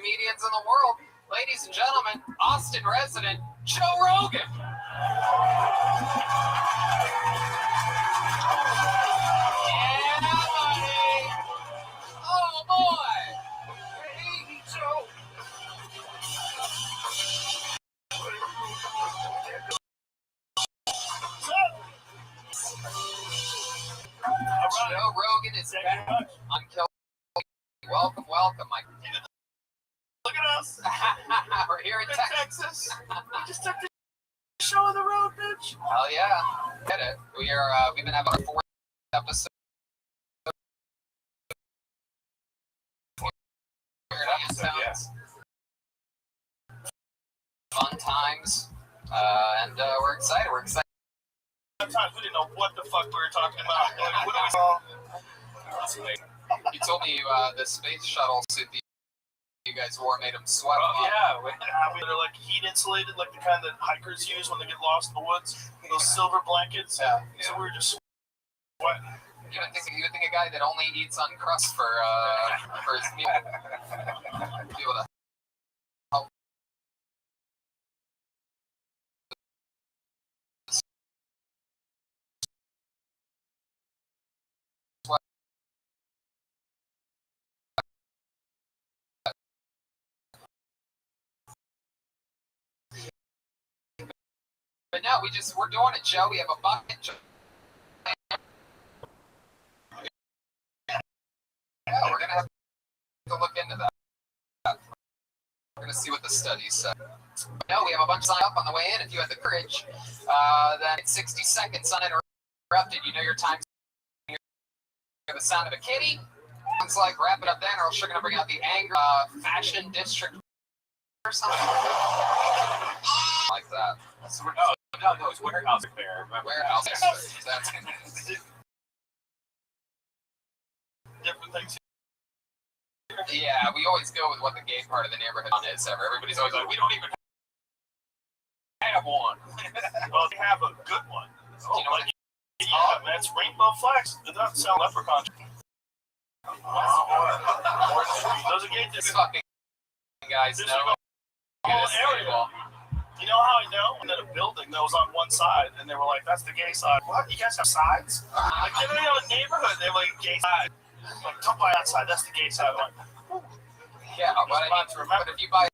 comedians in the world. Ladies and gentlemen, Austin resident, Joe Rogan. Yeah, buddy. Oh, boy. Hey, Joe. Joe Rogan is back on Kill. Welcome, welcome, Mike. Look at us. We're here in Texas. We just took the show on the road, bitch. Hell yeah. Get it. We've been having our fourth episode. Yeah. Fun times. And we're excited. Sometimes we didn't know what the fuck we were talking about. Like, what do we You told me the space shuttle suit that you guys wore made them sweat. Yeah, they're like heat insulated, like the kind that hikers use when they get lost in the woods. Those silver blankets. Yeah. So we were just sweating. You would think a guy that only eats on crust for his meal would be able to help. But no, we're doing it, Joe. We have a bucket. Yeah, we're gonna have to look into that. We're gonna see what the studies say. But no, we have a bunch signed up on the way in. If you had the courage, then it's 60 seconds uninterrupted. You know your time. You hear the sound of a kitty. It's like wrap it up then, or else you're gonna bring out the anger fashion district or something like that. So no, it's warehouse fair. Warehouse fair. That's different things. Yeah, we always go with what the gay part of the neighborhood is ever. Everybody's always like, we don't even have one. Well, they have a good one. Oh, you know what? Yeah, man, it's rainbow flags. It doesn't sound leprechaun. Those are gay. This fucking guys know. Whole area. You know how I know? And then a building that was on one side, and they were like, that's the gay side. What? You guys have sides? Like, they don't even have a neighborhood. They have like a gay side. Like, don't buy that side. That's the gay side. Like, yeah, but if you buy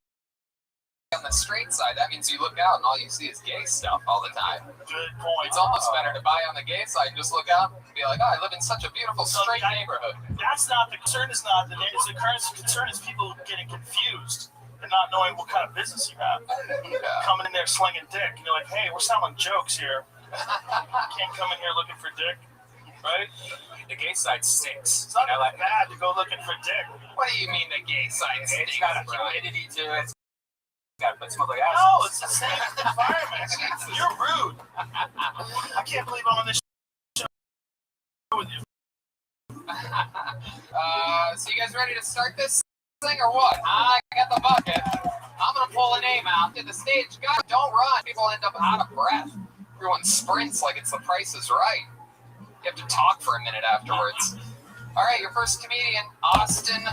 on the straight side, that means you look out and all you see is gay stuff all the time. Good point. It's almost better to buy on the gay side and just look out and be like, oh, I live in such a beautiful straight neighborhood. That's not the concern. Is not the neighborhood. The concern is people getting confused and not knowing what kind of business you have. Yeah. Coming in there slinging dick. And you're like, hey, we're selling jokes here. Can't come in here looking for dick, right? The gay side stinks. It's not like bad to go looking for dick. What do you mean the gay side stinks? It's got a humidity to it. It's got it smells like ass. No, it's the same environment. You're rude. I can't believe I'm on this show with you. So you guys ready to start this thing or what? I got the bucket. I'm gonna pull a name out. Get the stage. God, don't run. People end up out of breath. Everyone sprints like it's The Price is Right. You have to talk for a minute afterwards. All right, your first comedian, Austin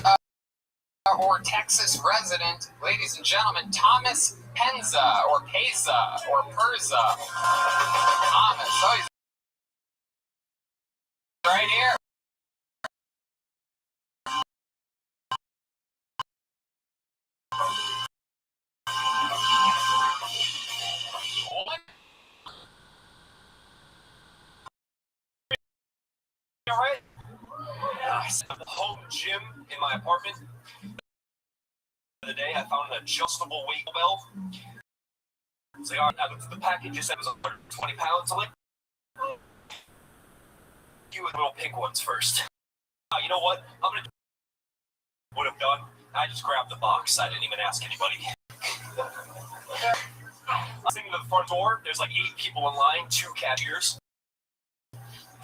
or Texas resident, ladies and gentlemen, Thomas Penza or Peza or Perza. Thomas, oh, he's right here. All right. I set up the home gym in my apartment. The other day, I found an adjustable weight bell. So I looked at the package. It said it was 120 pounds. I'm like, you with little pink ones first. You know what? I'm gonna would have done. I just grabbed the box. I didn't even ask anybody. I was thinking of the front door. There's like 8 people in line, 2 cashiers.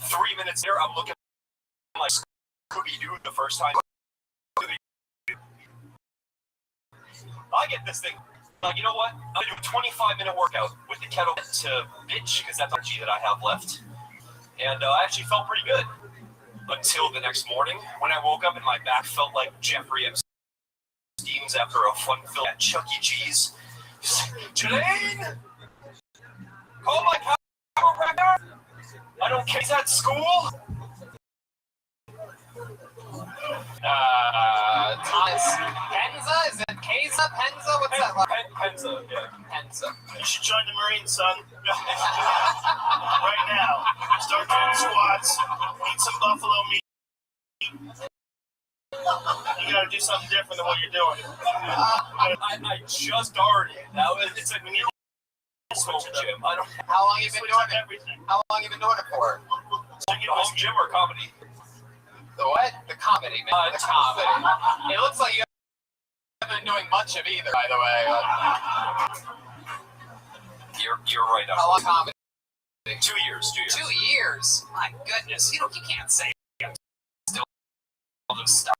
3 minutes there, I'm looking like Scooby-Doo the first time. I get this thing. You know what? I'm going to do a 25-minute workout with the kettlebell to bitch, because that's the energy that I have left. And I actually felt pretty good. Until the next morning, when I woke up and my back felt like Jeffrey Epstein's names after a fun-filled at Chuck E. Cheese. Jelaine! Call my chiropractor! I don't care. He's at school? Thomas Penza? Is it Keza? Penza? What's that? Penza, yeah. Penza. You should join the Marines, son. Right now. Start doing squats. Eat some buffalo meat. You gotta do something different than what you're doing. I just started. It's like we need to switch a gym. I don't. How long you been doing it? Everything. How long you been doing it for? So you know, home gym or comedy? The what? The comedy, man. The comedy. It looks like you haven't been doing much of either, by the way. You're right. How long comedy? 2 years. 2 years. 2 years. My goodness, you can't say I'm still just starting.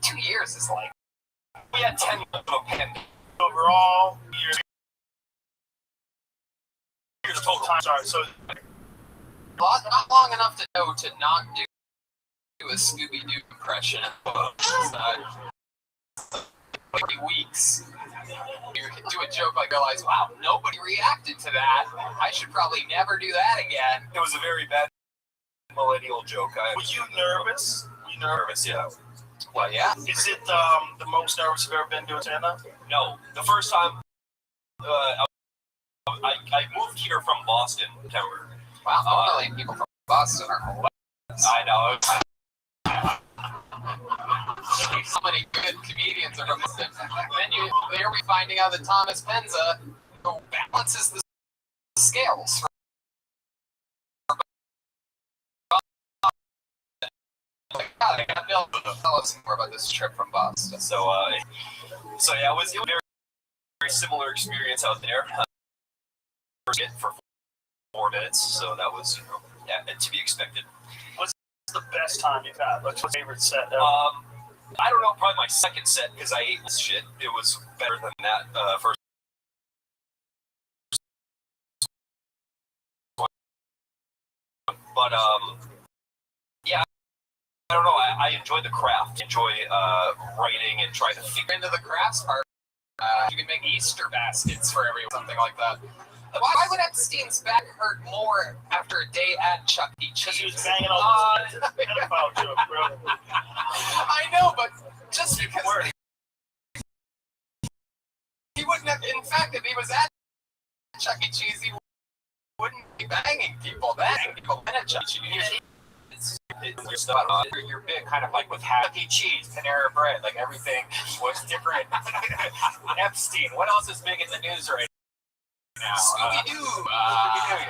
2 years is like We had 10 of a pen. Overall, years Total total time. Sorry, so not long enough to know to not do a Scooby-Doo impression. 3 weeks. You do a joke, I realize, wow, nobody reacted to that. I should probably never do that again. It was a very bad millennial joke. were you nervous? Were you nervous? Yeah. Well, yeah. Is it the most nervous you've ever been doing stand-up? No. The first time I moved here from Boston in September. Wow, normally people from Boston are hilarious. I know. So many good comedians are from Boston. There we finding out that Thomas Penza balances the scales. God, I gotta tell us more about this trip from Boston. So yeah, it was a very, very similar experience out there. For 4 minutes, so that was, to be expected. What's the best time you've had? What's your favorite set ever? I don't know, probably my second set, because I ate this shit. It was better than that first one. But, yeah, I don't know, I enjoy the craft. I enjoy writing and trying to figure into the crafts part. You can make Easter baskets for everyone, something like that. Why would Epstein's back hurt more after a day at Chuck E. Cheese? Because he was banging all those pedophile jokes, bro. I know, but just because he wouldn't have. In fact, if he was at Chuck E. Cheese, he wouldn't be banging people. Banging people at Chuck E. Cheese. You're big, kind of like with Chuck E. Cheese, Panera Bread, like everything was different. Epstein, what else is big in the news right now? Scooby-Doo.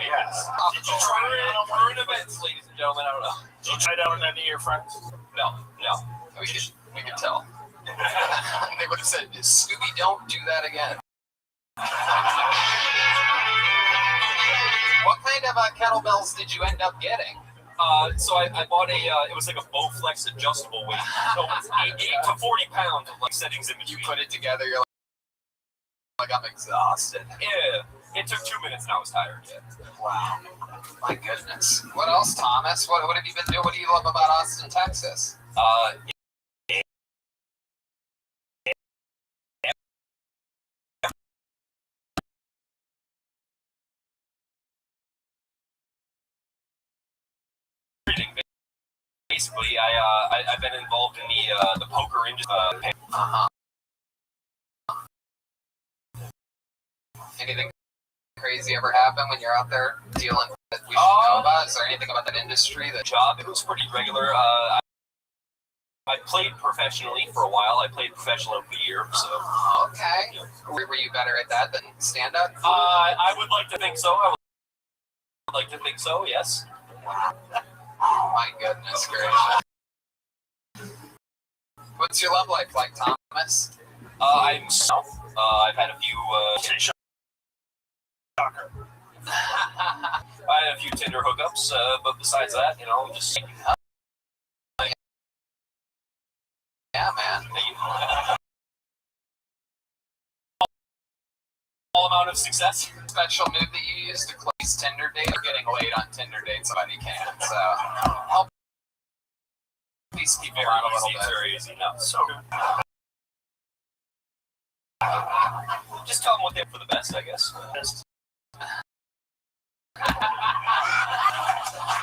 Yes. Did you try it on current events, ladies and gentlemen? I don't know. Did you try it out on any of your friends? No. We could tell. They would have said, Scooby, don't do that again. What kind of kettlebells did you end up getting? So I bought it was like a Bowflex adjustable weight. So it's 8 to 40 pounds of like settings in between. You put it together, you're like I'm exhausted. Yeah. It took 2 minutes and I was tired. Yeah. Wow. My goodness. What else, Thomas? What have you been doing? What do you love about Austin, Texas? Basically, I've been involved in the poker industry. Anything crazy ever happen when you're out there dealing that we should know about? Is there anything about that industry? That job, it was pretty regular. I played professionally for a while. I played professional of the year, so. Okay. Yeah. Were you better at that than stand-up? I would like to think so. Yes. Wow. Oh my goodness gracious. What's your love life like, Thomas? I'm south. I've had a few. Shocker. I had a few Tinder hookups, but besides that, just. Yeah, man. All amount of success. Special move that you use to close Tinder dates or getting laid on Tinder dates, somebody can. So help squeeze people out a little bit. Very easy. No. So good. Just tell them what they're for the best, I guess.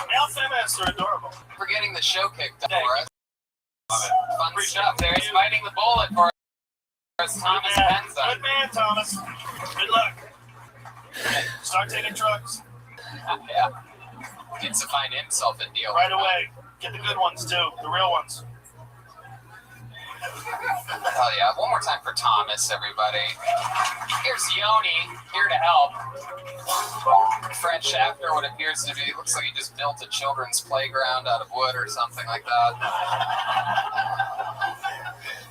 Male feminists are adorable. We're getting the show kicked off Thank for us. Fun stuff. There he's biting the bullet for us. Thomas Penza. Good man, Thomas. Good luck. Start taking drugs Yeah. Needs to find himself a deal. right away. Get the good ones too, the real ones. Hell yeah. One more time for Thomas, everybody. Here's Yoni, here to help. Fred Schaffner, what appears to be, looks like he just built a children's playground out of wood or something like that.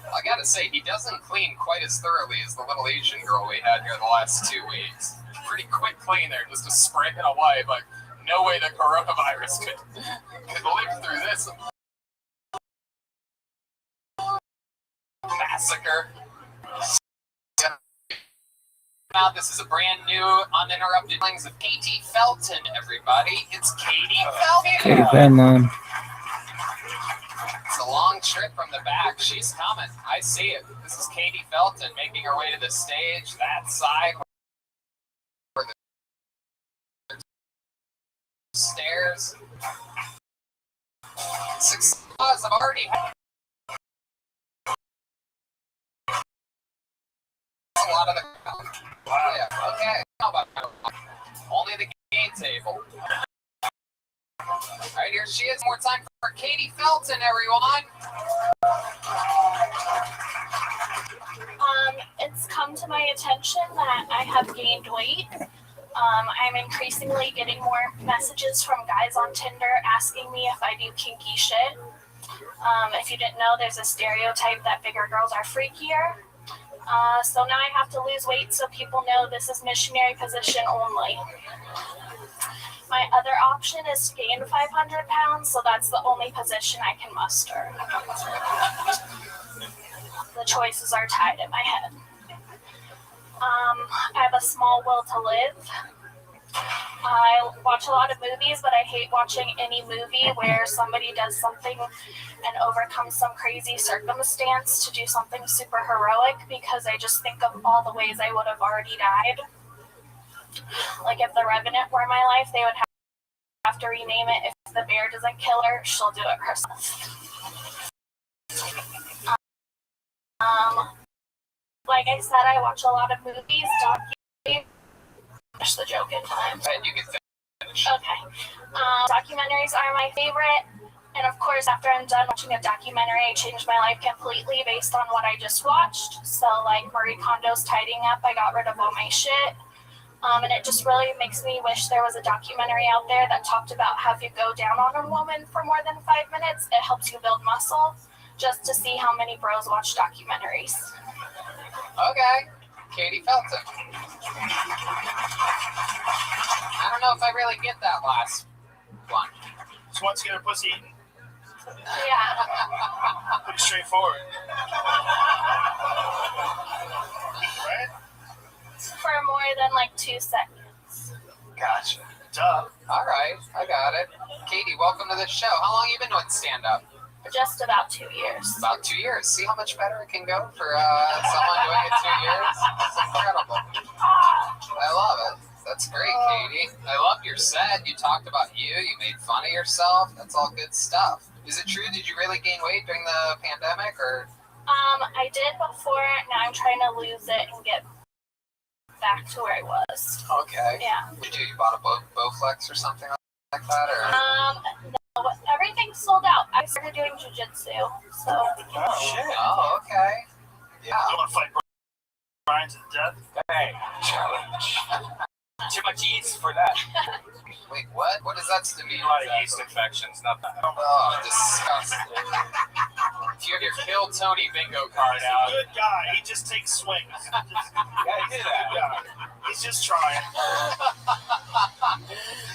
I gotta say, he doesn't clean quite as thoroughly as the little Asian girl we had here the last 2 weeks. Pretty quick clean there, just to spray it away, but no way the coronavirus could live through this massacre. Now, this is a brand new uninterrupted things of Katie Felton, everybody. It's Katie Felton. Katie Felton. It's a long trip from the back. She's coming. I see it. This is Katie Felton making her way to the stage. That side where the stairs. 6 plus. I've already had a lot of the. Wow. Yeah. Okay. How about only the game table? All right, here she is. More time for Katie Felton, everyone. It's come to my attention that I have gained weight. I'm increasingly getting more messages from guys on Tinder asking me if I do kinky shit. If you didn't know, there's a stereotype that bigger girls are freakier. So now I have to lose weight so people know this is missionary position only. My other option is to gain 500 pounds, so that's the only position I can muster. The choices are tied in my head. I have a small will to live. I watch a lot of movies, but I hate watching any movie where somebody does something and overcomes some crazy circumstance to do something super heroic, because I just think of all the ways I would have already died. Like if the Revenant were my life, they would have to rename it. If the bear doesn't kill her, she'll do it herself. Like I said, I watch a lot of movies, finish the joke in time. And you can finish. Okay. Documentaries are my favorite. And of course, after I'm done watching a documentary, I changed my life completely based on what I just watched. So like Marie Kondo's Tidying Up, I got rid of all my shit. And it just really makes me wish there was a documentary out there that talked about how if you go down on a woman for more than 5 minutes, it helps you build muscle, just to see how many bros watch documentaries. Okay. Katie Felton. I don't know if I really get that last one. Just wants to get her pussy eaten. Yeah. Pretty straightforward. Right? For more than like 2 seconds. Gotcha. Duh. All right. I got it. Katie, welcome to the show. How long have you been doing stand-up? Just about 2 years. About 2 years. See how much better it can go for someone doing it 2 years? It's incredible. I love it. That's great, Katie. I loved your set. You talked about you. You made fun of yourself. That's all good stuff. Is it true? Did you really gain weight during the pandemic, or? I did before. Now I'm trying to lose it and get back to where I was. Okay. Yeah. What did you do? You bought a Bowflex or something like that, or? No, everything's sold out. I started doing jiu-jitsu, so. Oh, shit. Oh, okay. Yeah. You want to fight Brian to death? Hey, challenge. Too much yeast for that. Wait, what? What does that mean? A lot of yeast infections, not that. Oh, disgusting. If you have your Kill Tony bingo card He's a out. good guy. He just takes swings. Yeah, I did that. Yeah. He's just trying.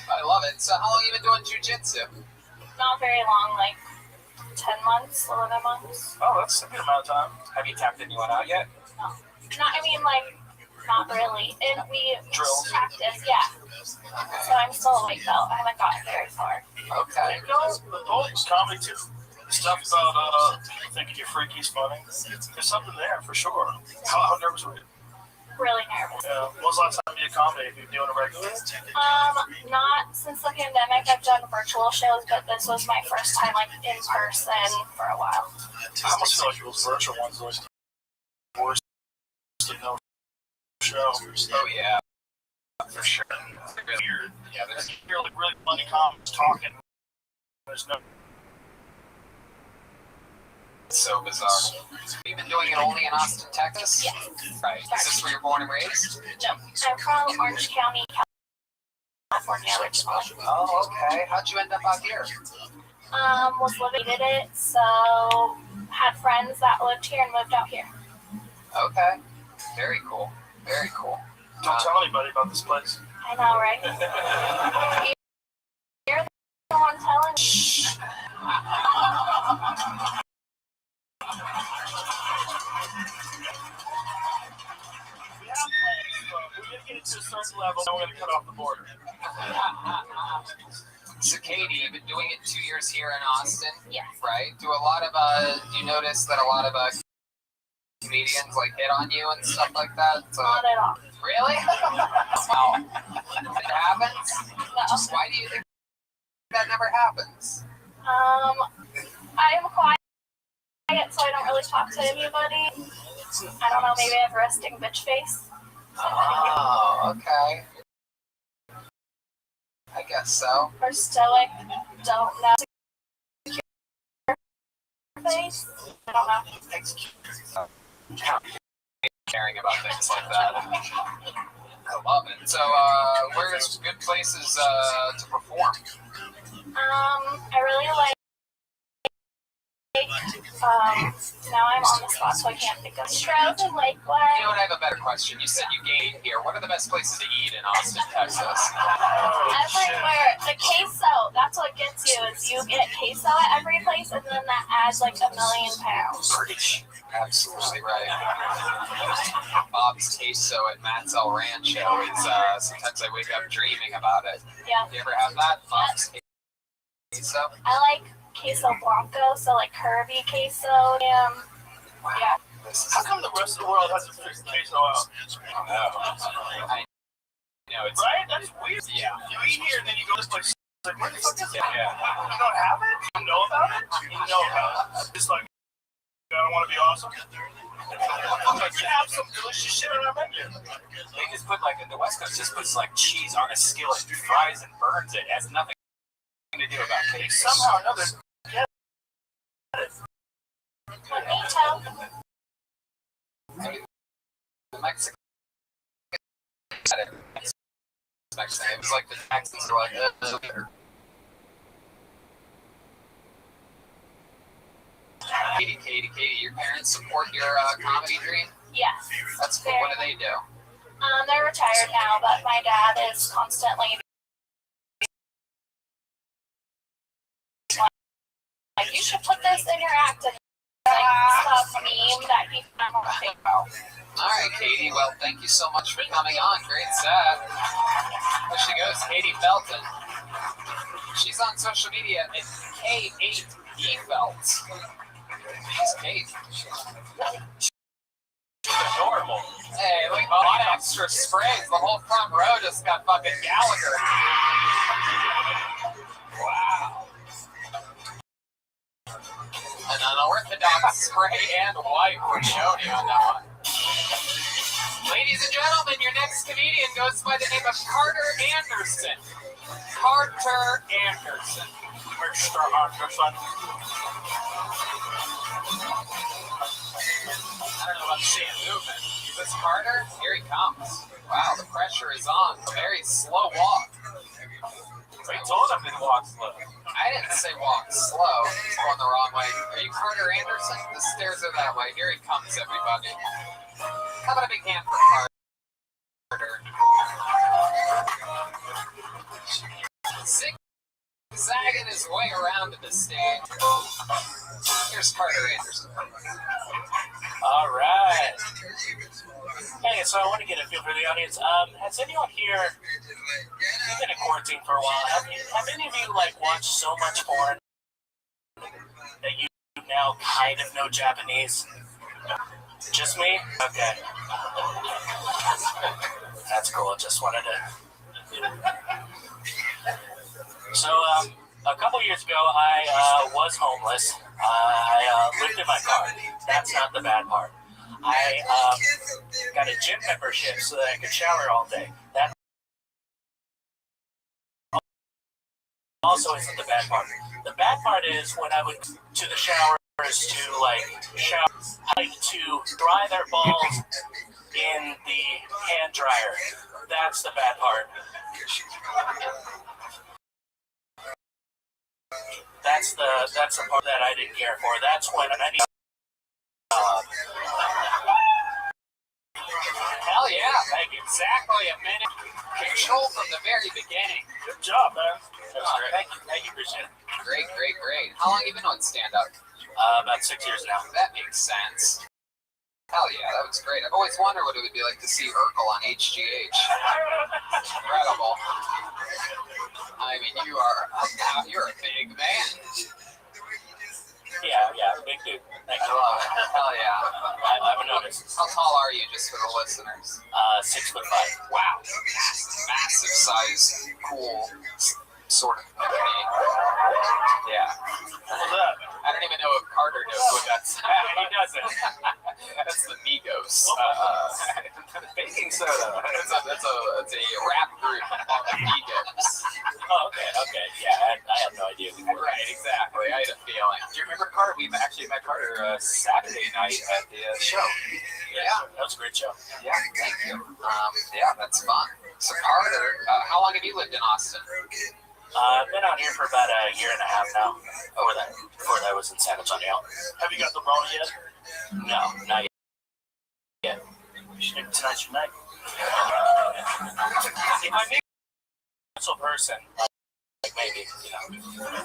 I love it. So how long have you been doing jiu-jitsu? Not very long, like 10 months, 11 months. Oh, that's a good amount of time. Have you tapped anyone out yet? No. Not really. And we Drills. practice, yeah. So I'm still a white belt. I haven't gotten very far. Okay. There you go. The Polish comedy too. Stuff about thinking you're freaky is funny. There's something there for sure. How nervous were you? Really nervous. Yeah. When was the last time you did comedy? Have you been doing it regularly? Not since the pandemic. I've done virtual shows, but this was my first time like in person for a while. I almost feel like those virtual ones are worse than no show. Oh yeah, for sure. Weird. Yeah, There's really funny comics talking. There's no. it's so bizarre. You've been doing it only in Austin, Texas? Yes. Right. Is this where you're born and raised? No, I'm from Orange County, California originally. Oh, okay. How'd you end up out here? Was living in it, so had friends that lived here and moved out here. Okay. Very cool. Very cool. Don't tell anybody about this place. I know, right? You're the one telling me. We have plans, but we're going to get it to a certain level, then we're going to cut off the border. So Katie, you've been doing it 2 years here in Austin, Yes. right? Do you notice that a lot of comedians like hit on you and stuff like that? Not at all. Really? Wow. It happens? No. Why do you think that never happens? I am quiet, so I don't really talk to anybody. I don't know, maybe I have resting bitch face. Oh, okay. I guess so. Or stoic, don't know. Face? I don't know. Caring about things like that. I love it. So, where's good places to perform? I really like. Now I'm on the spot, so I can't think of Stroud and Lakewood. You know what? I have a better question. You said you gained here. What are the best places to eat in Austin, Texas? Everywhere. The queso, that's what gets you, is you get queso at every place, and then that adds like 1,000,000 pounds. Preach. Absolutely right. Bob's Queso at Matt's El Rancho is, sometimes I wake up dreaming about it. Yeah. You ever have that? Bob's Queso? I like queso blanco, so like curvy queso. Yeah. How come the rest of the world hasn't figured queso out? I know, it's Right? That's weird. Yeah. You eat here and then you go to this place. It's like, where the fuck is it? Yeah. You don't have it? You know about it? You know about it. It's like, I don't want to be awesome. Like, you have some delicious shit on our menu. They just put the West Coast just puts cheese on a skillet, fries and burns it. It has nothing to do about They cake. somehow or another get it. Bonito. The Mexican. It was like the Texans were like, Katie, your parents support your comedy dream? Yes. That's cool. What do they do? They're retired now, but my dad is constantly like, you should put this in your act, and like stuff meme that he found on Facebook. All right, Katie. Well, thank you so much for coming on. Great set. There she goes, Katie Felton. She's on social media at K8eFelt. She's Kate. She's adorable. Hey, look, a lot of extra sprays. The whole front row just got fucking Gallagher. Wow. An unorthodox spray and wipe for Shoney on that one. Ladies and gentlemen, your next comedian goes by the name of Carter Anderson. Carter Anderson. Mr. Anderson. I don't know about seeing movement. Is this Carter? Here he comes. Wow, the pressure is on. A very slow walk. They told him to walk slow. I didn't say walk slow. He's going the wrong way. Are you Carter Anderson? The stairs are that way. Here he comes, everybody. How about a big hand for Carter? Zigzagging his way around to the stage. Here's Carter Anderson. All right. Hey, so I want to get a feel for the audience. Has anyone here been in quarantine for a while? Have any of you watched so much porn that now kind of know Japanese. Just me? Okay. That's cool. Just wanted to. So, a couple years ago, I was homeless. I lived in my car. That's not the bad part. I got a gym membership so that I could shower all day. That also isn't the bad part. The bad part is when I went to the showers to shower, to dry their balls in the hand dryer. That's the bad part. That's the part that I didn't care for. That's when I need. Hell yeah, like exactly a minute. Control from the very beginning. Good job, man. That's great. Thank you, appreciate it. Great. How long have you been on stand-up? About 6 years now. That makes sense. Hell yeah, that was great. I've always wondered what it would be like to see Urkel on HGH. Incredible. I mean, you're a big man. Yeah, big dude. Thank I you. love it. Hell yeah. I haven't noticed. How tall are you, just for the listeners? 6'5". Wow. Massive size, cool, sort of. Yeah. What was that? I don't even know if Carter knows what that's. He doesn't. That's the Migos. Baking soda. That's a rap group called the Migos. Oh, okay. Yeah, I had no idea. Right, exactly. I had a feeling. Do you remember Carter? We actually met Carter Saturday night at the show. Yeah. That was a great show. Yeah, thank you. Yeah, that's fun. So Carter, how long have you lived in Austin? I've been out here for about a year and a half now. Before that was in San Antonio. Have you got the Rona yet? No, not yet. Maybe tonight's your night. If I meet a special person, like maybe, I don't know.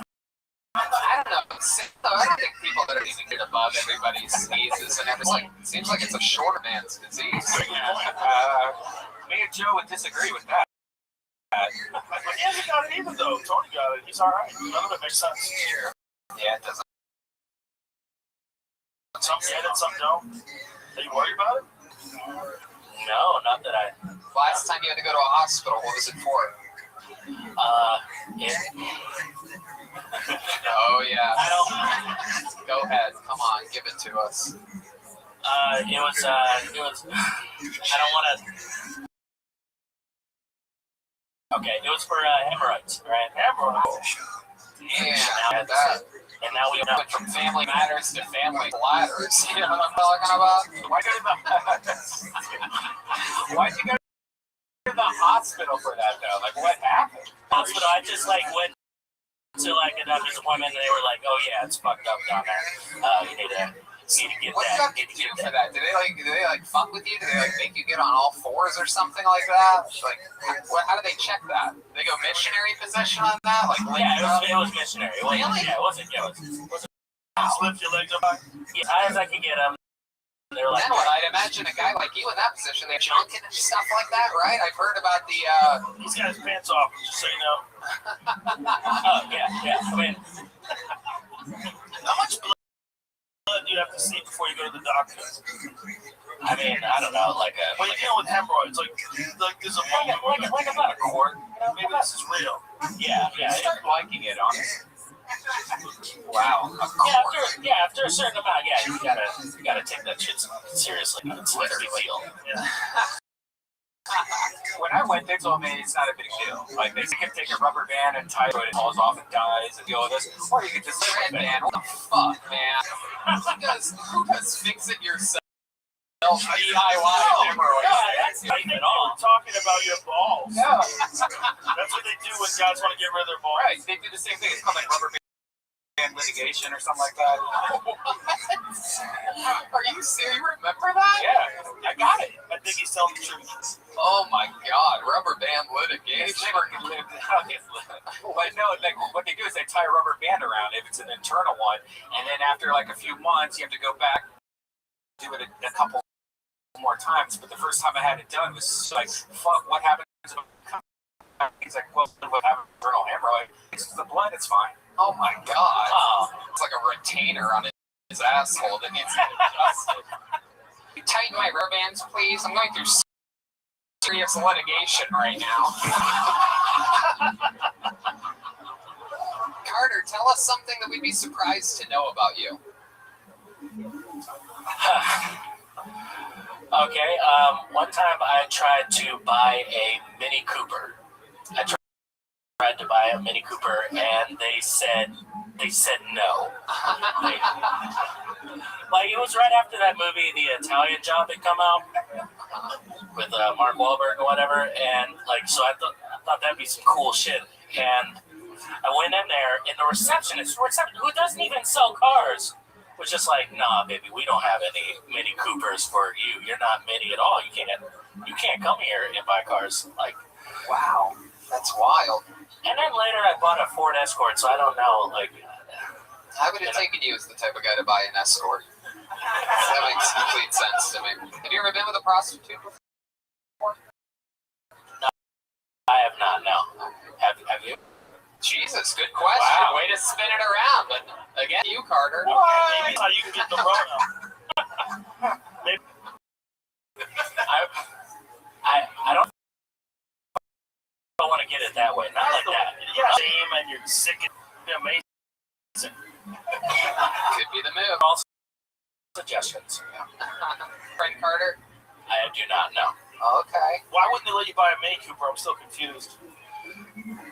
I don't think people that are even get above everybody sneezes and everything. It seems like it's a shorter man's disease. Me and Joe would disagree with that. But he hasn't got it either, though. Tony got it. He's all right. None of it makes sense. Yeah, it doesn't. Some get it, some don't. Are you worried about it? No, not that I. Last time you had to go to a hospital, what was it for? Yeah. Oh yeah. I don't. Go ahead. Come on, give it to us. It was. I don't want to. Okay, it was for hemorrhoids, right? Hemorrhoids. Yeah, that. And now we Went from family matters to family bladders. You know what I'm talking about? Why'd you go to the hospital for that though? Like, what happened? Hospital. I just went to a doctor's appointment, and they were like, "Oh yeah, it's fucked up down there. You need to get What that." do you have to do for that? Do they fuck with you? Do they make you get on all fours or something like that? Like, how do they check that? They go missionary position on that? Like, Yeah, it was missionary. Really? Yeah, it wasn't. Just lift your legs up high. As high as I could get them. They were like, then what? I'd imagine a guy like you in that position, they're junking and stuff like that, right? I've heard about the. He's got his pants off, just so you know. oh yeah. I mean, How much blood do you have to see before you go to the doctor? I don't know, When you're dealing with hemorrhoids, like there's a like about a quart. maybe this is real. Yeah. I start liking it, honestly. Wow. After a certain amount, you gotta take that shit seriously. It's a big deal. Yeah. When I went, they told me it's not a big deal. Like, they can take a rubber band and tie it, it falls off and dies and deal with this. Or you can just Red man, what the fuck, man? Who does fix it yourself? DIY hemorrhoids. That's not even We're all. talking about your balls. No. That's what they do when guys want to get rid of their balls. Right, they do the same thing. It's called like rubber band litigation or something like that. Are you serious? You remember that? Yeah, I got it. I think he's telling the truth. Oh my god, rubber band litigation. It's never But no, like what they do is they tie a rubber band around it if it's an internal one, and then after like a few months, you have to go back, do it a couple more times. But the first time I had it done was like, fuck, what happened? He's like, well, what happened? Internal hemorrhoid. It's the blood. It's fine. Oh my god. Oh, It's like a retainer on it. his asshole that needs to get adjusted. You tighten my rubber bands, please. I'm going through serious litigation right now. Carter, tell us something that we'd be surprised to know about you. Okay, one time I tried to buy a Mini Cooper. I tried to buy a Mini Cooper, and they said no. Like, it was right after that movie, The Italian Job, had come out with Mark Wahlberg or whatever, and like, so I thought that'd be some cool shit. And I went in there, and the receptionist, who doesn't even sell cars, was just like, "Nah, baby, we don't have any Mini Coopers for you. You're not Mini at all. You can't come here and buy cars." Like, wow, that's wild. And then later, I bought a Ford Escort, so I don't know. Like, I would have taken you as the type of guy to buy an Escort. That makes complete sense to me. Have you ever been with a prostitute before? No, I have not. No, have you? Jesus, good question. Wow. Way to spin it around. But again, you, Carter. Maybe how you can get the Rona. Maybe. I don't want to get it that way. Not like that. Yeah, shame and you're sick and amazing. Could be the move. All suggestions. Friend Carter? I do not know. Okay. Why wouldn't they let you buy a Mini Cooper? I'm still confused.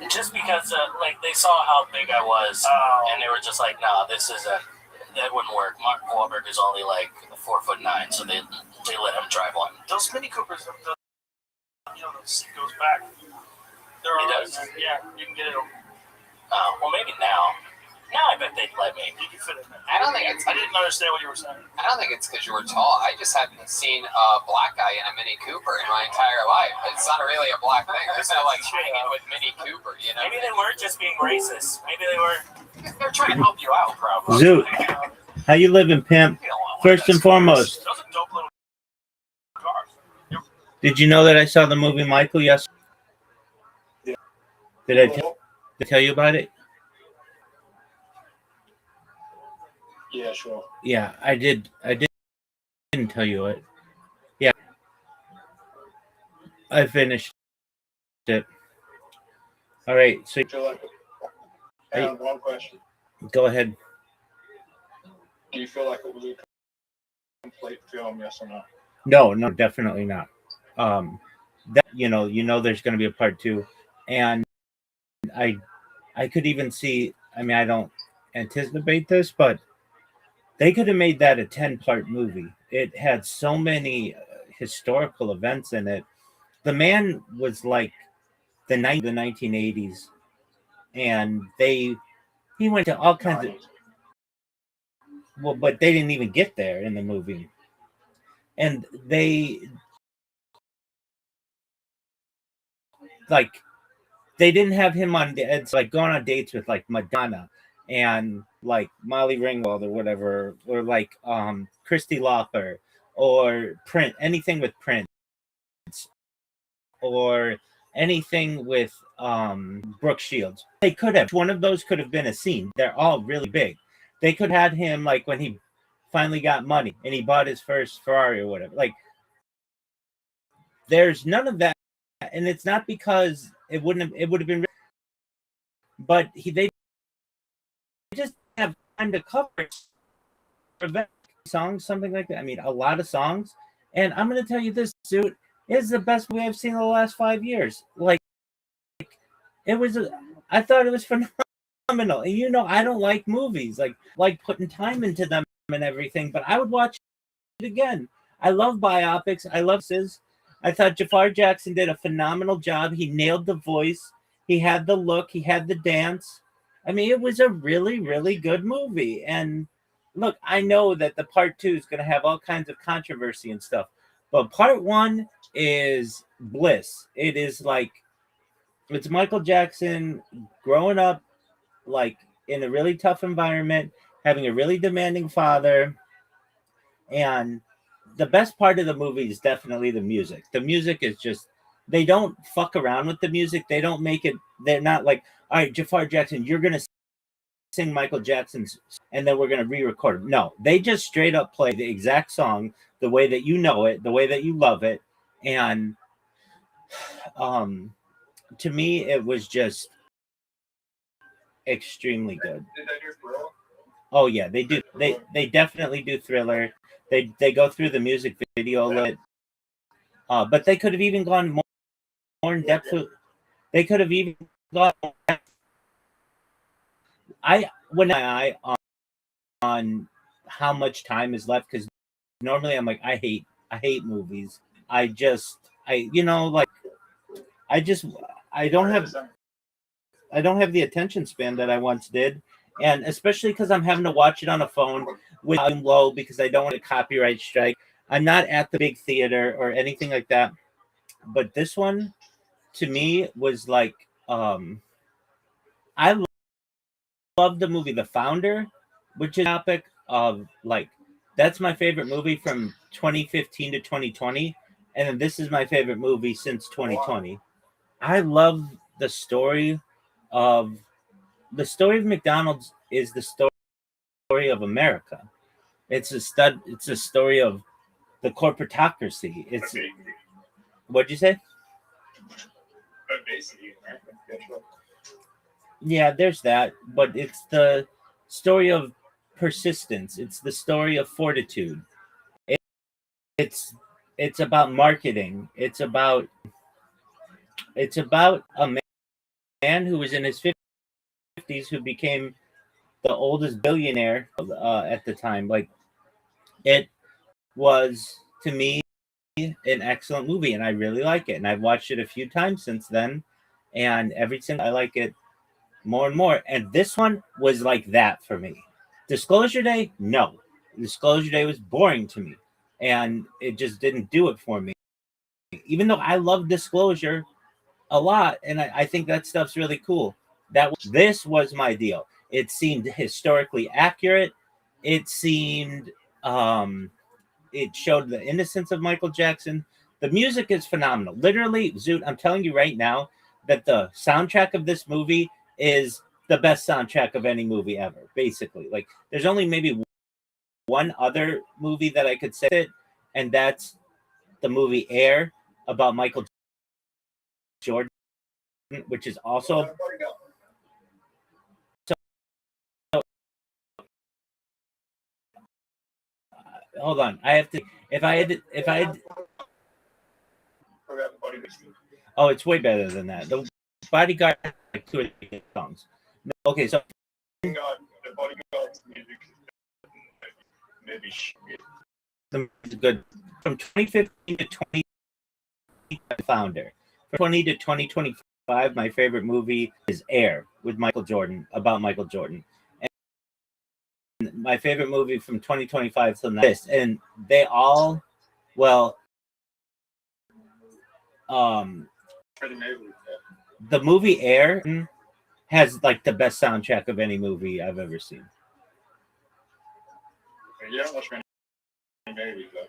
Just because, like, they saw how big I was, and they were just like, "Nah, that wouldn't work." Mark Wahlberg is only like 4'9", so they let him drive one. Those Mini Coopers, the seat goes back. It does. Yeah, you can get it. Oh, well, maybe now. Now I bet they'd let me. You can fit it in. I don't think it's. I didn't understand what you were saying. I don't think it's because you were tall. I just haven't seen a black guy in a Mini Cooper in my entire life. It's not really a black thing. There's no like hanging with Mini Cooper, you know. Maybe they weren't just being racist. Maybe they were. They're trying to help you out, probably. Zoot, how you living, pimp? First and foremost, Those are dope little cars. did you know that I saw the movie Michael yesterday? Did I tell you about it? Yeah, sure. Yeah, I did. I didn't tell you it. Yeah, I finished it. All right, so I have one question. go ahead. Do you feel like it was a complete film? Yes or no? No, definitely not. That you know, there's going to be a part 2, and I could even see. I mean, I don't anticipate this, but they could have made that a 10-part movie. It had so many historical events in it. The man was like the 1980s, and he went to all kinds of. Well, but they didn't even get there in the movie, and they didn't have him on. It's like going on dates with like Madonna and like Molly Ringwald or whatever, or like Christy Lauper or Prince, anything with Prince, or anything with Brooke Shields. They could have. One of those could have been a scene. They're all really big. They could have had him like when he finally got money and he bought his first Ferrari or whatever. Like, there's none of that, and it's not because it would have been, but they just have time to cover songs, something like that. I mean, a lot of songs. And I'm going to tell you this, Suit is the best movie I've seen in the last 5 years. Like, I thought it was phenomenal. And I don't like movies, like putting time into them and everything, but I would watch it again. I love biopics. I love Sis. I thought Jafar Jackson did a phenomenal job. He nailed the voice. He had the look. He had the dance. I mean, it was a really, really good movie. And look, I know that the part 2 is going to have all kinds of controversy and stuff, but part 1 is bliss. It is like, it's Michael Jackson growing up like in a really tough environment, having a really demanding father. And the best part of the movie is definitely the music. The music is just, they don't fuck around with the music. They don't make it, they're not like, all right, Jafar Jackson, you're going to sing Michael Jackson's and then we're going to re-record it. No, they just straight up play the exact song the way that you know it, the way that you love it. And to me, it was just extremely good. Did they do Thriller? Oh yeah, they do. They definitely do Thriller. They go through the music video a little. But they could have even gone more in depth. They could have even gone. I when I on how much time is left, because normally I'm like I hate movies. I don't have the attention span that I once did, and especially because I'm having to watch it on a phone with volume low because I don't want a copyright strike. I'm not at the big theater or anything like that, but this one to me was like I love the movie The Founder, which is a topic of like that's my favorite movie from 2015 to 2020, and then this is my favorite movie since 2020. I love the story of McDonald's is the story of America. It's a story of the corporatocracy. It's what'd you say? Yeah, there's that, but it's the story of persistence. It's the story of fortitude. It's about marketing. It's about a man who was in his 50s who became the oldest billionaire at the time. Like it was to me an excellent movie, and I really like it. And I've watched it a few times since then, and every single I like it more and more. And this one was like that for me. Disclosure Day, no. Disclosure Day was boring to me, and it just didn't do it for me. Even though I love Disclosure a lot, and I think that stuff's really cool. This was my deal. It seemed historically accurate. It seemed it showed the innocence of Michael Jackson. The music is phenomenal. Literally, Zoot, I'm telling you right now that the soundtrack of this movie is the best soundtrack of any movie ever, basically. Like, there's only maybe one other movie that I could say it, and that's the movie Air about Michael Jordan, which is also hold on. I have to if I had oh, it's way better than that. The Bodyguard like 2 or 3 songs. Okay, so The Bodyguard's music maybe good from 2015 to 20 Founder. From 20 to 2025, my favorite movie is Air with Michael Jordan, about Michael Jordan. And my favorite movie from 2025 till this, and they all, well, the movie Air has like the best soundtrack of any movie I've ever seen. You don't watch many movies, though.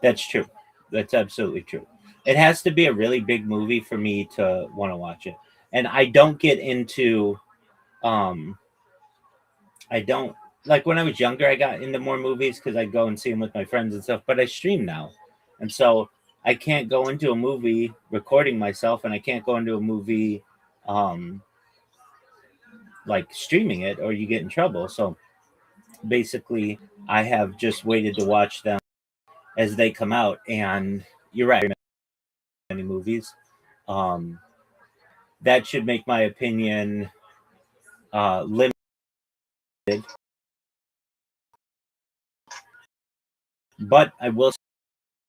That's true. That's absolutely true. It has to be a really big movie for me to want to watch it. And I don't get into I don't like when I was younger I got into more movies because I'd go and see them with my friends and stuff, but I stream now. And so I can't go into a movie recording myself, and I can't go into a movie like streaming it, or you get in trouble. So basically I have just waited to watch them as they come out, and you're right, many movies that should make my opinion limited. But I will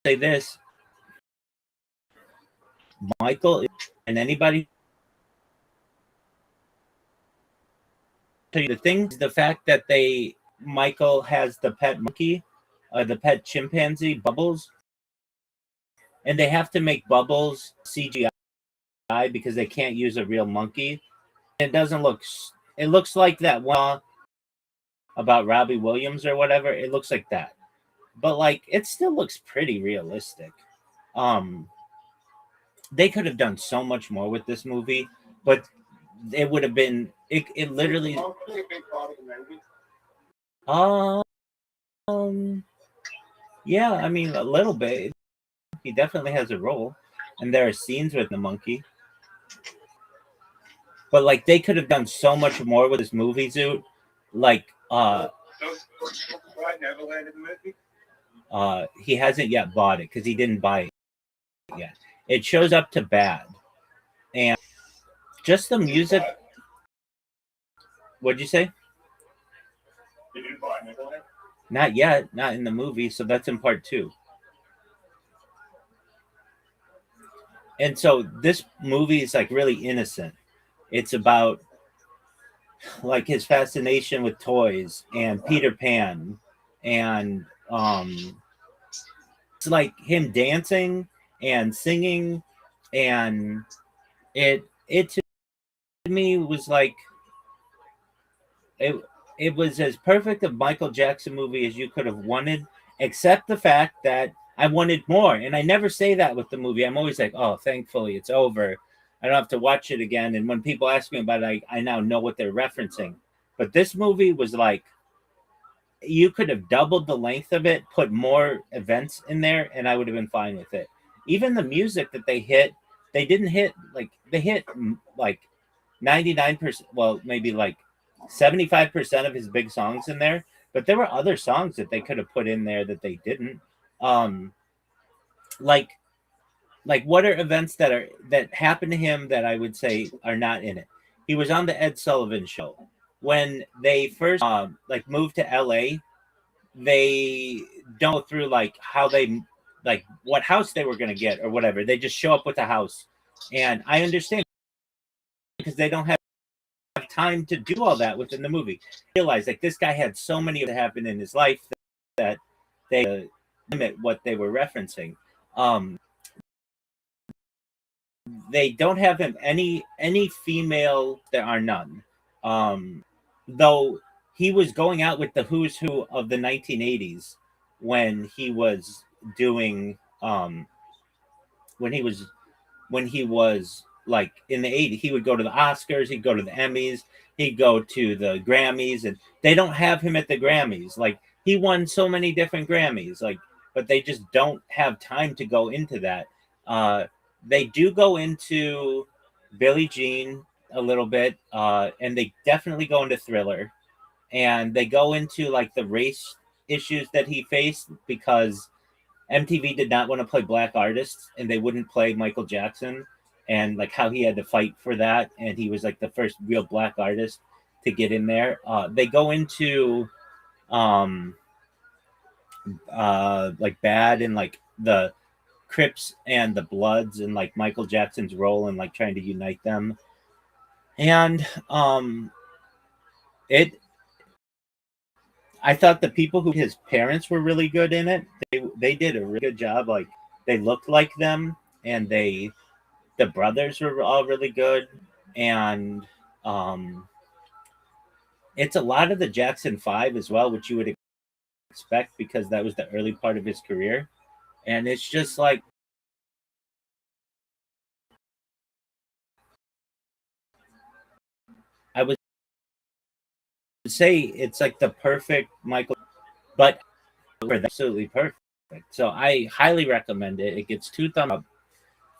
say this, Michael and anybody tell you the fact that Michael has the pet monkey, the pet chimpanzee Bubbles, and they have to make Bubbles CGI because they can't use a real monkey. It doesn't look. It looks like that one about Robbie Williams or whatever. It looks like that, but like it still looks pretty realistic. They could have done so much more with this movie, but it would have been It literally. Is Monkey a big part of the movie? Yeah, I mean a little bit. He definitely has a role, and there are scenes with the monkey. But like they could have done so much more with this movie, Zoot. Like Does Ride Neverland in the movie? he hasn't yet bought it because he didn't buy it yet. It shows up to bad, and just the music. What'd you say? Did you buy Neverland? Not yet, not in the movie. So that's in part 2. And so this movie is like really innocent. It's about like his fascination with toys and Peter Pan, and it's like him dancing and singing, and it to me was like it it was as perfect a Michael Jackson movie as you could have wanted, except the fact that I wanted more. And I never say that with the movie. I'm always like, oh, thankfully it's over. I don't have to watch it again. And when people ask me about it, I now know what they're referencing. But this movie was like, you could have doubled the length of it, put more events in there, and I would have been fine with it. Even the music that they hit, they didn't hit like they hit like 99%, well, maybe like 75% of his big songs in there, but there were other songs that they could have put in there that they didn't. Um like what are events that happened to him that I would say are not in it? He was on the Ed Sullivan show. When they first like moved to LA, they don't go through like how they like what house they were going to get or whatever. They just show up with a house. And I understand because they don't have time to do all that within the movie. Realize like this guy had so many that happened in his life that they limit what they were referencing. They don't have him any female. There are none. Though he was going out with the who's who of the 1980s when he was doing when he was like in the 80s. He would go to the Oscars, he'd go to the Emmys, he'd go to the Grammys, and they don't have him at the Grammys. Like he won so many different Grammys, like, but they just don't have time to go into that. They do go into Billie Jean a little bit, and they definitely go into Thriller, and they go into like the race issues that he faced because MTV did not want to play black artists and they wouldn't play Michael Jackson, and like how he had to fight for that, and he was like the first real black artist to get in there. They go into like Bad and like the Crips and the Bloods and like Michael Jackson's role in like trying to unite them. And I thought the people who his parents were really good in it. They did a really good job. Like they looked like them, and the brothers were all really good. And it's a lot of the Jackson 5 as well, which you would expect because that was the early part of his career. And it's just like I would say it's like the perfect Michael, but absolutely perfect. So I highly recommend it. It gets 2 thumbs up,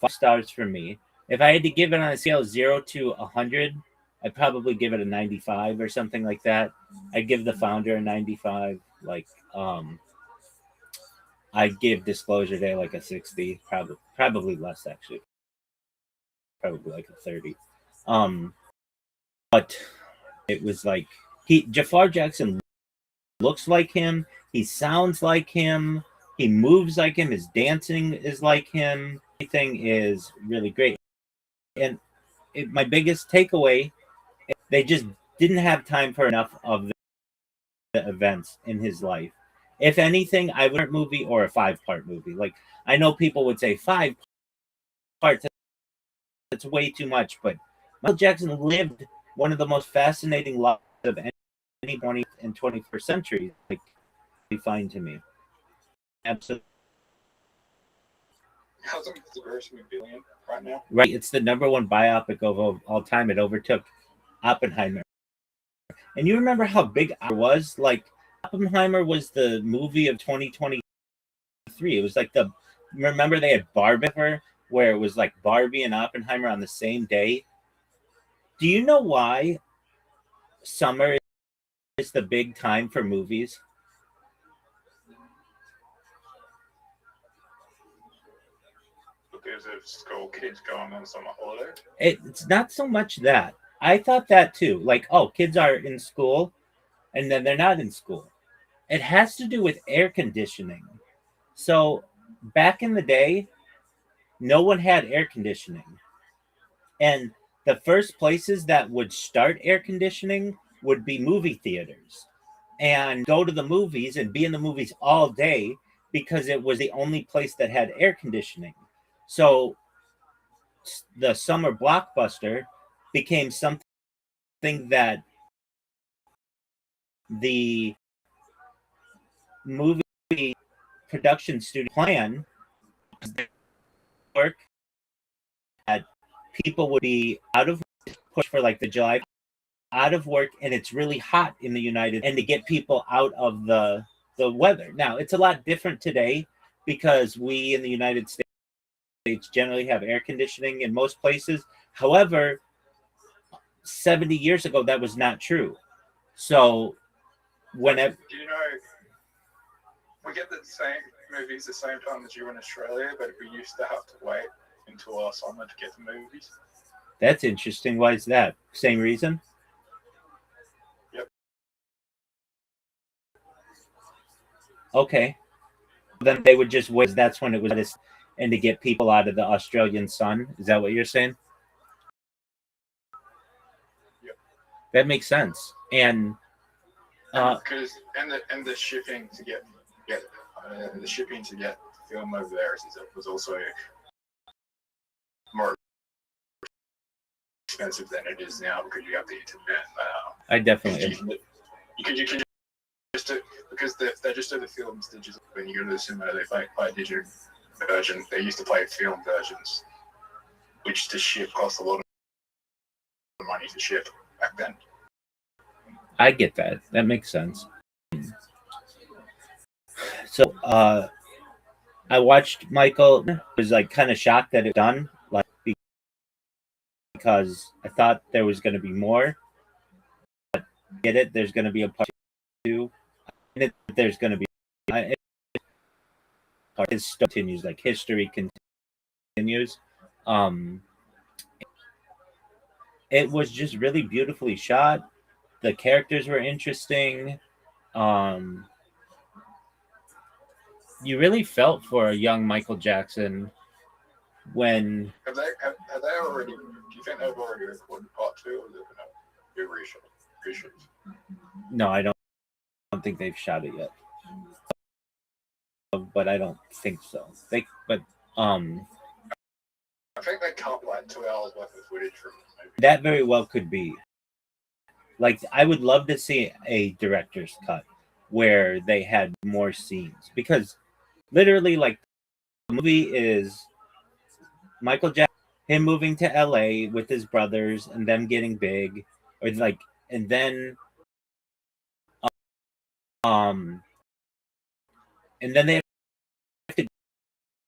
5 stars for me. If I had to give it on a scale of 0 to 100, I'd probably give it a 95 or something like that. I'd give The Founder a 95. Like I'd give Disclosure Day like a 60, probably less actually, probably like a 30. But it was like Jafar Jackson looks like him, he sounds like him, he moves like him, his dancing is like him. Everything is really great. And my biggest takeaway, they just didn't have time for enough of the events in his life. If anything, I would a movie or a 5-part movie. Like I know people would say 5 parts, that's way too much, but Michael Jackson lived one of the most fascinating lives of any 20th and 21st century. Like, fine to me. Absolutely. How's it grossing $1 billion right now? Right, it's the number 1 biopic of all time. It overtook Oppenheimer. And you remember how big it was? Like, Oppenheimer was the movie of 2023. It was like remember they had Barbie, where it was like Barbie and Oppenheimer on the same day. Do you know why summer is the big time for movies? Because of school kids going on summer holiday. It's not so much that. I thought that too. Like, oh, kids are in school and then they're not in school. It has to do with air conditioning. So back in the day, no one had air conditioning. And the first places that would start air conditioning would be movie theaters, and go to the movies and be in the movies all day because it was the only place that had air conditioning. So the summer blockbuster became something that the movie production studio plan work, that people would be out of push for like the July, out of work, and it's really hot in the United, and to get people out of the weather. Now it's a lot different today because we in the United States generally have air conditioning in most places. However, 70 years ago that was not true. So whenever, Do you know, we get the same movies the same time as you in Australia, but we used to have to wait until our summer to get the movies. that's interesting. Why is that? Same reason? Yep. Okay. Then they would just wait. That's when it was hottest, and to get people out of the Australian sun. Is that what you're saying? Yep. That makes sense. And Because and the shipping to get the shipping to get film over there was also more expensive than it is now because you have the internet. I definitely. You can just do, because they just do the films digital. When you go to the cinema, they play a digital version. They used to play film versions, which to ship cost a lot of money to ship back then. I get that. That makes sense. So I watched Michael. Was like kind of shocked that it was done, like because I thought there was going to be more. But get it? There's going to be a part two. And there's going to be his continues, like history continues. It was just really beautifully shot. The characters were interesting. You really felt for a young Michael Jackson when. Have they already? Do you think they've already recorded part 2, or is it going to be reshoots? No, I don't think they've shot it yet. But I don't think so. I think they cut like 2 hours worth of footage from the movie. That very well could be. Like, I would love to see a director's cut where they had more scenes, because literally, like, the movie is Michael Jackson, him moving to LA with his brothers and them getting big, or like, and then they have to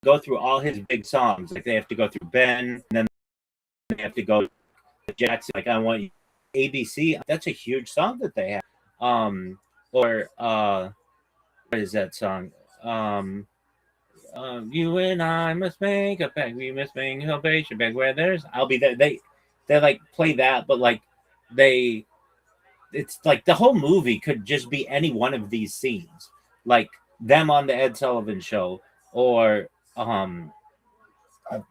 go through all his big songs. Like, they have to go through Ben, and then they have to go to Jackson. Like, I Want You, ABC. That's a huge song that they have. Or what is that song? You and I must make a pact. We must make a patient back where there's. I'll be there. They like play that, but like it's like the whole movie could just be any one of these scenes, like them on the Ed Sullivan Show, or I do think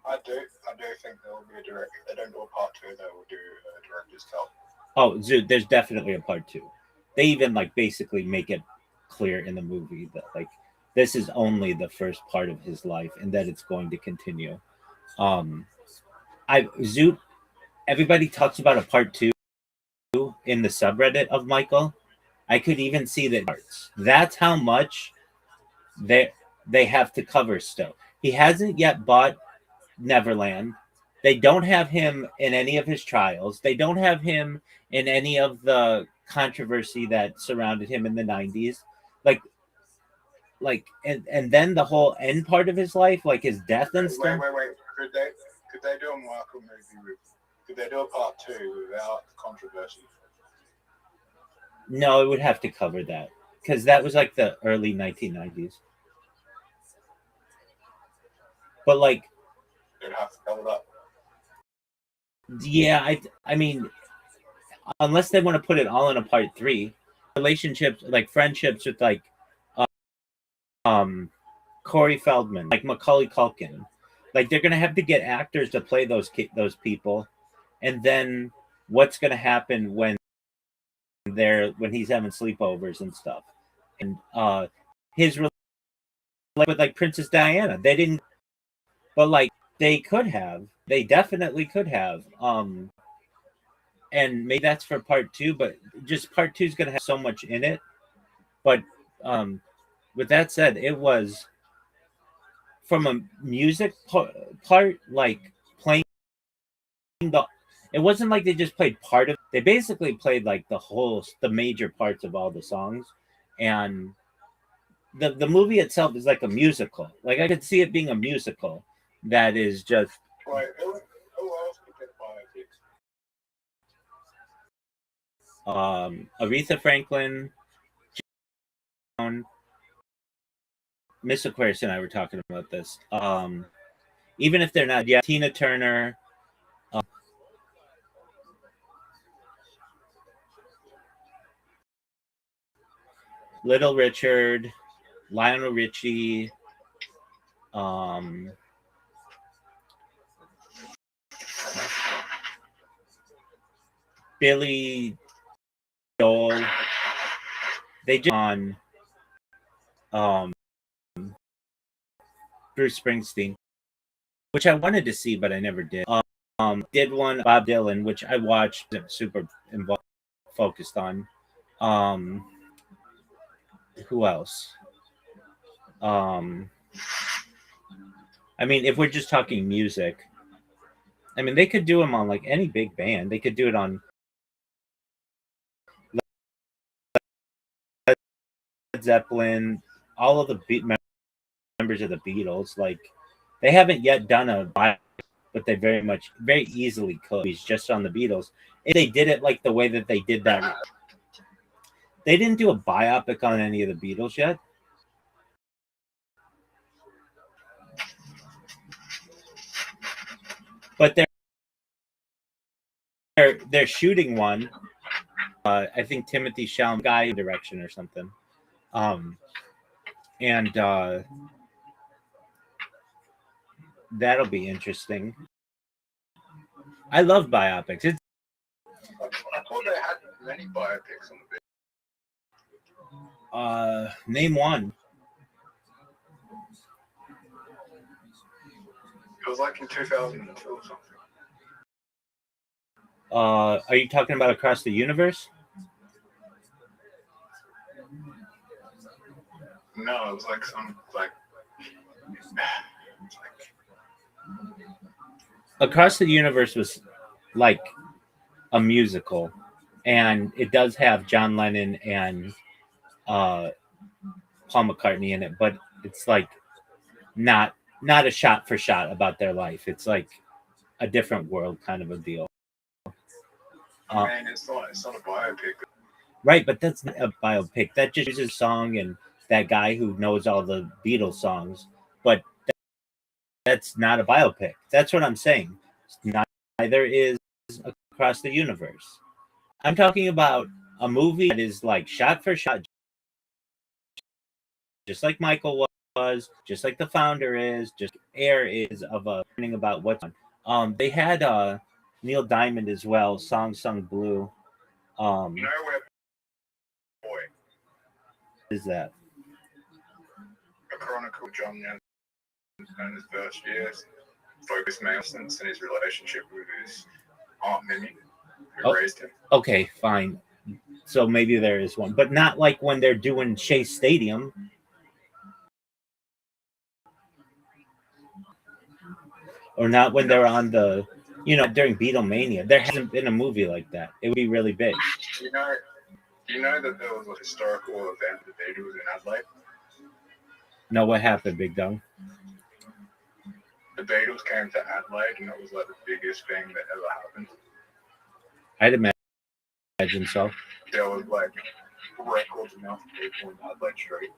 there will be a director. If they don't do a part 2, they will do a director's cut. Oh, there's definitely a part 2. They even like basically make it clear in the movie that like this is only the first part of his life and that it's going to continue. Everybody talks about a part 2 in the subreddit of Michael. I could even see that parts. That's how much they have to cover still. He hasn't yet bought Neverland. They don't have him in any of his trials. They don't have him in any of the controversy that surrounded him in the 90s. Like and then the whole end part of his life, like his death and stuff. Wait. Could they do a Michael movie with? Could they do a part 2 without controversy? No, it would have to cover that because that was like the early 1990s. But like, They'd have to cover that. yeah, I mean, unless they want to put it all in a part 3, relationships like friendships with like Corey Feldman, like Macaulay Culkin, like they're gonna have to get actors to play those people, and then what's gonna happen when he's having sleepovers and stuff, and his like with like Princess Diana, they didn't, but like they definitely could have, and maybe that's for part 2, but just part 2 is gonna have so much in it, but with that said, it was from a music part, like playing it wasn't like they just played part of. They basically played like the major parts of all the songs, and the movie itself is like a musical. Like I could see it being a musical that is just. Wait, who else could get biopics? Aretha Franklin, Miss Aquarius and I were talking about this. Even if they're not, yeah, Tina Turner, Little Richard, Lionel Richie, Billy Joel. They just on Bruce Springsteen, which I wanted to see, but I never did. Did one Bob Dylan, which I watched, super involved, focused on. Who else? I mean, if we're just talking music, I mean, they could do them on like any big band. They could do it on Led Zeppelin, all of the members of the Beatles. Like, they haven't yet done a biopic, but they very easily could. He's just on the Beatles. If they did it like the way that they did that. They didn't do a biopic on any of the Beatles yet. But they're shooting one. I think Timothy Chalamet guy direction or something. And that'll be interesting. I love biopics. I thought they had many biopics on the big. Name one. It was like in 2002 or something. Are you talking about Across the Universe? No, it was like some Across the Universe was like a musical, and it does have John Lennon and Paul McCartney in it, but it's like not a shot for shot about their life. It's like a different world kind of a deal. I mean, it's not a biopic. Right, but that's not a biopic. That just uses a song and that guy who knows all the Beatles songs, but that's not a biopic. That's what I'm saying. Neither is Across the Universe. I'm talking about a movie that is like shot for shot, just like Michael was, just like The Founder is, just Air is, of a learning about what's on. They had Neil Diamond as well, Song Sung Blue. You know where boy Is that? A Chronicle of John Lennon in his first years, focused maintenance and his relationship with his aunt Mimi, who raised him. Okay, fine. So maybe there is one, but not like when they're doing Shea Stadium. or not when they're on the, during Beatlemania. There hasn't been a movie like that. It would be really big. Do you know that there was a historical event that they do in Adelaide? No, what happened, Big Dog? The Beatles came to Adelaide, and it was like the biggest thing that ever happened. I'd imagine so. There was like records amount of people in Adelaide Street.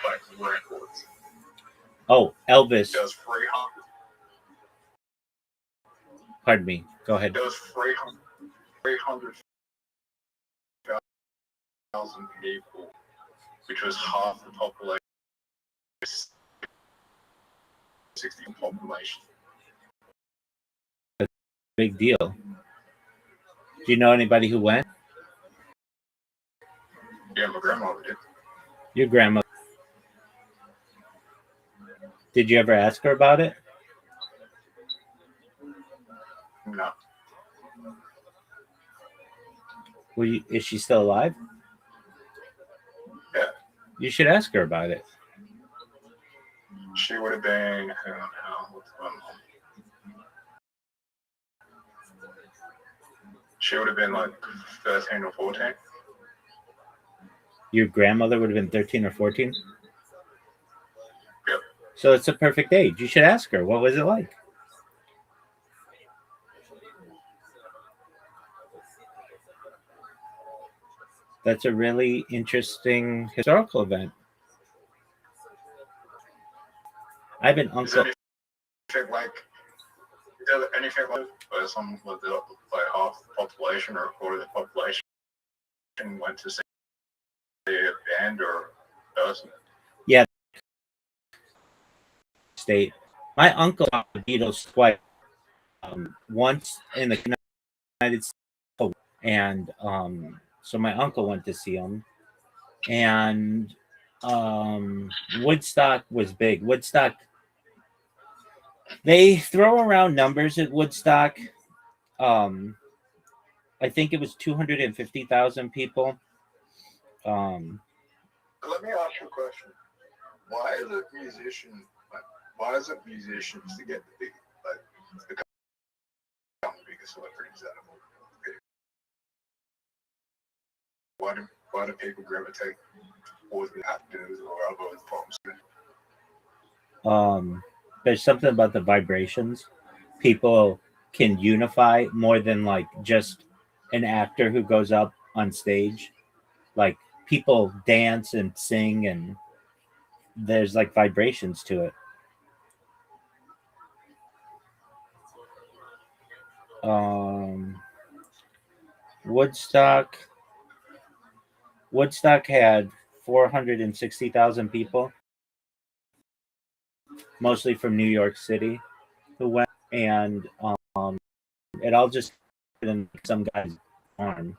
Like records. Oh, Elvis. There was 300. Pardon me. Go ahead. There was 300,000 people, which was half the population. 60 population. Big deal. Do you know anybody who went? Yeah, my grandmother did. Your grandma. Did you ever ask her about it? No. Is she still alive? Yeah. You should ask her about it. She would have been, she would have been like 13 or 14. Your grandmother would have been 13 or 14? Yep. So it's a perfect age. You should ask her. What was it like? That's a really interesting historical event. I have an uncle. Is there anything like where someone lived up like half the population or a quarter of the population went to see a band or person? Yeah. State. My uncle saw the Beatles twice. Once in the United States, and so my uncle went to see them. And Woodstock was big. Woodstock. They throw around numbers at Woodstock. I think it was 250,000 people. Let me ask you a question. Why is it musicians to get the big, like, become the biggest celebrities out of all? Why do people gravitate towards the actors or other forms? There's something about the vibrations. People can unify more than like just an actor who goes up on stage. Like people dance and sing, and there's like vibrations to it. Woodstock had 460,000 people, mostly from New York City, who went, and it all just in some guy's arm.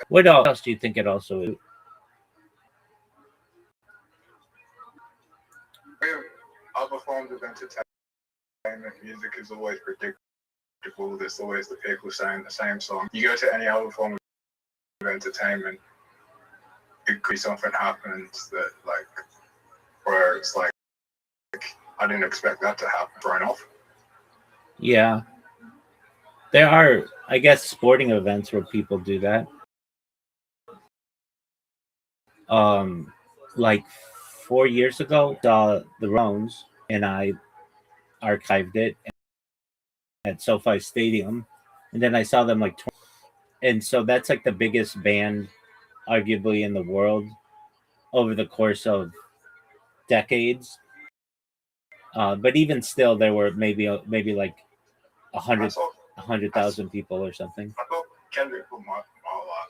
What else do you think it also is? Other forms of entertainment, music is always predictable. There's always the people saying the same song. You go to any other form of entertainment, it could be something happens that where it's like I didn't expect that to happen. Thrown off. Yeah, there are, I guess, sporting events where people do that. Like 4 years ago, saw the Rones, and I archived it at SoFi Stadium, and then I saw them like, and so that's like the biggest band, arguably, in the world over the course of decades. But even still, there were maybe like 100,000 people or something. I thought Kendrick Lamar,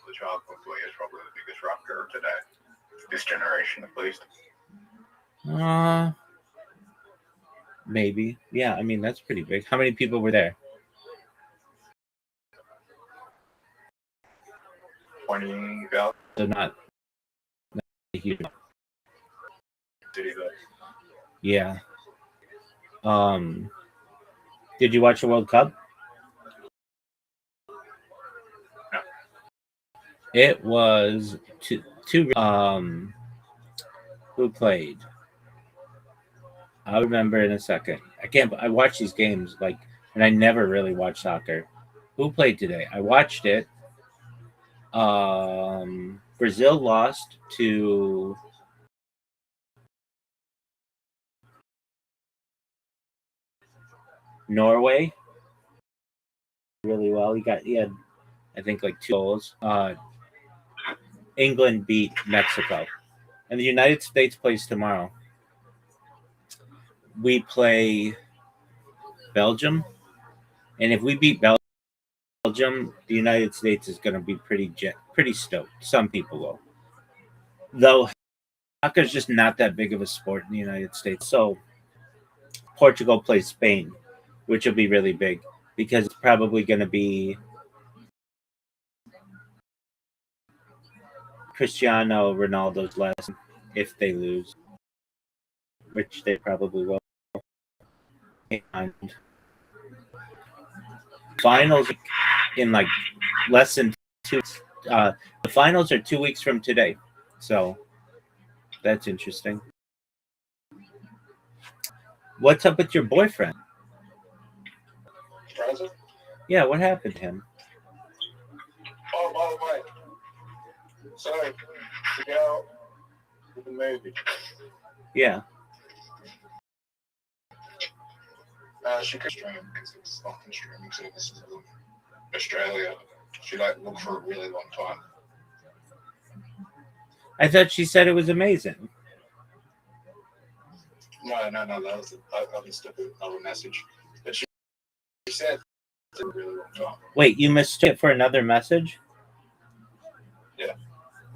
the child, is probably the biggest rapper today, this generation at least. Maybe. Yeah, I mean, that's pretty big. How many people were there? 20,000. So not huge. Yeah. Did you watch the World Cup? It was two. Who played? I'll remember in a second. I can't. I watch these games like, and I never really watch soccer. Who played today? I watched it. Brazil lost to Norway really well. He had I think like 2 goals. England beat Mexico, and the United States plays tomorrow. We play Belgium, and if we beat Belgium, the United States is going to be pretty stoked. Some people will, though. Soccer is just not that big of a sport in the United States. So Portugal plays Spain, which will be really big because it's probably going to be Cristiano Ronaldo's last if they lose, which they probably will. And finals in like less than 2. The finals are 2 weeks from today, so that's interesting. What's up with your boyfriend? Present? Yeah, what happened to him? Oh, by the way. Sorry, to go to the movie. Yeah. She could stream because it's fucking streaming services in Australia. She looked for a really long time. I thought she said it was amazing. No, that was I mistook another message. But she said it's a really long time. Wait, you mistook it for another message? Yeah.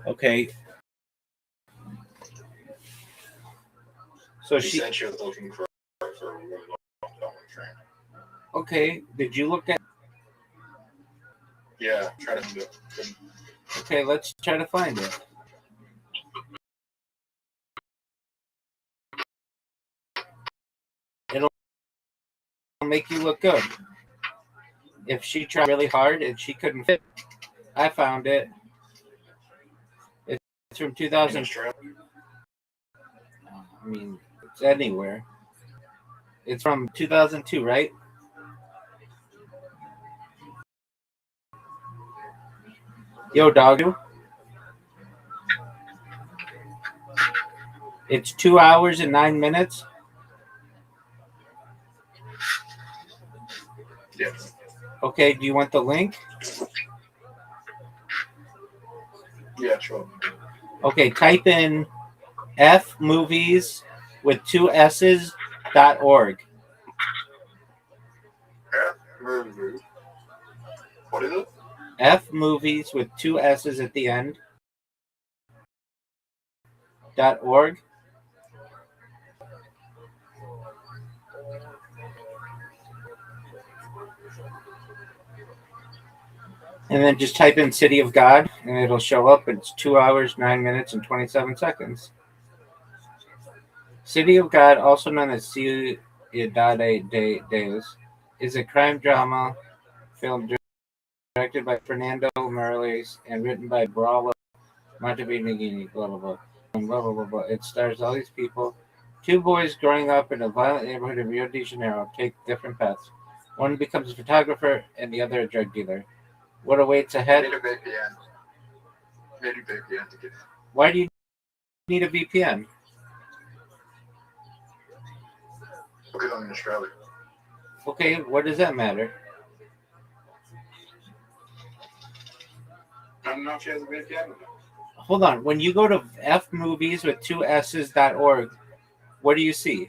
Okay. So She said she was looking for a really long time. Okay, did you look at? Yeah, try to do it. Okay, let's try to find it. It'll make you look good. If she tried really hard and she couldn't fit, I found it. It's from 2000. I mean, it's anywhere. It's from 2002, right? Yo, doggo. It's 2 hours and 9 minutes. Yes. Okay, do you want the link? Yeah, sure. Okay, type in F movies with 2 S's.org. Movie. What is it? F movies with 2 S's at the end. .org. And then just type in City of God and it'll show up. It's 2 hours, 9 minutes, and 27 seconds. City of God, also known as Ciudad de Deus, is a crime drama film directed by Fernando Morales and written by Braulio Montevideo, blah, blah, blah, blah, blah, blah, blah. It stars all these people. 2 boys growing up in a violent neighborhood of Rio de Janeiro take different paths. One becomes a photographer and the other a drug dealer. What awaits ahead? Need a VPN. Need a VPN to get in. Why do you need a VPN? Because I'm in Australia. Okay, what does that matter? I don't know if she has a VPN. Hold on. When you go to fmovies with 2 S's.org, what do you see?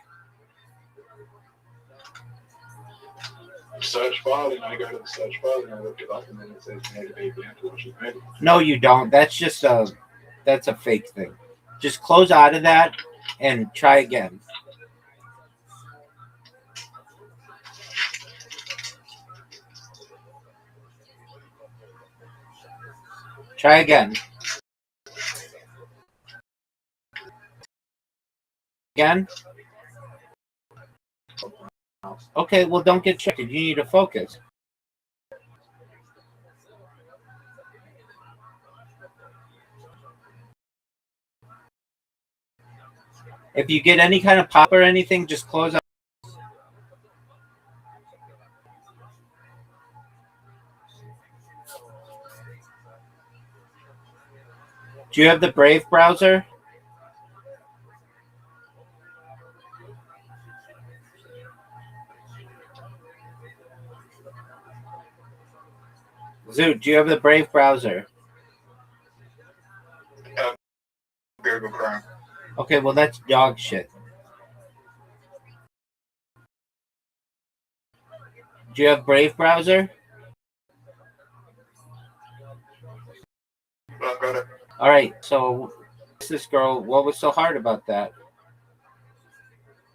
Search bar, then I go to the search bar, and I look it up, and then it says you need a VPN to watch the movie. No, you don't. That's a fake thing. Just close out of that and try again. Try again. Again? Okay, well, don't get distracted. You need to focus. If you get any kind of pop or anything, just close up. Do you have the Brave browser? Zoot, do you have the Brave browser? Google Chrome. Okay, well that's dog shit. Do you have Brave browser? I've got it. All right, so this girl, what was so hard about that?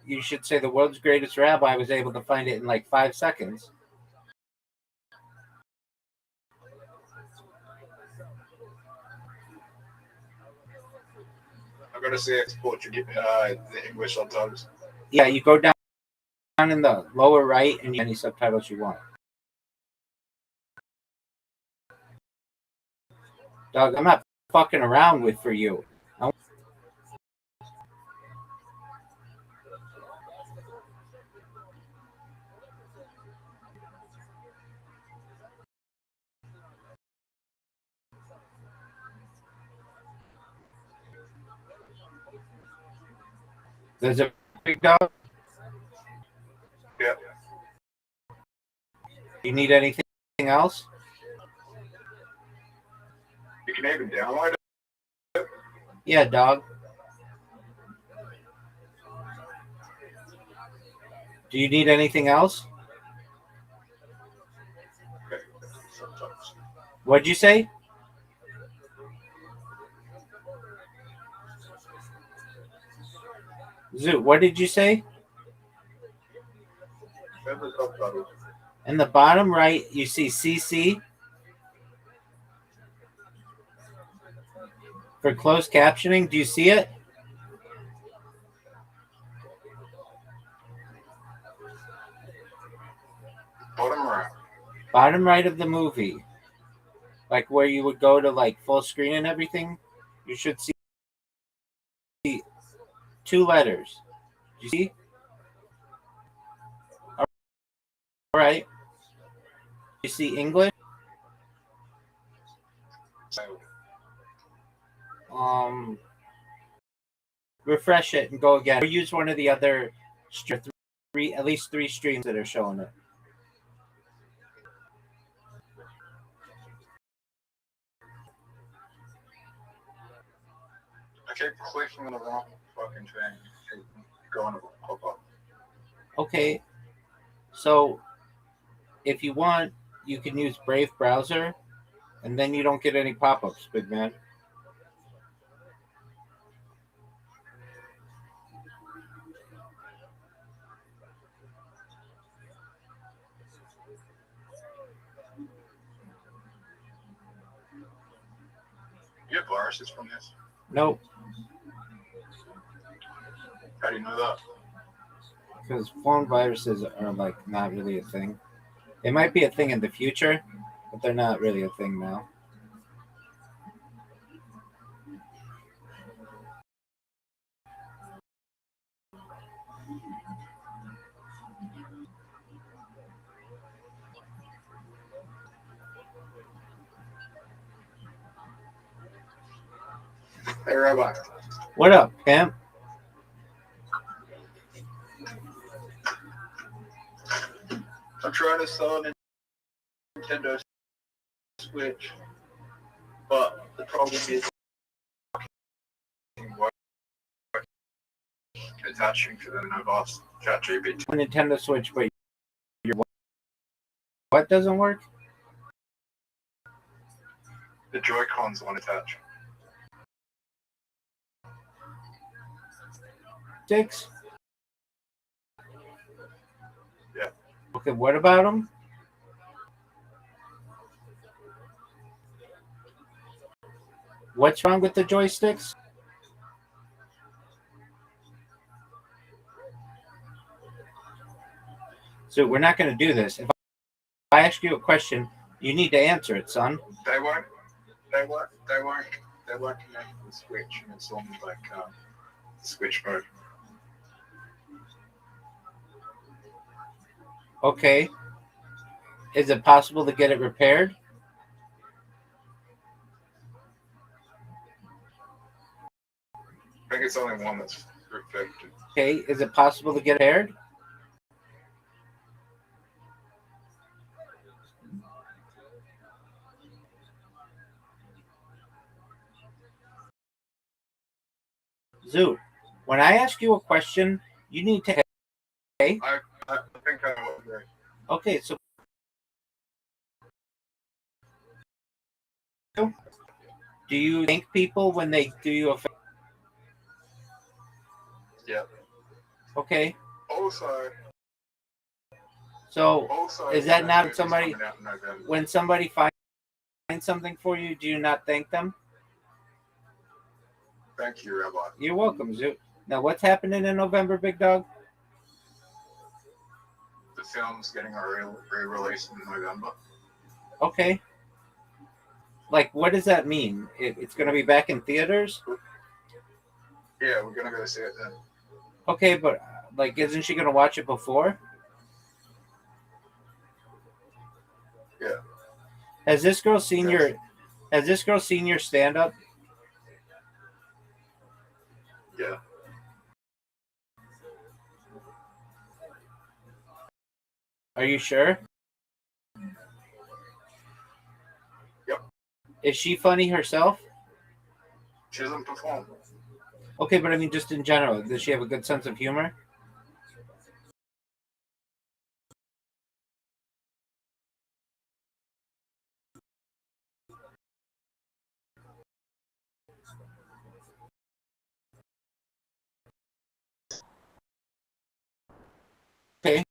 You should say the world's greatest rabbi was able to find it in like 5 seconds. I've got to see export to get the English subtitles. Yeah, you go down in the lower right and you any subtitles you want. Dog, I'm not fucking around with for you. There's a big dog. Yeah. You need anything else? You can even download it. Yeah, dog. Do you need anything else? Okay. Subtitles. What'd you say? Zoo, what did you say? There's the subtitles. In the bottom right, you see CC for closed captioning. Do you see it? Bottom right. Bottom right of the movie. Like where you would go to like full screen and everything. You should see 2 letters. Do you see? All right. You see English? Refresh it and go again. Or use one of the other at least 3 streams that are showing it. I keep clicking on the wrong fucking thing. Keep going to pop up. Okay. So if you want, you can use Brave browser and then you don't get any pop-ups, big man. You have viruses from this? Nope. How do you know that? Because phone viruses are like not really a thing. They might be a thing in the future, but they're not really a thing now. Hey, Rabbi. What up, pimp? I'm trying to sell a Nintendo Switch, but the problem is attaching to them. I've asked ChatGPT. Nintendo Switch, but what doesn't work? The Joy-Cons won't attach. Sticks? Yeah. Okay, what about them? What's wrong with the joysticks? So we're not going to do this. If I ask you a question, you need to answer it, son. They won't connect the Switch, and it's on like Switch mode. Okay. Is it possible to get it repaired? I think it's only one that's affected. Okay. Is it possible to get it repaired? Zoo, when I ask you a question, you need to. Okay. I think I would agree. Okay. So, do you thank people when they do you a favor? Yeah. Okay. Also, So, is that not movie's somebody coming out in November. when somebody finds something for you? Do you not thank them? Thank you, Rabbi. You're welcome, Zoo. Now, what's happening in November, Big Dog? The film's getting a re-release in November. Okay. Like, what does that mean? It's going to be back in theaters? Yeah, we're gonna go see it then. Okay, but like, isn't she going to watch it before? Yeah. Has this girl seen Yes. your stand up? Yeah. Are you sure? Yep. Is she funny herself? She doesn't perform. Okay, but I mean, just in general, does she have a good sense of humor? Okay.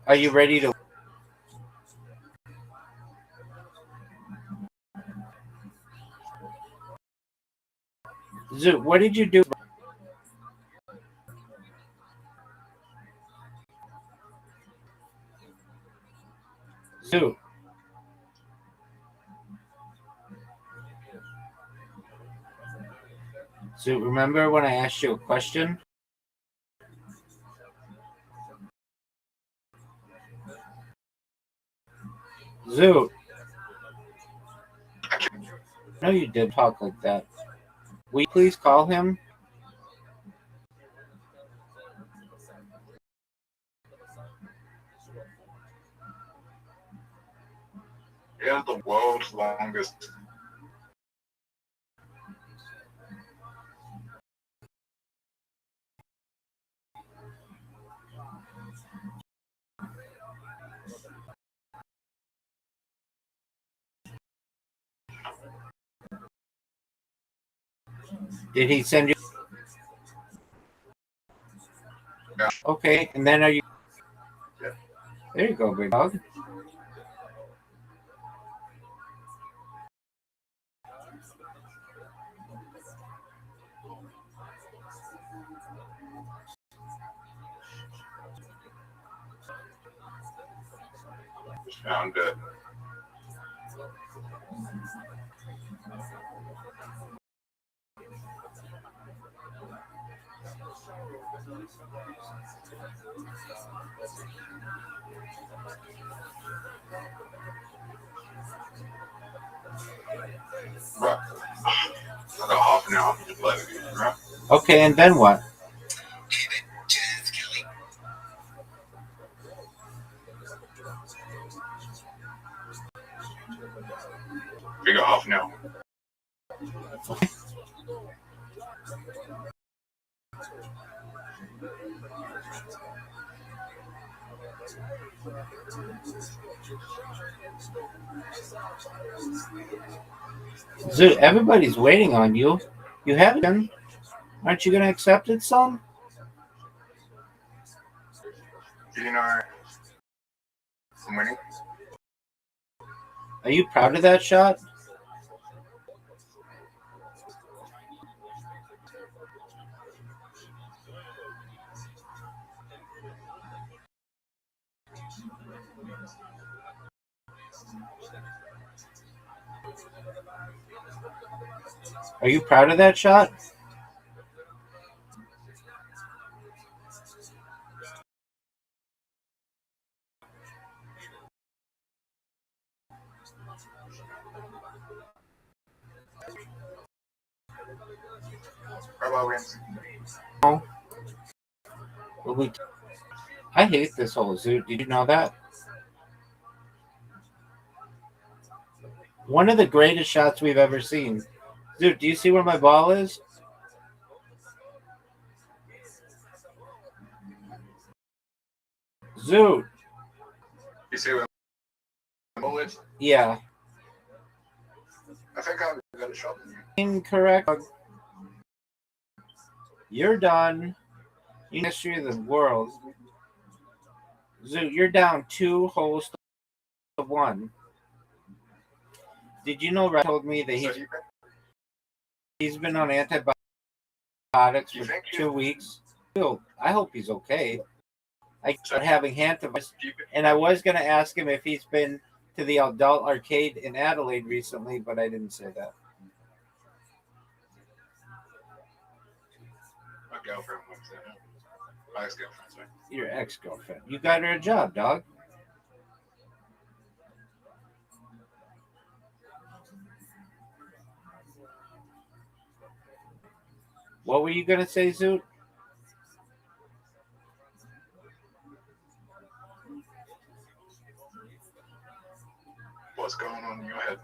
Are you ready to? Zoo, what did you do? Zoo. Zoo, remember when I asked you a question? Zoo. No, you did talk like that. Will you please call him? He has the world's longest. Did he send you? Yeah. Okay, and then are you? Yeah. There you go, big dog. Just found it. Right. I got half an hour to play with you, right? Okay, and then what? We got half an hour. Zoo, everybody's waiting on you. You haven't been. Aren't you going to accept it, son? Do you know I'm winning? Are you proud of that shot? Are you proud of that shot? wins. I hate this whole Zoot. Did you know that? One of the greatest shots we've ever seen. Zoot, do you see where my ball is? Zoot. You see where the ball is? Yeah. I think I've got a shot. Incorrect. You're done. In the history of the world. Zoot, you're down 2 holes to 1. Did you know Red told me that he's been on antibiotics for 2 weeks? I hope he's okay. I started having antibiotics, and I was going to ask him if he's been to the adult arcade in Adelaide recently, but I didn't say that. My girlfriend works there. My ex-girlfriend, sorry. Your ex-girlfriend. You got her a job, dog. What were you going to say, Zoot? What's going on in your head?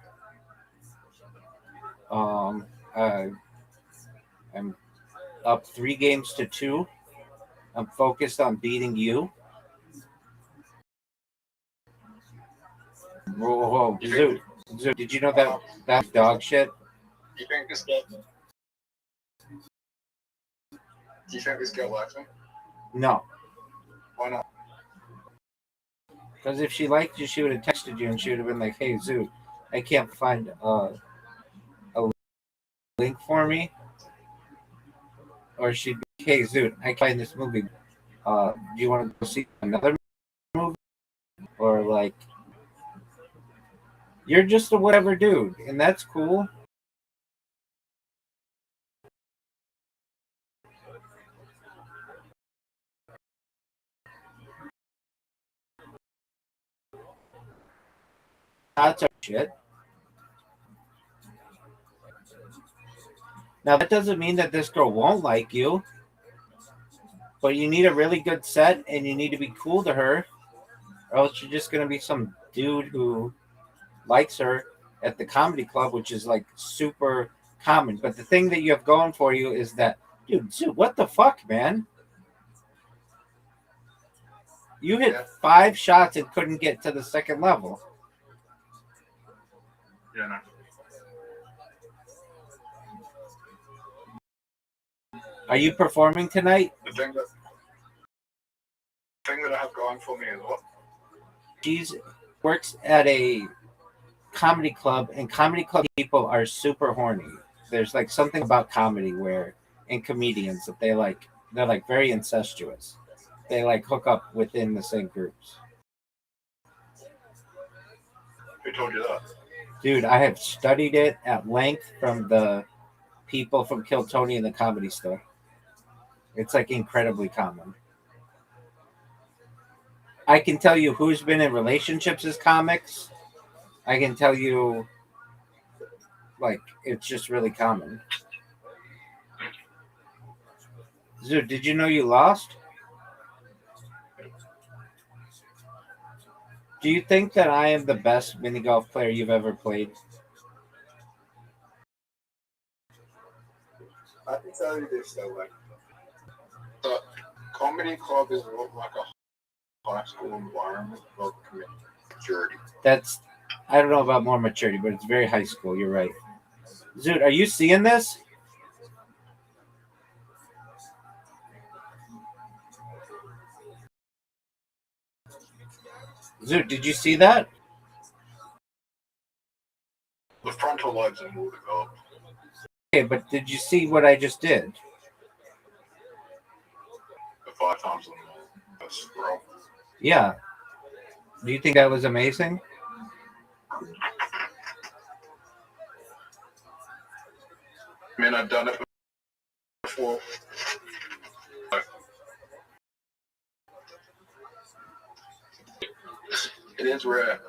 I'm up 3 games to 2. I'm focused on beating you. Whoa, Zoot, did you know that that's dog shit? Do you think this girl likes me? No, Why not? because if she liked you, she would have texted you and she would have been like, "Hey, Zoot, I can't find a link for me," or she'd be, "Hey, Zoot, I can't find this movie. Do you want to go see another movie?" Or like, you're just a whatever dude, and that's cool. That's a shit. Now that doesn't mean that this girl won't like you, but you need a really good set, and you need to be cool to her, or else you're just gonna be some dude who likes her at the comedy club, which is like super common. But the thing that you have going for you is that, dude, what the fuck, man? You hit 5 shots and couldn't get to the second level. Yeah, no. Are you performing tonight? The thing that I have going for me is what? She works at a comedy club, and comedy club people are super horny. There's like something about comedy where, and comedians, that they're like very incestuous. They like hook up within the same groups. Who told you that? Dude, I have studied it at length from the people from Kill Tony in the Comedy Store. It's like incredibly common. I can tell you who's been in relationships as comics. I can tell you, like, it's just really common. Zoot, did you know you lost? Do you think that I am the best mini golf player you've ever played? I can tell you this though, like the comedy club is like a high school environment of maturity. I don't know about more maturity, but it's very high school. You're right. Zoot, are you seeing this? Zoot, did you see that? The frontal lobes are more developed. Okay, but did you see what I just did? The 5 times on the scroll. Yeah. Do you think that was amazing? I mean, I've done it before. It is rare.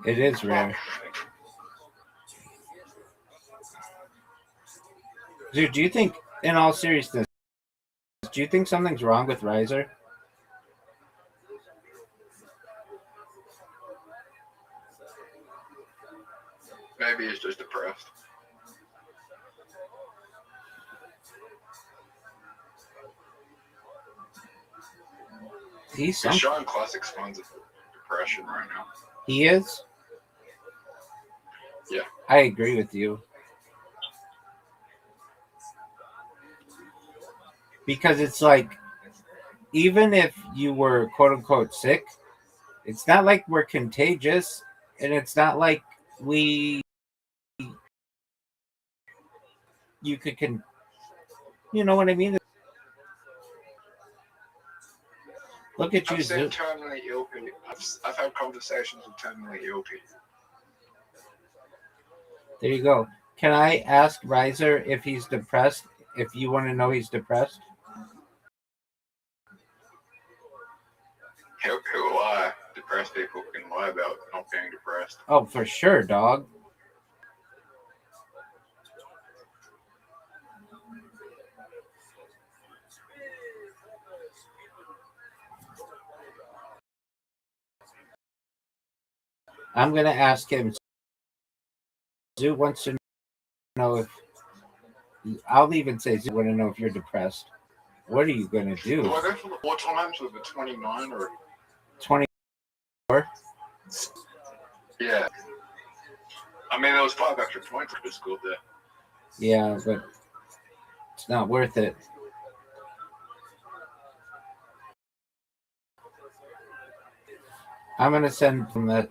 It is rare. Dude, do you think, in all seriousness, do you think something's wrong with Riser? Maybe he's just depressed. He's He's showing classic signs of depression right now. He is? Yeah. I agree with you. Because it's like, even if you were quote unquote sick, it's not like we're contagious, and it's not like you could you know what I mean? Look at you, I've seen Zoo. terminally ill people. I've had conversations with terminally ill people. There you go. Can I ask Riser if he's depressed? If you want to know he's depressed? Who lie? Depressed people can lie about not being depressed. Oh, for sure, dog. I'm going to ask him. Zoo wants to know if... I'll even say Zoo want to know if you're depressed. What are you going to do? Do I go for the 4 times with the 29 or 24? Yeah. I mean, there was 5 extra points I just scored there. Yeah, but it's not worth it. I'm going to send him that.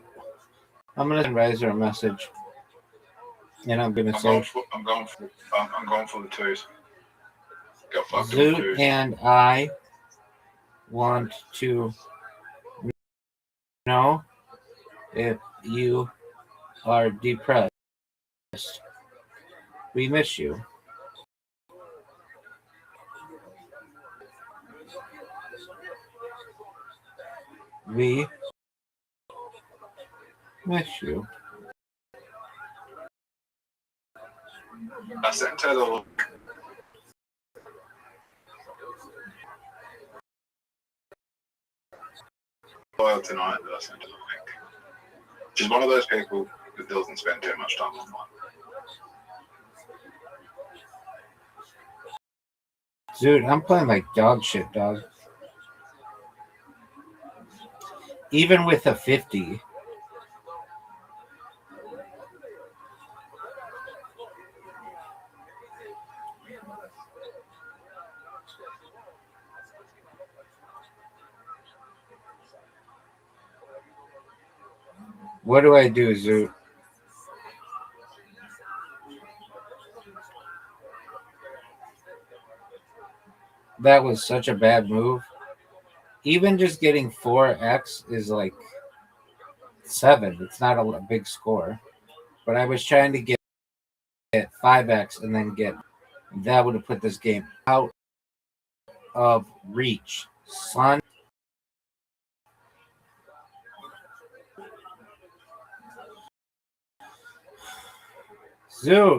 I'm going to send Riser a message. And I'm going to say... I'm going for the 2s. Go fucking Zoot 2s. and I want to know if you are depressed. We miss you. We miss you. I sent her the link. Tonight that I sent her the link. She's one of those people that doesn't spend too much time online. Dude, I'm playing like dog shit, dog. Even with a 50. What do I do, Zoot? That was such a bad move. Even just getting 4x is like 7. It's not a big score. But I was trying to get 5x and then get... That would have put this game out of reach. Son. Zoot.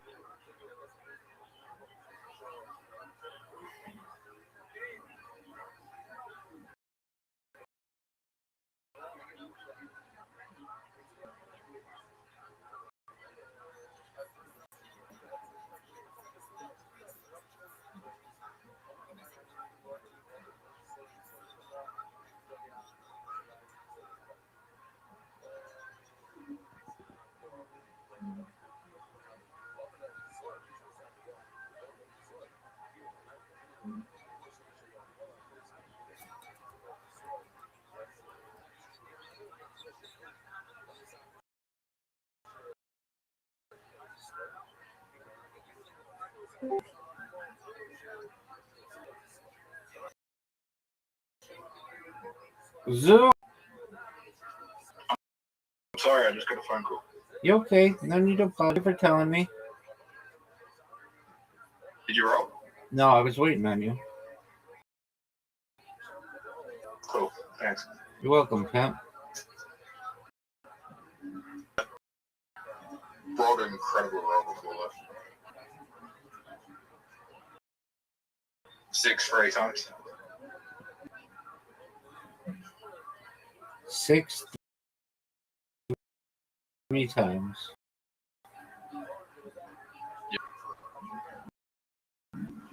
Zoot. I'm sorry, I just got a phone call. You okay? No need to apologize for telling me. Did you roll? No, I was waiting on you. Cool, thanks. You're welcome, pimp. Rolled an incredible roll before that. 6 free times. 6 3 times.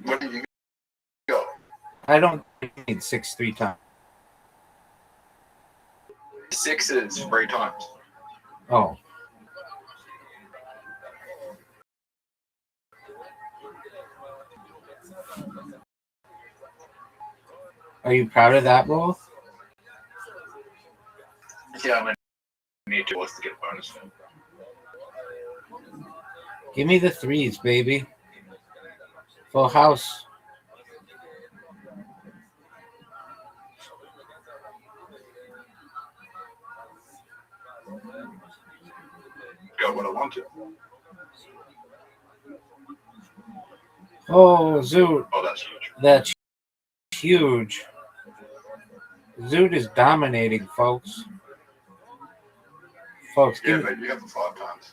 What do you go? I don't need 6 3 times. 6 is 3 times. Oh. Are you proud of that roll? Yeah, I'm gonna need 2 to get a bonus. Give me the 3s, baby. Full house. Got what I wanted. Oh, Zoot. Oh, that's huge. That's huge. Zoot is dominating, folks. Folks, Yeah, but you have the 5 times.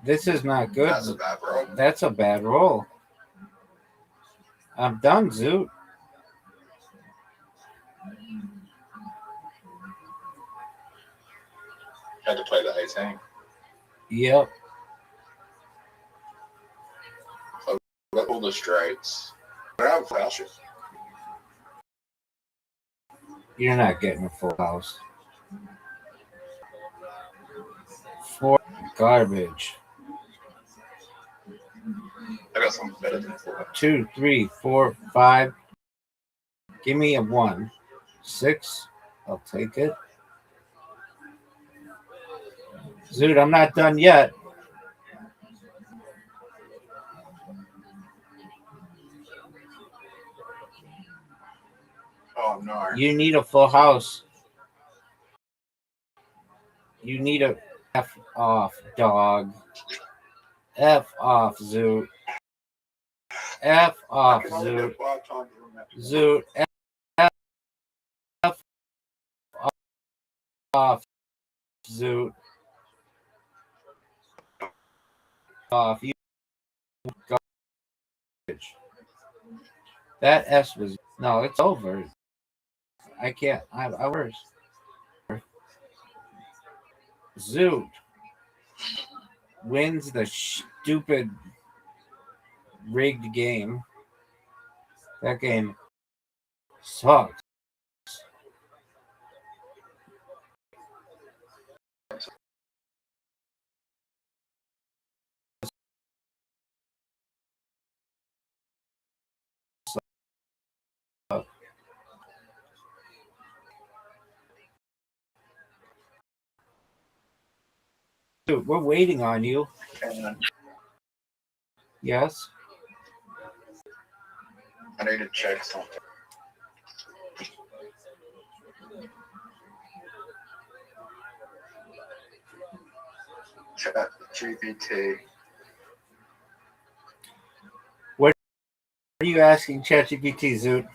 this is not good. That's a bad roll. That's a bad roll. I'm done, Zoot. Had to play the 18. Yep. Got all the straights. I don't have flashes. You're not getting a full house. 4 garbage. I got something better than 4. 2, 3, 4, 5. Give me a 1. 6. I'll take it. Zoot, I'm not done yet. Oh, no. You need a full house. You need a F off, dog. F off, Zoot. F off, Zoot. Zoot. F off, Zoot. Off. You garbage. That S was no. It's over. I can't. I worse. Zoot wins the stupid rigged game. That game sucks. Dude, we're waiting on you. Yes. I need to check something. Chat GPT. What are you asking ChatGPT, Zoot?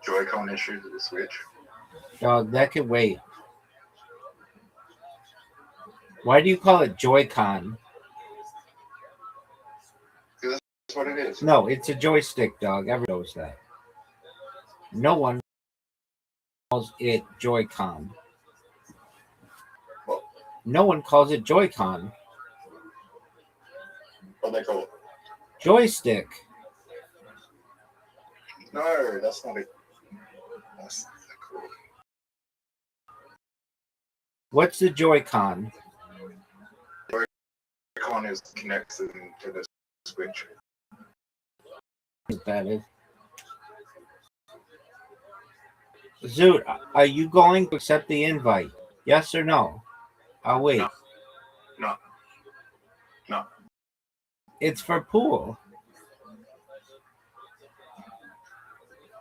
Joy-Con issues with the Switch. Dog, that could wait. Why do you call it Joy-Con? That's what it is. No, it's a joystick, dog. Everyone knows that. No one calls it Joy-Con. Well, No one calls it Joy-Con. what they call it? Joystick. No, that's not it. That's not cool. What's the Joy-Con? Joy-Con is connected to the Switch. That is. Zoot, are you going to accept the invite? Yes or no? I'll wait. No. No. It's for pool.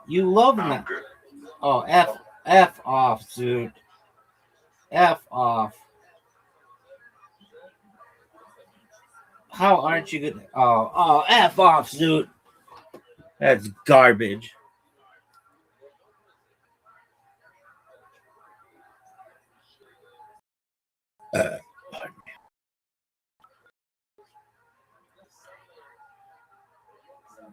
You love I'm that. good. Oh, F off, Zoot. F off. How aren't you good? Oh, F off, Zoot. That's garbage. You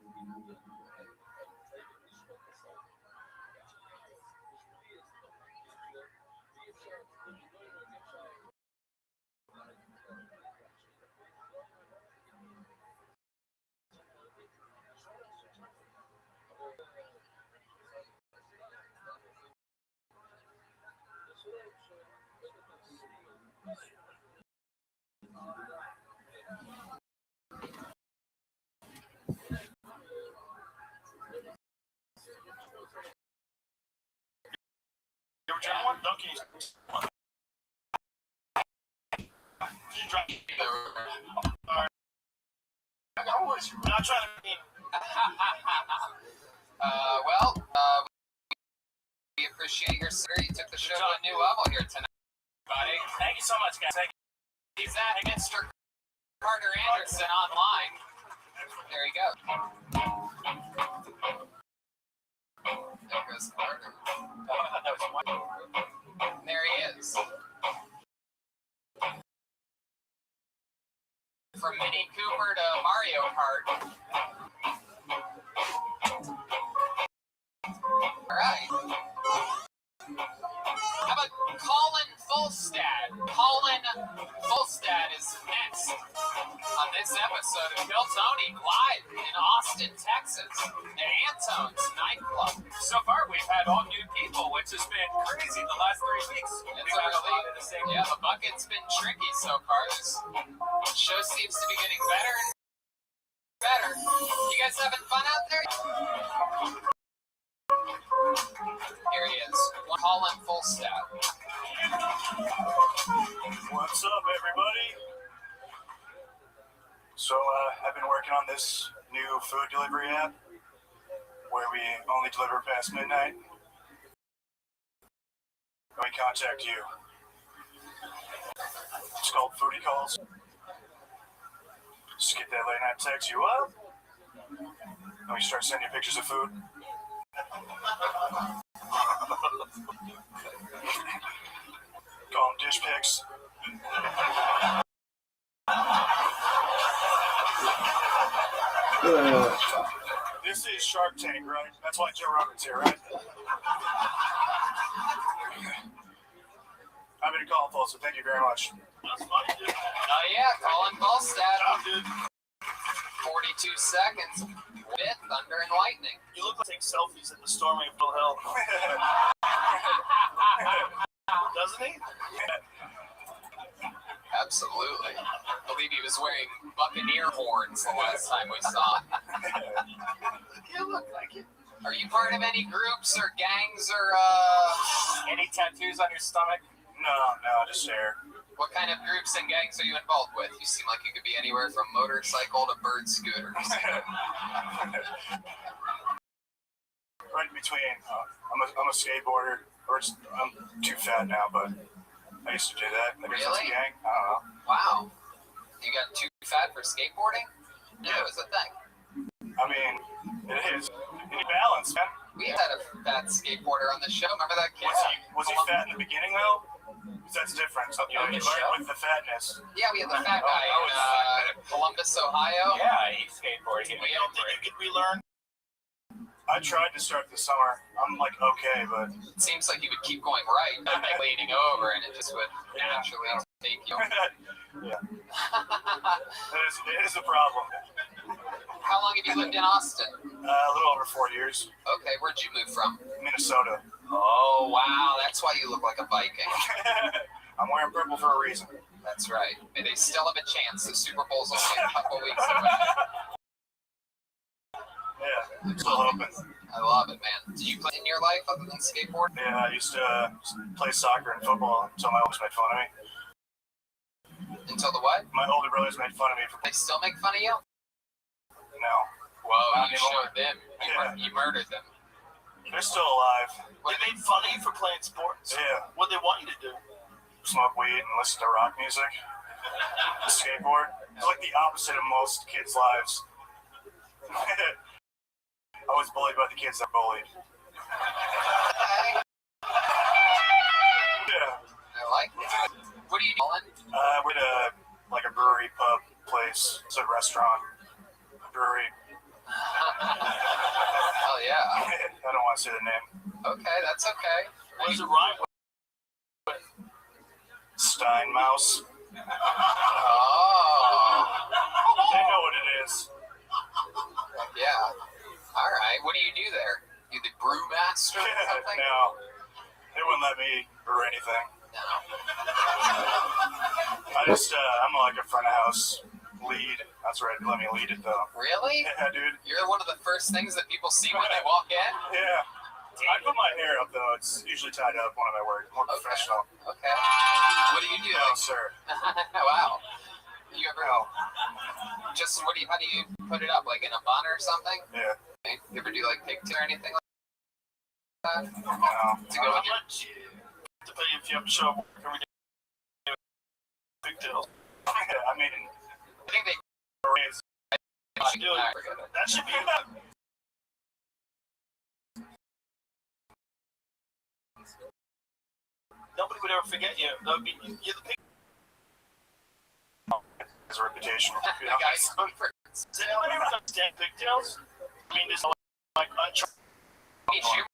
ever drink one? Donkey. Did you drink? Alright. I'm not trying to be. We appreciate your sir. You took the show to a new level here tonight, buddy. Thank you so much, guys. Thank you. He's at Mr. Carter Anderson online. There you go. There goes Carter. There he is. From Mini Cooper to Mario Kart. All right. How about Colin Fulstad? Colin Fulstad is next on this episode of Kill Tony live in Austin, Texas, at Antone's nightclub. So far, we've had all new people, which has been crazy the last 3 weeks. It's the bucket's been tricky so far. This show seems to be getting better and better. You guys having fun out there? Here he is, Colin Fulstad. What's up, everybody? So, I've been working on this new food delivery app where we only deliver past midnight. And we contact you. It's called Foodie Calls. Just get that late night text you up, and we start sending you pictures of food. Call them dish pics. This is Shark Tank, right? That's why Joe Rogan's here, right? I'm going to call him full, so thank you very much. That's funny, dude. Oh yeah, Colin Fulstad. Job, dude. 42 seconds. With thunder and lightning. You look like take selfies at the storming of Bill Hill. Doesn't he? Absolutely. I believe he was wearing Buccaneer horns the last time we saw him. You look like it. Are you part of any groups or gangs or Any tattoos on your stomach? No, just hair. what kind of groups and gangs are you involved with? You seem like you could be anywhere from motorcycle to bird scooters. Right in between. I'm a skateboarder. I'm too fat now, but I used to do that. I guess that's a Really? gang. I don't know. Wow. You got too fat for skateboarding? Yeah, it was a thing. I mean, it is. You need balance, man. We had a fat skateboarder on the show. Remember that kid? Was he fat in the beginning, though? 'Cause that's different. So, you On the show? learn with the fatness. Yeah, we had the fat guy in Columbus, Ohio. Yeah, I hate skateboarding. You don't think you could relearn? I tried to start this summer. I'm like, okay, but It seems like you would keep going right, not like leaning over, and it just would naturally take you. yeah, it is a problem. How long have you lived in Austin? A little over 4 years. Okay, where'd you move from? Minnesota. Oh, wow, that's why you look like a Viking. I'm wearing purple for a reason. That's right. May they still have a chance. The Super Bowl's only a couple weeks away. Yeah, it's still open. I love it, man. Do you play in your life other than skateboard? Yeah, I used to play soccer and football until my oldest made fun of me. Until the what? My older brothers made fun of me for They still make fun of you? no. Whoa, Not you anymore. showed them. Yeah. You murdered them. They're still alive. What They made fun of you for playing sports? Yeah. What they want you to do? Smoke weed and listen to rock music. Skateboard. It's like the opposite of most kids' lives. I was bullied by the kids that bullied. Yeah. I like it. What are you doing? We're at a brewery pub place. It's a restaurant. Brewery. Hell yeah. I don't want to say the name. Okay, that's okay. What does it rhyme with? Steinmaus. Oh. They know what it is. Yeah. All right. What do you do there? You the brewmaster or something? No. They wouldn't let me brew anything. No. I'm like a front of house lead. That's right. Let me lead it though. Really? Yeah, dude. You're one of the first things that people see when they walk in? Yeah. I put my hair up though. It's usually tied up when I'm at work. More professional. Okay. What do you do? No, sir. Wow. You ever just how do you put it up? Like in a bun or something? Yeah. You ever do like pigtail or anything like that? No. To go with your... To pay if you have to show up every day. Pigtails. I mean, I think they do it. That should be nobody would ever forget you. That would be you're the pig. Has a reputation. The guy's on for... Does anybody ever understand pigtails? I mean, there's like uncharted. Schumer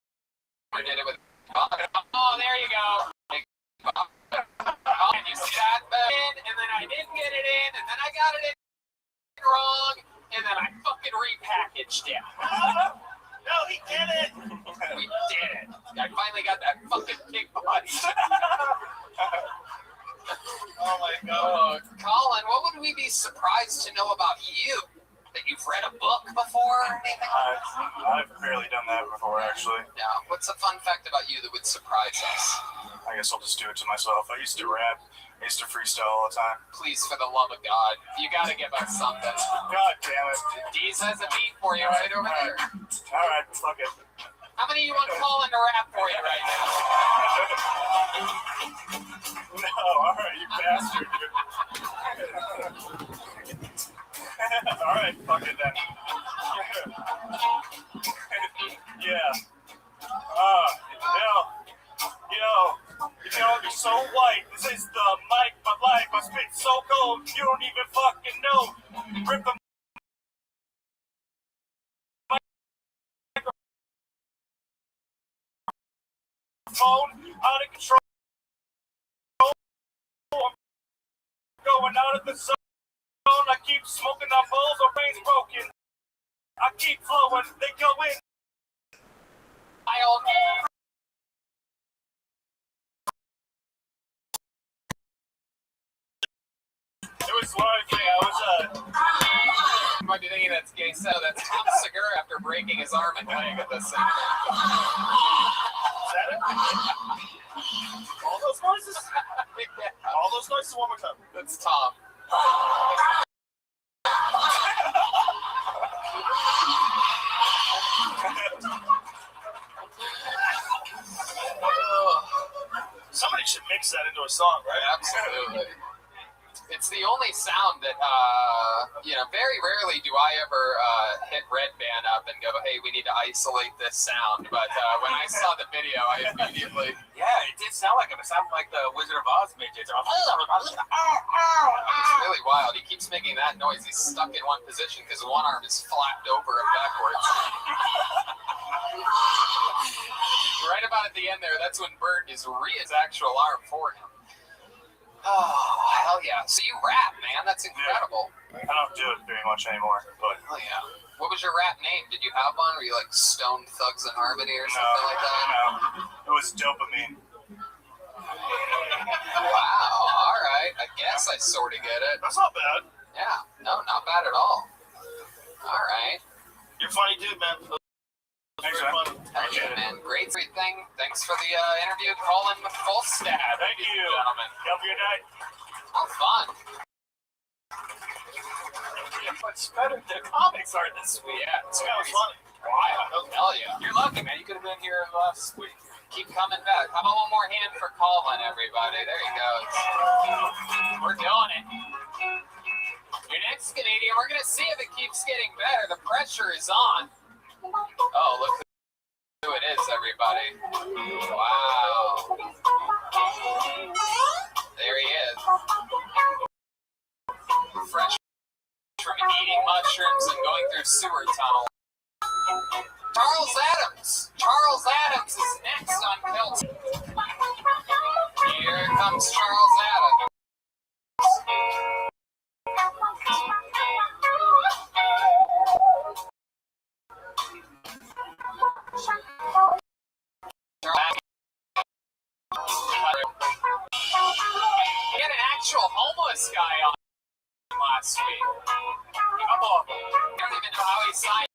did it with... Oh, there you go. And you sat in, and then I didn't get it in, and then I got it in wrong, and then I fucking repackaged it. No, he did it. We did it. I finally got that fucking pig body. Oh my god. Colin, what would we be surprised to know about you? That you've read a book before or anything? I've barely done that before, actually. Yeah. What's a fun fact about you that would surprise us? I guess I'll just do it to myself. I used to rap. I used to freestyle all the time. Please, for the love of God, you gotta give us something. God damn it. Deez has a beat for you right over there. Alright, fuck it. How many of you want Colin to rap for you right now? No, alright, you bastard, dude. Alright, fuck it then. Yeah. You're so white. This is the mic, my life. I spit so cold. You don't even fucking know. Rip the phone out of control. I'm going out of the zone. I keep smoking on bowls. My brain's broken. I keep flowing. They go in. It was one thing. You might be thinking that's gay. So that's Tom Segura after breaking his arm and leg at this thing. Is that it? All those noises? Yeah. All those noises one more time. That's Tom. Somebody should mix that into a song, right? Absolutely. It's the only sound that, very rarely do I ever hit Red Band up and go, hey, we need to isolate this sound. But when I saw the video, I immediately... Yeah, it did sound like him. It sounded like the Wizard of Oz midgets. It's really wild. He keeps making that noise. He's stuck in one position because one arm is flapped over and backwards. Right about at the end there, that's when Bert is his actual arm for him. Oh, hell yeah. So you rap, man. That's incredible. I don't do it very much anymore, but... Hell yeah. What was your rap name? Did you have one? Were you like Stone Thugs and Harmony or something like that? No. It was Dopamine. Wow. All right. I guess I sort of get it. That's not bad. Yeah. No, not bad at all. All right. You're a funny dude, man. Thanks, man. Hell yeah, man. Great thing. Thanks for the interview, Colin Fulstad. Thank you. Gentlemen. Have a good night. How fun. Much better than comics are this week. Yeah, it's That was funny. wild. Hell yeah. You're lucky, man. You could have been here last week. Keep coming back. How about one more hand for Colin, everybody? There he goes. We're doing it. Your next Canadian, we're going to see if it keeps getting better. The pressure is on. Oh, look who it is, everybody. Wow. There he is. Fresh from eating mushrooms and going through sewer tunnels. Charles Adams. Charles Adams is next on Tilt. Here comes Charles Adams. He had an actual homeless guy on last week. Couple of them. I don't even know how he signed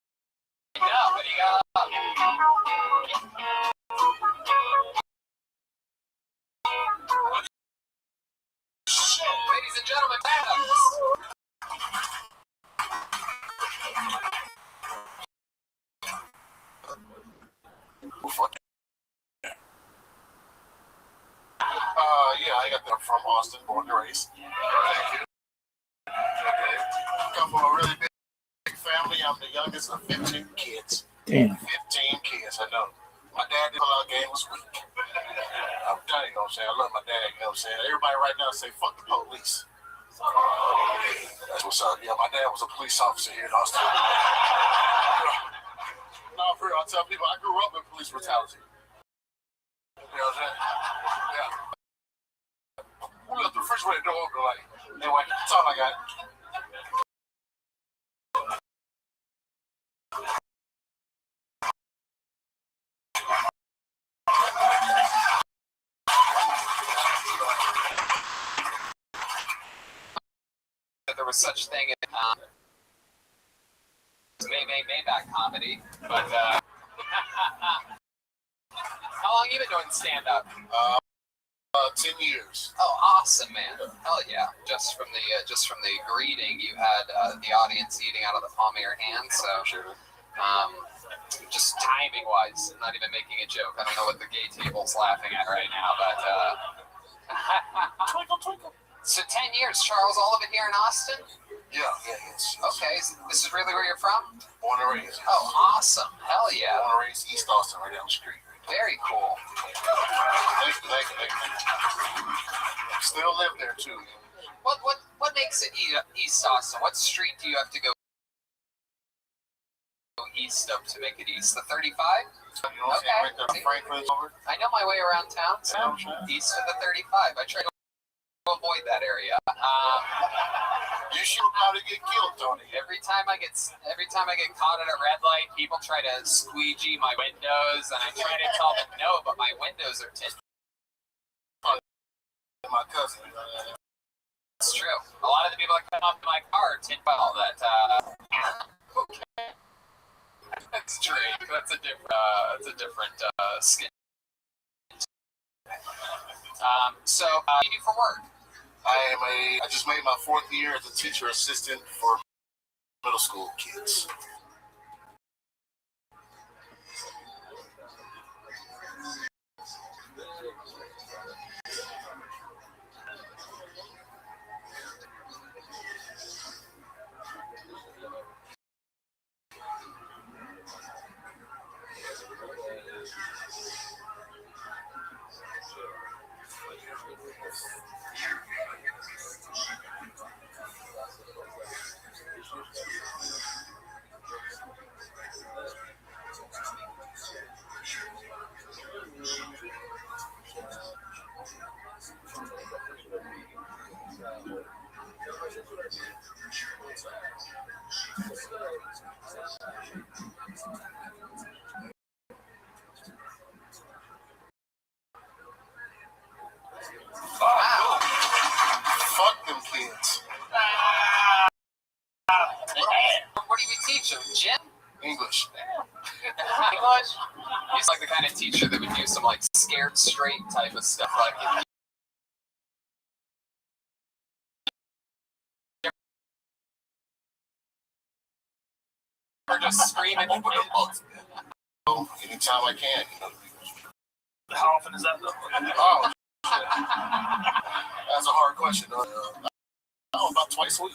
up, but he got up. Shit, ladies and gentlemen, Adams. Yeah, I got that from Austin, born and raised. Thank you. Okay. Come from a really big family. I'm the youngest of 15 kids. Damn. 15 kids, I know. My dad did a game was weak. I'm done, you know what I'm saying? I love my dad, you know what I'm saying? Everybody right now say, fuck the police. That's what's up. Yeah, my dad was a police officer here in Austin. No, for real, I tell people I grew up in police brutality. You know what I'm saying? Yeah. We left the refrigerator door open, like, anyway, that's all I got. There was such thing in Maybach comedy, but how long you been doing stand-up? 10 years. Oh, awesome, man! Hell yeah! Just from the greeting, you had the audience eating out of the palm of your hand. So, just timing-wise, I'm not even making a joke. I don't know what the gay table's laughing at right now, but Twinkle, twinkle. So 10 years, Charles. All of it here in Austin. Yeah, yes. Okay, so this is really where you're from. Born and raised. Oh, awesome! Hell yeah! Born and raised East Austin, right down the street. Very cool. Thank you. Still live there too. What makes it East Austin? What street do you have to go east of to make it east? The 35? You know what I'm saying? Right there, Franklin's over. I know my way around town, so east of the 35. I try to avoid that area. You sure how to get killed, Tony? Every time I get caught at a red light, people try to squeegee my windows, and I try to tell them no, but my windows are tinted. My cousin. It's true. A lot of the people that come up to my car are tinted well. Okay. That's Drake. That's a different skin. So what do you do for work? I just made my 4th year as a teacher assistant for middle school kids. Wow. Fuck them kids. What do you teach them? Gym? English. English? He's like the kind of teacher that would do some like scared straight type of stuff. Like or just screaming. Anytime I can. How often is that though? Oh, shit. That's a hard question. About twice a week.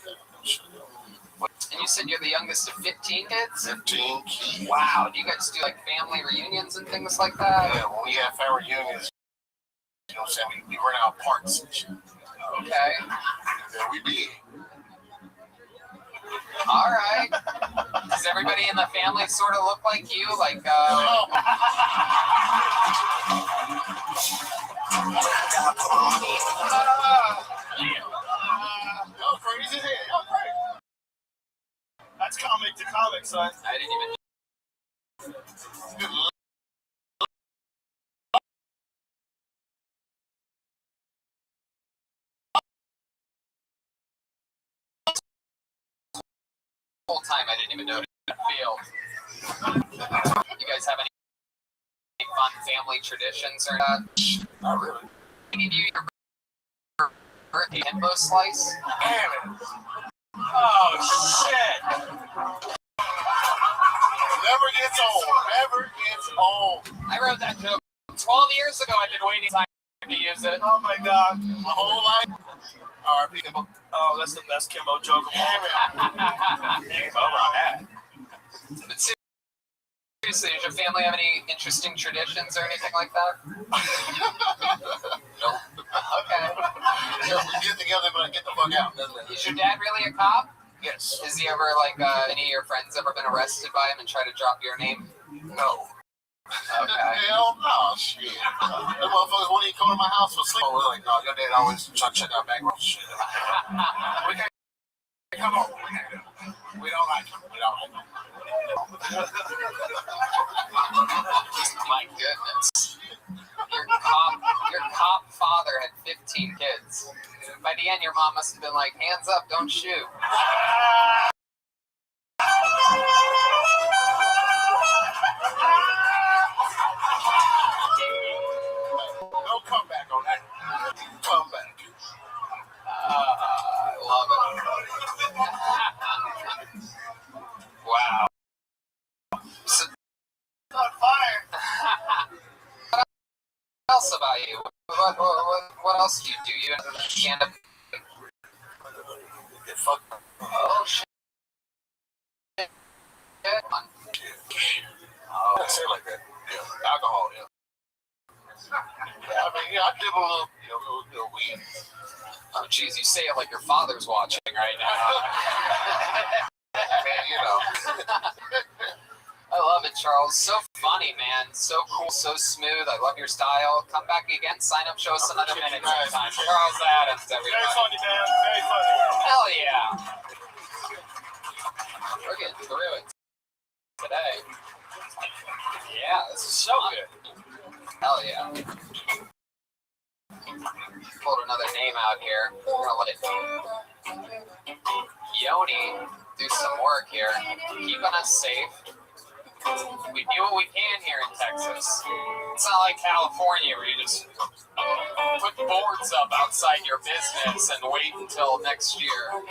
And you said you're the youngest of 15 kids? 15 kids. Wow. Do you guys do like family reunions and things like that? Yeah, when we have family reunions, you know what I'm saying? We run out parts and shit. Okay. Yeah, we be. All right. Does Does everybody in the family sort of look like you? Like, Y'all crazy as hell. Y'all crazy. That's comic to comic, son. I didn't even. Whole time I didn't even notice the field. You guys have any fun family traditions or not? Not really. Any of you your birthday himbo slice? Damn it. Oh, shit. Never gets old. Never gets old. I wrote that joke 12 years ago. I've been waiting time to use it. Oh my god. My whole life. R.I.P. Kimbo. Oh, that's the best Kimbo joke of all time. But seriously, does your family have any interesting traditions or anything like that? Nope. Okay. We get together, but I get the fuck out. Doesn't it? Is your dad really a cop? Yes. Is he ever like any of your friends ever been arrested by him and try to drop your name? No. Okay. Hell no, shit. Them motherfuckers won't even come to my house for sleep. Oh, we're like, no, your dad always try to check out background shit. We can't. Come on. We don't like him. We don't like him. My goodness. Your cop father had 15 kids. By the end, your mom must have been like, hands up, don't shoot. No comeback on that. Comeback. I love it. Wow. So, On fire. what else about you? What else do you do? You stand up. Get fucked. Oh, shit. Oh. I say it like that. Yeah. Alcohol, yeah. Yeah, I mean, yeah, I dip a little, little weed. Oh, jeez, you say it like your father's watching right now. Man, you know. I love it, Charles. So funny, man. So cool, so smooth. I love your style. Come back again. Sign up. Show us another minute sometime. Charles Adams, Very everybody. funny, man. Very funny. Hell yeah. We're getting through it today. Yeah, this is so good. Hell yeah. Pulled another name out here. We're gonna let Yoni do some work here, keeping us safe. We do what we can here in Texas. It's not like California where you just put boards up outside your business and wait until next year.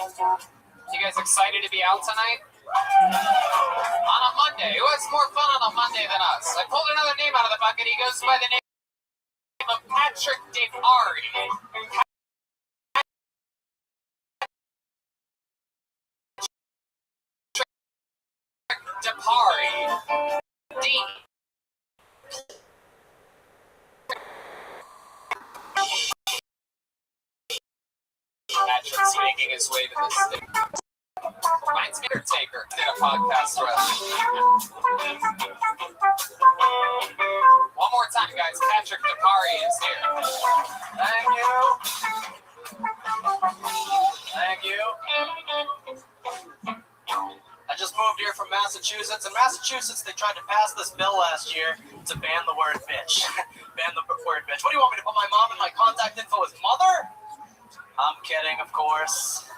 You guys excited to be out tonight? On a Monday. Who has more fun on a Monday than us? I pulled another name out of the bucket. He goes by the name of Patrick DePari. DePari. D. Patrick's making his way to the stage. Mine's Undertaker did a podcast with. One more time, guys. Patrick DePari is here. Thank you. Thank you. I just moved here from Massachusetts. In Massachusetts, they tried to pass this bill last year to ban the word bitch. Ban the word bitch. What do you want me to put my mom and my contact info as mother? I'm kidding, of course.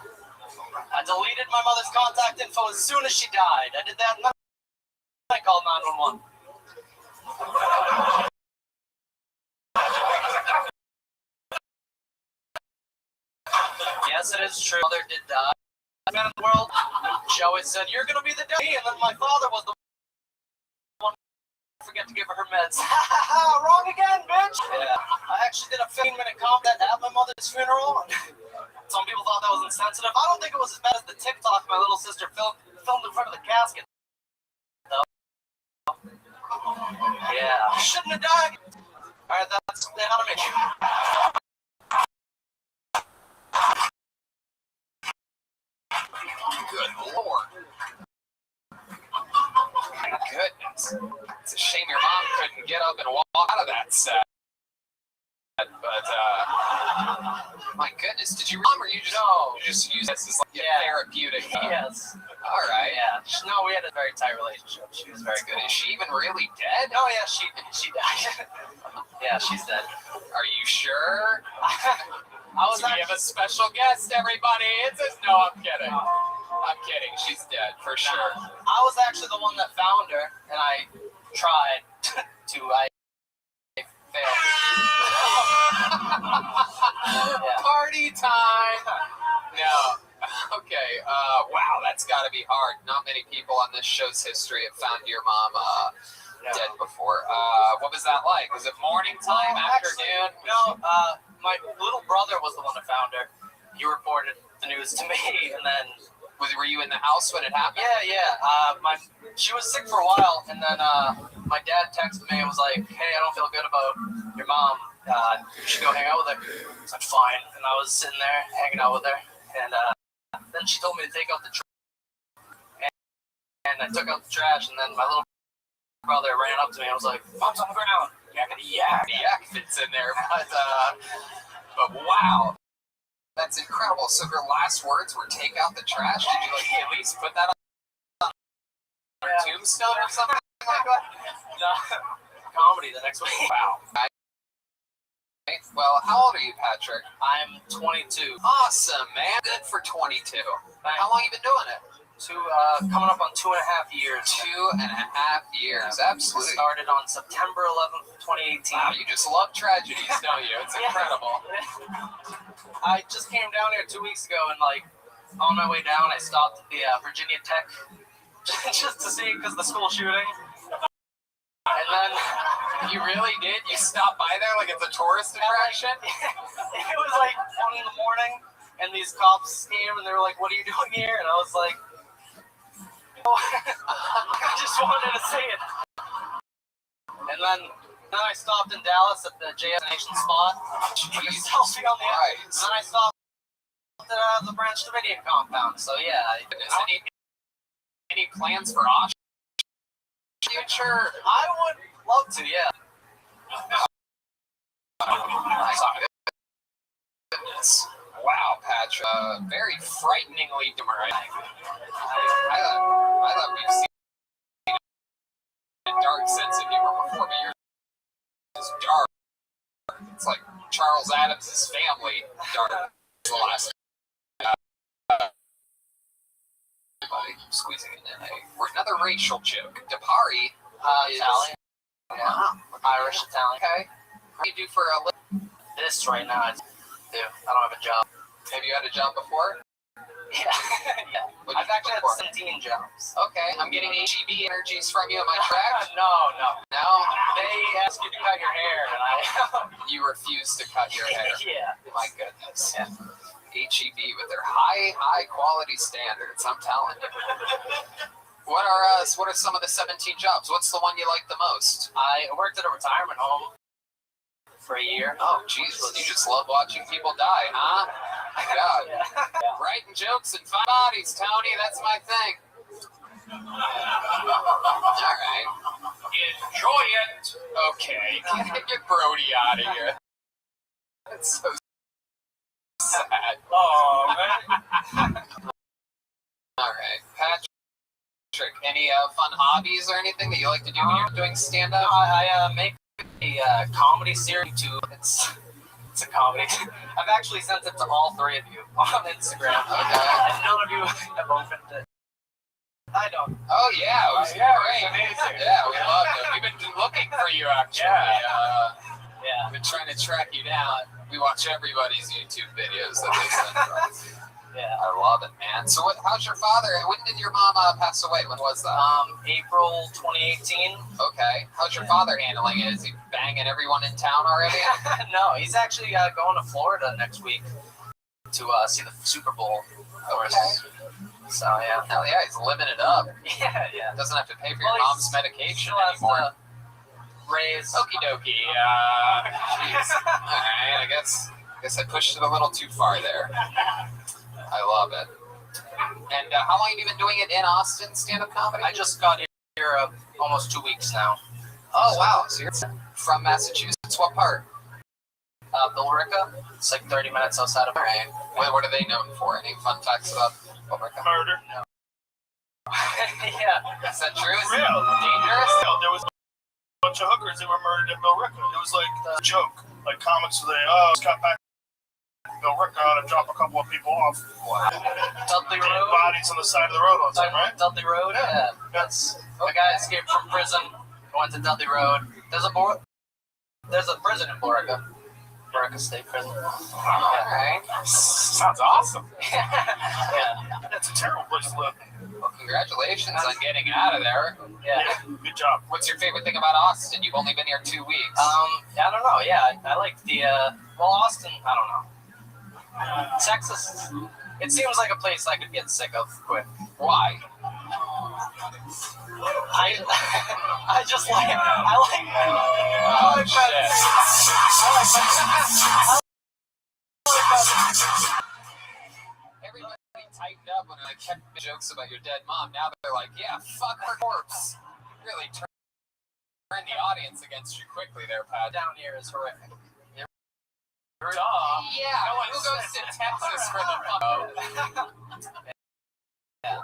I deleted my mother's contact info as soon as she died. I did that and then I called 911. Yes, it is true. Mother did die. Man in the world, Joey said, "You're gonna be the daddy," and then my father was the one who forget to give her her meds. Wrong again, bitch. Yeah, I actually did a 15-minute comment at my mother's funeral. Some people thought that was insensitive. I don't think it was as bad as the TikTok my little sister filmed in front of the casket, though. Yeah, I shouldn't have died. All right, that's the animation. Good Lord. It's a shame your mom couldn't get up and walk out of that set. But my goodness, did you mom or you just use this as like therapeutic? Yes. All right. Yeah. No, we had a very tight relationship. She was very good. Is she even really dead? Oh yeah, she died. Yeah, she's dead. Are you sure? I was We have a special guest, everybody. No, I'm kidding. I'm kidding. She's dead for sure. I was actually the one that found her, and I tried to. I failed. Yeah. Party time. No. Okay. Wow, that's got to be hard. Not many people on this show's history have found your mom dead before. What was that like? Was it morning time, afternoon? No. My little brother was the one that found her. He reported the news to me, and then. Were you in the house when it happened? Yeah. She was sick for a while, and then my dad texted me and was like, "Hey, I don't feel good about your mom. You should go hang out with her." I said, "Fine." And I was sitting there hanging out with her, and then she told me to take out the trash. And I took out the trash, and then my little brother ran up to me and was like, "Mom's on the ground." Yakety yak. Yak fits in there, but wow. That's incredible. So her last words were "take out the trash." Did you at least put that on her tombstone or something like that? No, comedy the next week. Wow. Well, how old are you, Patrick? I'm 22. Awesome, man. Good for 22. How long you been doing it? Coming up on 2.5 years. 2.5 years. Absolutely. Started on September 11th, 2018. Wow, you just love tragedies, don't you? It's incredible. I just came down here 2 weeks ago, and on my way down, I stopped at the Virginia Tech just to see because the school shooting. And then you really did? You stopped by there like it's a tourist attraction? It was like 1 in the morning, and these cops came, and they were like, "What are you doing here?" And I was like, I just wanted to see it. And then I stopped in Dallas at the JS Nation spot. Took a selfie on the ice. And then I stopped at the Branch Davidian compound. So yeah. Any plans for Osh? Future? I would love to, yeah. Goodness. Wow, Patrick. Very frighteningly demoralizing. I thought we've seen a dark sense of humor before, but yours is dark. It's like Charles Adams' family dark. The last everybody squeezing it in. We're another racial joke. Dapari is Italian. Yeah. Irish, Italian. Okay. What do you do for a living? This right now, I don't have a job. Have you had a job before? Yeah. Yeah. I've actually had 17 jobs. Okay. I'm getting HEB energies from you. Am I correct? No. No? They ask you to cut your hair, and You refuse to cut your hair. Yeah. My goodness. Yeah. HEB with their high quality standards. I'm telling you. What are some of the 17 jobs? What's the one you like the most? I worked at a retirement home for a year. Oh, jeez. You just love watching people die, huh? God. Yeah. Writing jokes and fun bodies, Tony. That's my thing. All right. Enjoy it. Okay. Get Brody out of here. That's so sad. Oh, man. All right. Patrick, any fun hobbies or anything that you like to do when you're doing stand-up? I make a comedy series too. It's a comedy. I've actually sent it to all three of you on Instagram. Okay. And none of you have opened it. I don't. Oh, yeah. It was Yeah, it was great. amazing. Yeah, we loved it. We've been looking for you, actually. Yeah. We've been trying to track you down. We watch everybody's YouTube videos that they send us. Yeah. I love it, man. So how's your father? When did your mom pass away? When was that? April 2018. Okay. How's your father handling it? Is he banging everyone in town already? No, he's actually going to Florida next week to see the Super Bowl. Okay. So, yeah. Hell yeah, he's living it up. Yeah. Doesn't have to pay for your mom's medication Still has anymore. to raise. Okie dokie. Jeez. All right, I guess I pushed it a little too far there. I love it. And how long have you been doing it in Austin, stand-up comedy? I just got here almost 2 weeks now. Oh, wow. So you're from Massachusetts. What part? Billerica. It's like 30 minutes outside of. All right. What are they known for? Any fun facts about Billerica? Murder. Yeah. Is that true? Is it Real. dangerous? Real. There was a bunch of hookers that were murdered in Billerica. It was like a joke. Like comics today. Oh, just got back to Billerica to drop a couple of people off. Wow. Dudley Dead Road. bodies on the side of the road all the time, right? Dudley Road. Yeah. That's the guy escaped from prison. Went to Dudley Road. There's a prison in Billerica. Billerica State Prison. All right. Sounds awesome. Yeah. That's a terrible place to live. Well, congratulations on getting out of there. Yeah. Good job. What's your favorite thing about Austin? You've only been here 2 weeks. I don't know. Yeah, I like the Austin. I don't know. Texas. It seems like a place I could get sick of quick. Why? I just like Oh, shit. Everybody tightened up when I kept jokes about your dead mom. Now they're like, yeah, fuck her corpse. Really turn the audience against you quickly there, Pat. down here is horrific. Yeah, who goes to Texas for the photo?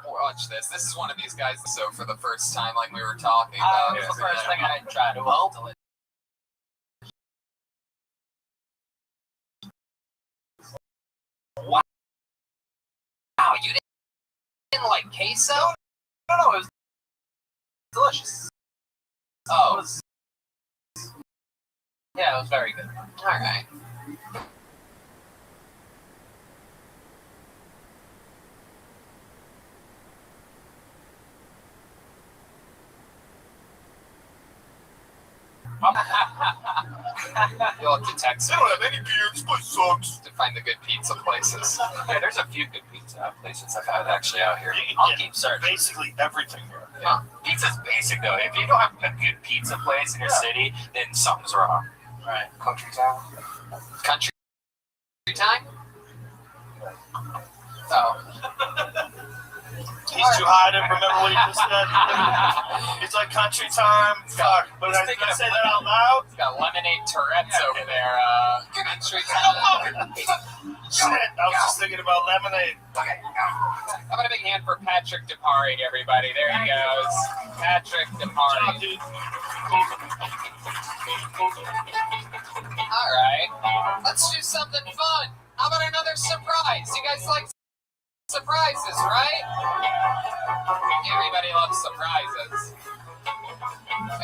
Watch this. This is one of these guys. So for the first time, like we were talking about. It's the first thing I tried to help. Wow, you didn't like queso? No, it was delicious. Oh, Yeah, it was very good. all right. You'll have to text They me don't have any beer. This place sucks. to find the good pizza places. Yeah, there's a few good pizza places I've had actually out here. You can I'll get keep searching. basically everything here. Pizza's basic though. If you don't have a good pizza place in your city, then something's wrong. Right. Country town. Country time? Oh. He's too high to remember what he just said. It's like country time. Fuck. But I didn't say that out loud. It's got lemonade Tourette's over there. Country time. Shit. I was just thinking about lemonade. How about a big hand for Patrick Depari, everybody? There he goes. Patrick Good job, Depari. dude. All right. Let's do something fun. How about another surprise? You guys like surprises, right? Everybody loves surprises.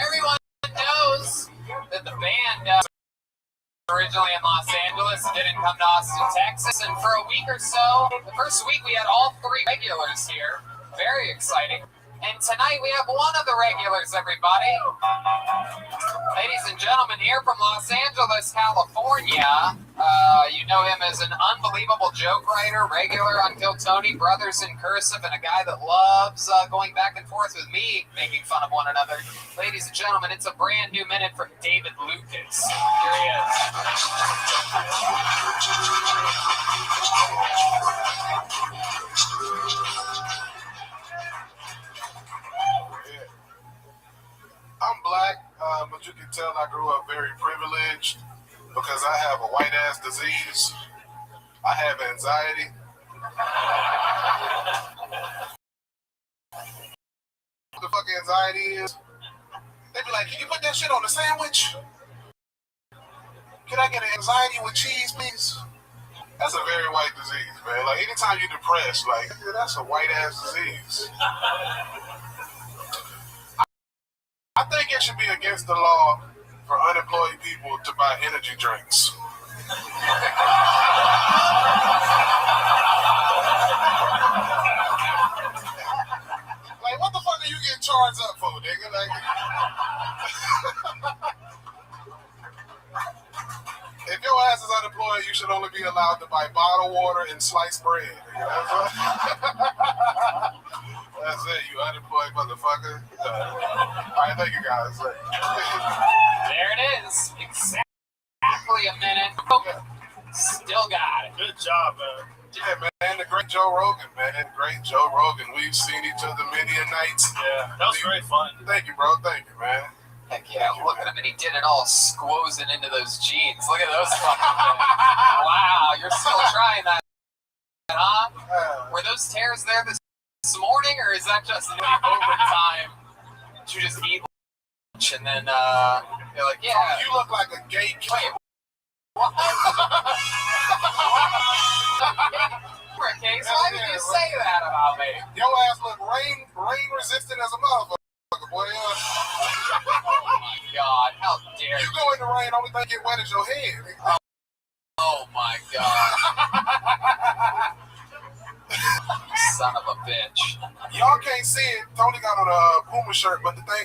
Everyone knows that the band originally in Los Angeles didn't come to Austin, Texas, and for a week or so, the first week we had all 3 regulars here. Very exciting. And tonight we have one of the regulars, everybody. Ladies and gentlemen, here from Los Angeles, California. You know him as an unbelievable joke writer, regular on Kill Tony, Brothers in Cursive, and a guy that loves going back and forth with me, making fun of one another. Ladies and gentlemen, it's a brand new minute from David Lucas. Here he is. I'm black, but you can tell I grew up very privileged because I have a white ass disease. I have anxiety. What the fuck anxiety is? They be like, can you put that shit on the sandwich? Can I get an anxiety with cheese, please? That's a very white disease, man. Like, anytime you're depressed, like, that's a white ass disease. I think it should be against the law for unemployed people to buy energy drinks. Like, what the fuck are you getting charged up for, nigga? Like, if your ass is unemployed, you should only be allowed to buy bottled water and sliced bread. That's it, you unemployed motherfucker. All right, thank you guys. There it is. Exactly a minute. Still got it. Good job, man. Yeah, man, the great Joe Rogan, man. Great Joe Rogan. We've seen each other many a nights. Yeah, that was very fun. Thank you, bro. Thank you, man. Heck yeah, look at him, and he did it all squozing into those jeans. Look at those fucking things. Wow, you're still trying that, huh? Were those tears there this morning, or is that just overtime to just eat lunch and then, you're like, yeah. You look like a gay kid. Wait, what? Case, why did you say that about me? Your ass look rain resistant as a motherfucker, boy. Oh my god, how dare You you? go in the rain, only thing get wet is your head. Oh my god. Son of a bitch. Y'all can't see it. Tony got on a Puma shirt, but the thing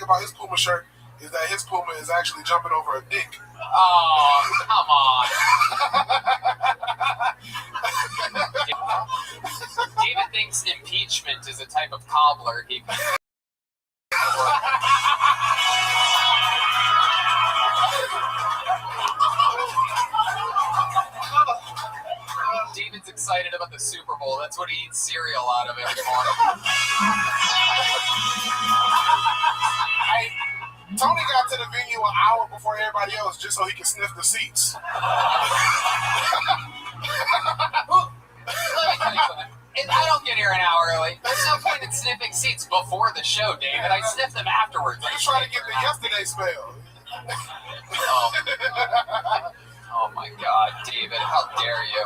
about his Puma shirt is that his Puma is actually jumping over a dick. Oh, come on. David thinks impeachment is a type of cobbler he can. David's excited about the Super Bowl. That's what he eats cereal out of every morning. Hey, Tony got to the venue an hour before everybody else just so he could sniff the seats. Let me tell you something. And I don't get here an hour early. There's no point in sniffing seats before the show, David. I sniff them afterwards. He's trying to get the yesterday spell. Oh my God, David! How dare you?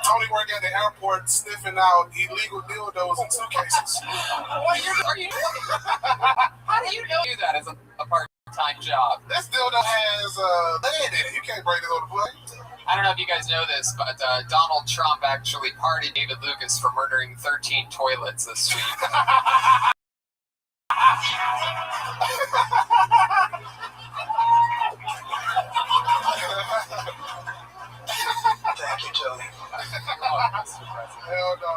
Tony worked at the airport sniffing out illegal dildos in suitcases. What are you? How do you do that as a part-time job? This dildo has lead in it. You can't bring it on the plane. I don't know if you guys know this, but Donald Trump actually pardoned David Lucas for murdering 13 toilets this week. Thank you, Tony. Hell no.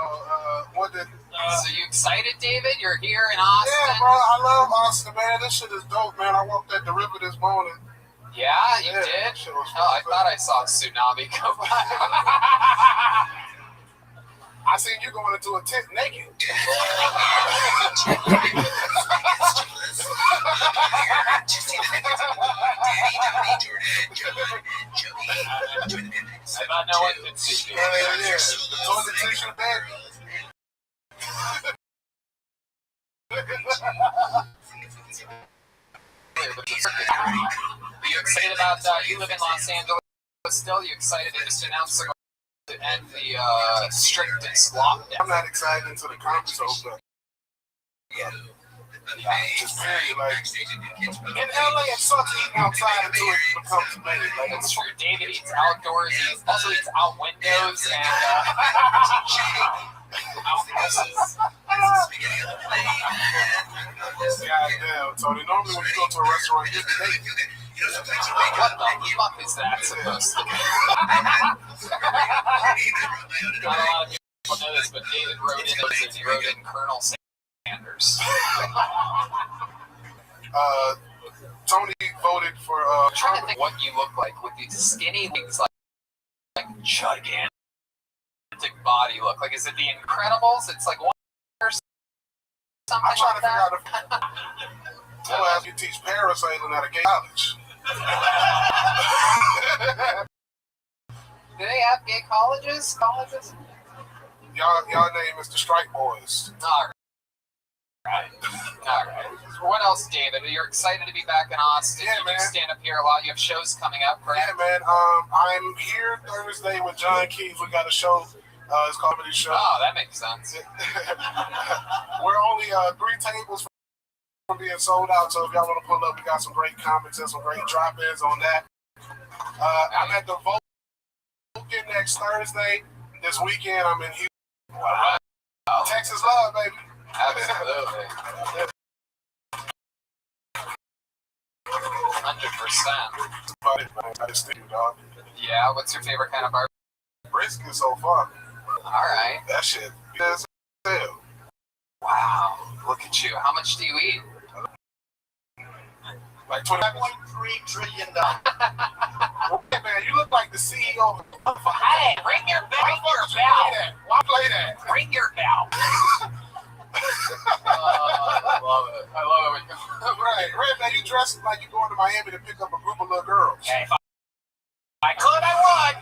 What did? So you excited, David? You're here in Austin? Yeah, bro. I love Austin, man. This shit is dope, man. I walked at the river this morning. Yeah, you did? Oh, I thought I saw a tsunami go by. I seen you going into a tent naked. I thought no one could see me. Yeah. The toilet tissue bag. Are you excited about, you live in Los Angeles still? You excited to just announce to end the strictest lockdown? I'm not excited until the Congress opens. Yeah. Just period. Like, in LA, it sucks eating outside until it becomes made. Like, That's true. David eats outdoors. He also eats out windows and outhouses. Goddamn, Tony. Normally when you go to a restaurant, you get the date. What the fuck is that supposed to be? Not a lot of people know this, but David wrote in Colonel Sanders. Tony voted for I'm trying to Trump. think what you look like with these skinny things, like gigantic body look. Like, is it The Incredibles? It's like one or something I'm trying like to figure that. out if I'll have you teach parasailing at a gay college. Do they have gay colleges? Y'all name is the Strike Boys. All right. What else, David? You're excited to be back in Austin. Yeah, You man. do stand up here a lot. You have shows coming up, correct? Yeah, man. I'm here Thursday with John Keith. We got a show. It's a comedy show. Oh, that makes sense. We're only 3 tables from being sold out, so if y'all want to pull up, we got some great comics and some great drop-ins on that. I'm at the Vulcan next Thursday. This weekend, I'm in Houston. Wow. Texas love, baby. Absolutely. 100%. Dog. Yeah, what's your favorite kind of barbecue? Brisket so far. Alright. That shit. Yes, hell. Wow. Look at you. How much do you eat? Like $25.3 trillion. Hey, man, you look like the CEO. Hey, ring your bell. Why play that? Ring your bell. I love it. I love it. Right, man, you dressed like you going to Miami to pick up a group of little girls. Hey, if I could, I would.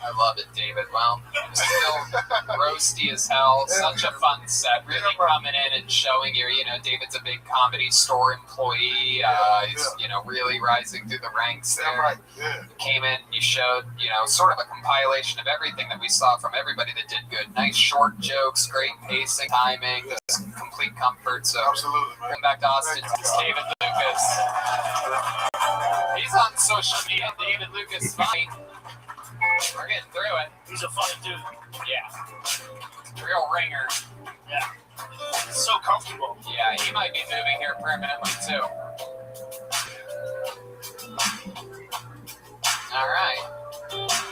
I love it, David. Well, still roasty as hell. Such a fun set. Really coming in and showing you, David's a big Comedy Store employee. He's, really rising through the ranks there. Right. Yeah. Came in, you showed, sort of a compilation of everything that we saw from everybody that did good. Nice short jokes, great pacing, timing, just complete comfort. So, Absolutely, man. come back to Austin. It's David Lucas. He's on social media. David Lucas Fight. We're getting through it. He's a funny dude. Yeah. Real ringer. Yeah. He's so comfortable. Yeah, he might be moving here permanently too. All right.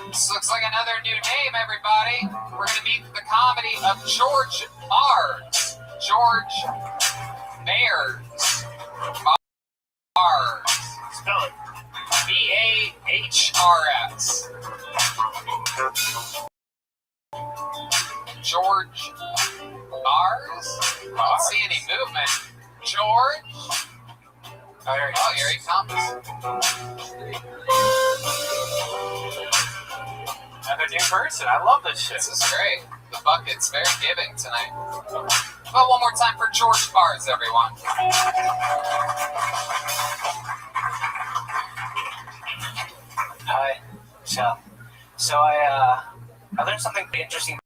This looks like another new name, everybody. We're going to meet the comedy of George Bars. George Bears. Bars. Spell it. B-A-H-R-S. George Bars? I don't see any movement. George? Oh, here he comes. Another new person. I love this shit. This is great. The bucket's very giving tonight. But one more time for George Bars, everyone. Hi. So I learned something pretty interesting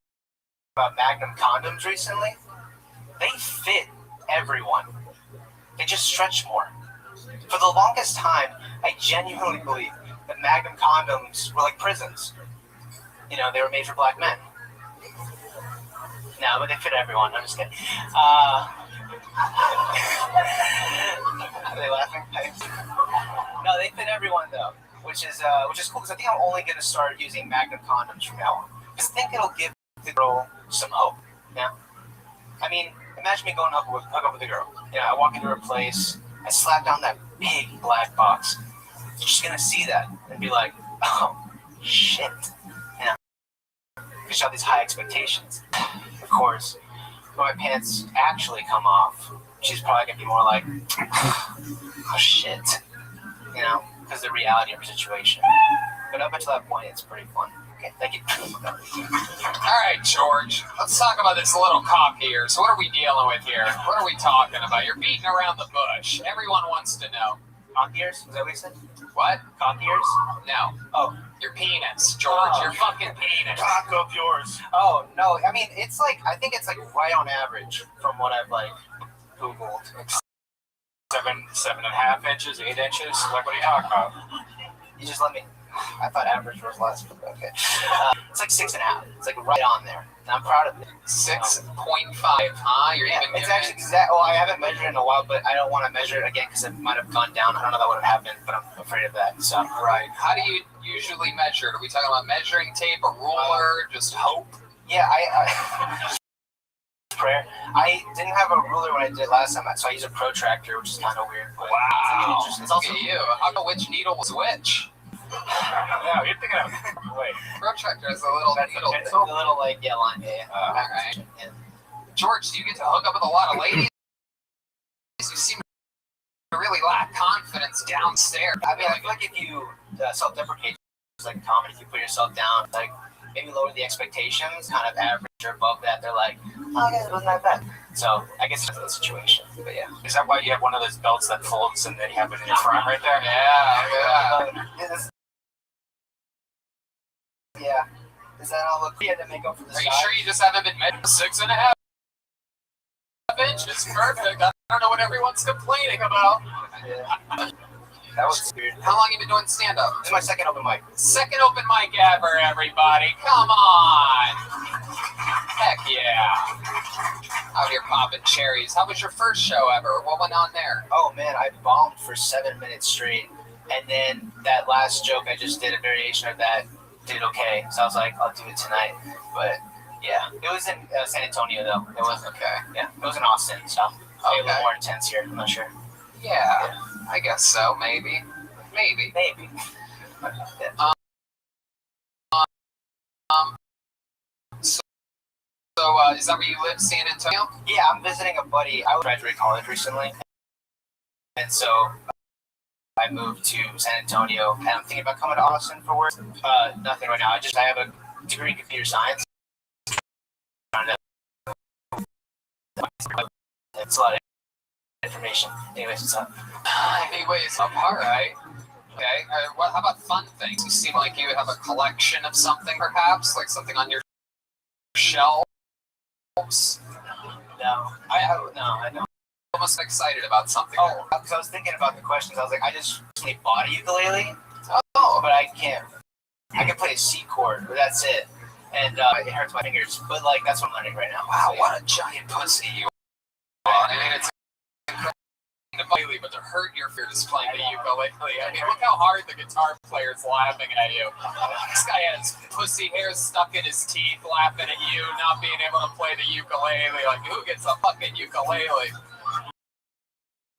about Magnum condoms recently. They fit everyone. They just stretch more. For the longest time, I genuinely believed that Magnum condoms were like prisons. They were made for black men. No, but they fit everyone. I'm just kidding. Are they laughing? No, they fit everyone though, which is cool because I think I'm only gonna start using Magnum condoms from now on. Because I think it'll give the girl some hope. Yeah. I mean, imagine me going hook up with a girl. I walk into her place, I slap down that big black box. She's gonna see that and be like, oh shit. Because she have these high expectations. Of course, when my pants actually come off, she's probably gonna be more like, oh shit. Because the reality of her situation. But up until that point, it's pretty fun. Okay, thank you. All right, George. Let's talk about this little cock here. So what are we dealing with here? What are we talking about? You're beating around the bush. Everyone wants to know. Cock ears? Is that what you said? What? Cock ears? No. Oh. Your penis, George. Oh. Your fucking penis. Cock up yours. Oh, no. I mean, I think it's right on average from what I've Googled. 7.5 inches, 8 inches. Like, what are you talking about? You just let me. I thought average was less, but okay. It's 6.5. It's right on there. And I'm proud of it. 6.5, huh? You're even It's giving actually exact. Well, I haven't measured in a while, but I don't want to measure it again because it might have gone down. I don't know that would have happened, but I'm afraid of that. So. Right. How do you usually measure it? Are we talking about measuring tape, a ruler, just hope? Yeah, I prayer. I didn't have a ruler when I did last time, so I used a protractor, which is kind of weird. But Wow. it's also Look at you. I don't know which needle was which. Yeah, you're thinking of. Wait. Protractor is a little That's a needle. pencil? the little line. Yeah. All right. Yeah. George, do you get to hook up with a lot of ladies? You seem to really lack confidence downstairs. I mean, I feel like if you self-deprecate, like comedy, if you put yourself down, maybe lower the expectations, kind of average or above that, they're like, oh yeah, it wasn't that bad. So I guess it's the situation. But yeah. Is that why you have one of those belts that folds and then you have it in your front right there? Yeah. Yeah. Does that all look weird to make up for the Are you size? sure you just haven't been measured 6.5 inches? Perfect. I don't know what everyone's complaining about. Yeah. That was weird. How long have you been doing stand-up? This is my second open mic. Second open mic ever, everybody. Come on. Heck yeah. Out here popping cherries. How was your first show ever? What went on there? Oh man, I bombed for 7 minutes straight. And then that last joke I just did, a variation of that, did okay. So I was like, I'll do it tonight. But yeah, it was in San Antonio though. It was okay. Yeah, it was in Austin, so maybe a little more intense here. I'm not sure. Yeah, I guess so, maybe. Maybe. Maybe. So, is that where you live, San Antonio? Yeah, I'm visiting a buddy. I graduated college recently, and so I moved to San Antonio, and I'm thinking about coming to Austin for work. Nothing right now. I have a degree in computer science. It's a lot of information. Anyways, all right. Okay. How about fun things? You seem like you have a collection of something, perhaps, like something on your shelves. No, I don't. Almost excited about something. Oh, because I was thinking about the questions. I was like, I just recently bought a ukulele. Oh, but I can't. I can play a C chord, but that's it. And it hurts my fingers. But like, that's what I'm learning right now. Wow, So, what a giant pussy you are! I mean, it's ukulele, but to hurt your fears playing the ukulele. I mean, look how hard the guitar player's laughing at you. This guy has pussy hairs stuck in his teeth, laughing at you, not being able to play the ukulele. Like, who gets a fucking ukulele?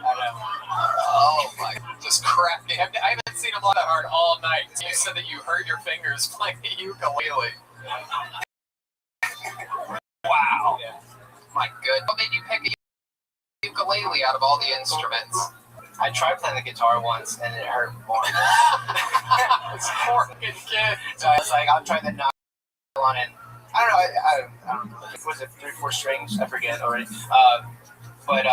I don't know. Oh my, just cracking. I haven't seen him laugh that hard all night. You said that you hurt your fingers playing the ukulele. Wow. Yeah. My good. What made you pick a ukulele out of all the instruments? I tried playing the guitar once, and it hurt more. This poor fucking kid. So I was like, I'll try the nylon, and I don't know. I don't know. Was it 3/4 strings? I forget already. But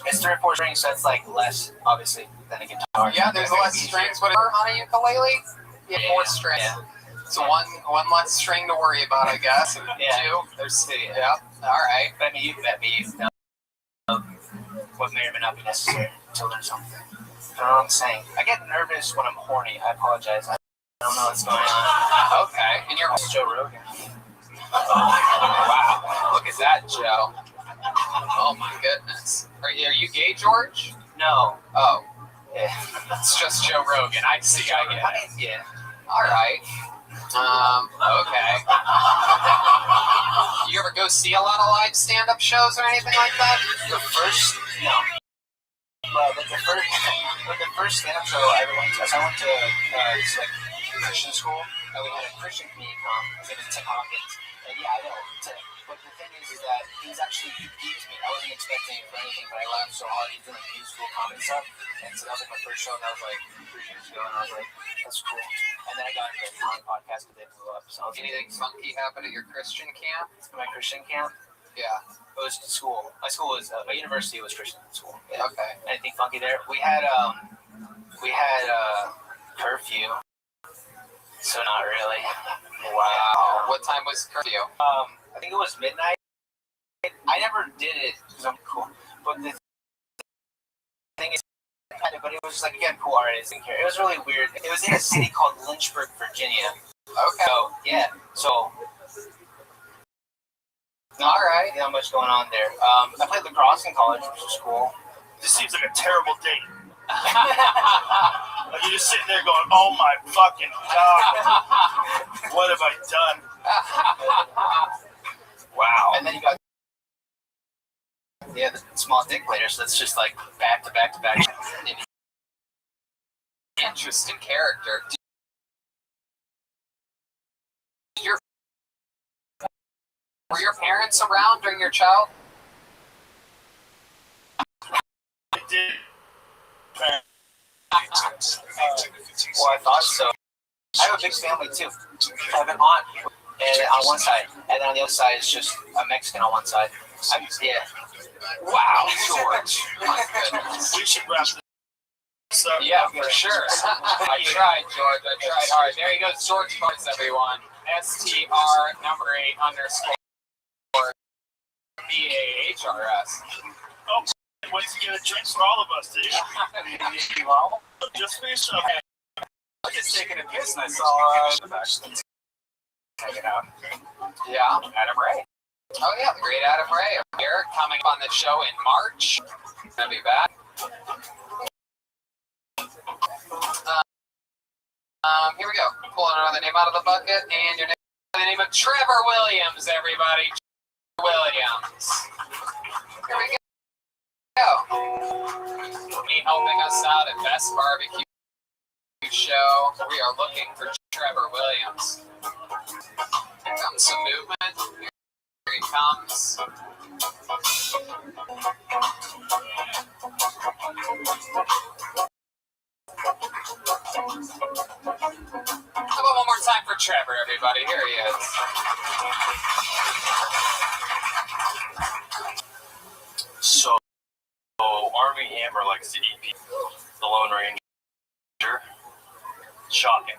it's 3/4 strings, so it's like less, obviously, than a guitar. Yeah, there's less strings. Whatever on a ukulele. Yeah, 4 strings. Yeah. So one less string to worry about, I guess. And 2, there's yeah. All right. But I mean, you bet me what may or may not be necessary to learn something. You know what I'm saying? I get nervous when I'm horny. I apologize. I don't know what's going on. Okay. And you're Joe Rogan. Wow. Look at that, Joe. Oh my goodness. Are you gay, George? No. Oh. Yeah. It's just Joe Rogan. I see. I get it. Yeah. All right. Okay. You ever go see a lot of live stand-up shows or anything like that? No. But the first stand-up show I ever went to, I went to this like Christian school, and we had a Christian comedian come. His name is Tim Hawkins, and yeah, I know. But the thing is that he teased me. I wasn't expecting it for anything, but I laughed so hard. He's doing like musical comedy stuff, and so that was like my first show, and that was like 3 years ago, and I was like, that's cool. And then I got into the comedy podcast because they blew up. So anything funky happen at your Christian camp? My Christian camp? Yeah. It was school. My school was my university was Christian school. Yeah. Okay. Anything funky there? We had curfew. So not really. Wow. What time was curfew? I think it was midnight. I never did it because I'm cool. But the thing is, but it was just like, again, cool artists didn't care. It was really weird. It was in a city called Lynchburg, Virginia. Okay. So yeah. So. All right. Not much going on there. I played lacrosse in college, which was cool. This seems like a terrible date. Like you're just sitting there going, oh my fucking God. What have I done? Wow. And then you got the small dick later, so it's just like back to back to back. Interesting character. Were your parents around during your childhood? I did. Well, I thought so. I have a big family too. I have an aunt on one side, and then on the other side is just a Mexican on one side. Yeah. Wow, George. My goodness. We should wrap this up. Yeah, for sure. I tried, George. I tried hard. There he goes, George Parts, everyone. STR number 8 _ BAHRS. Oh, went to get a drink for all of us, did you? Well, Just finish up. I was just taking a piss and I saw hanging out. Yeah, Adam Ray. Oh yeah, the great Adam Ray here, coming on the show in March. Gonna be back. Here we go. Pulling another name out of the bucket, and your name, the name of Trevor Williams, everybody. Williams. Here we go. helping us out at Best Barbecue Show. We are looking for Trevor Williams. Here comes some movement. Here he comes. How about one more time for Trevor, everybody? Here he is. So, Army Hammer likes to eat people. The Lone Ranger. Shocking.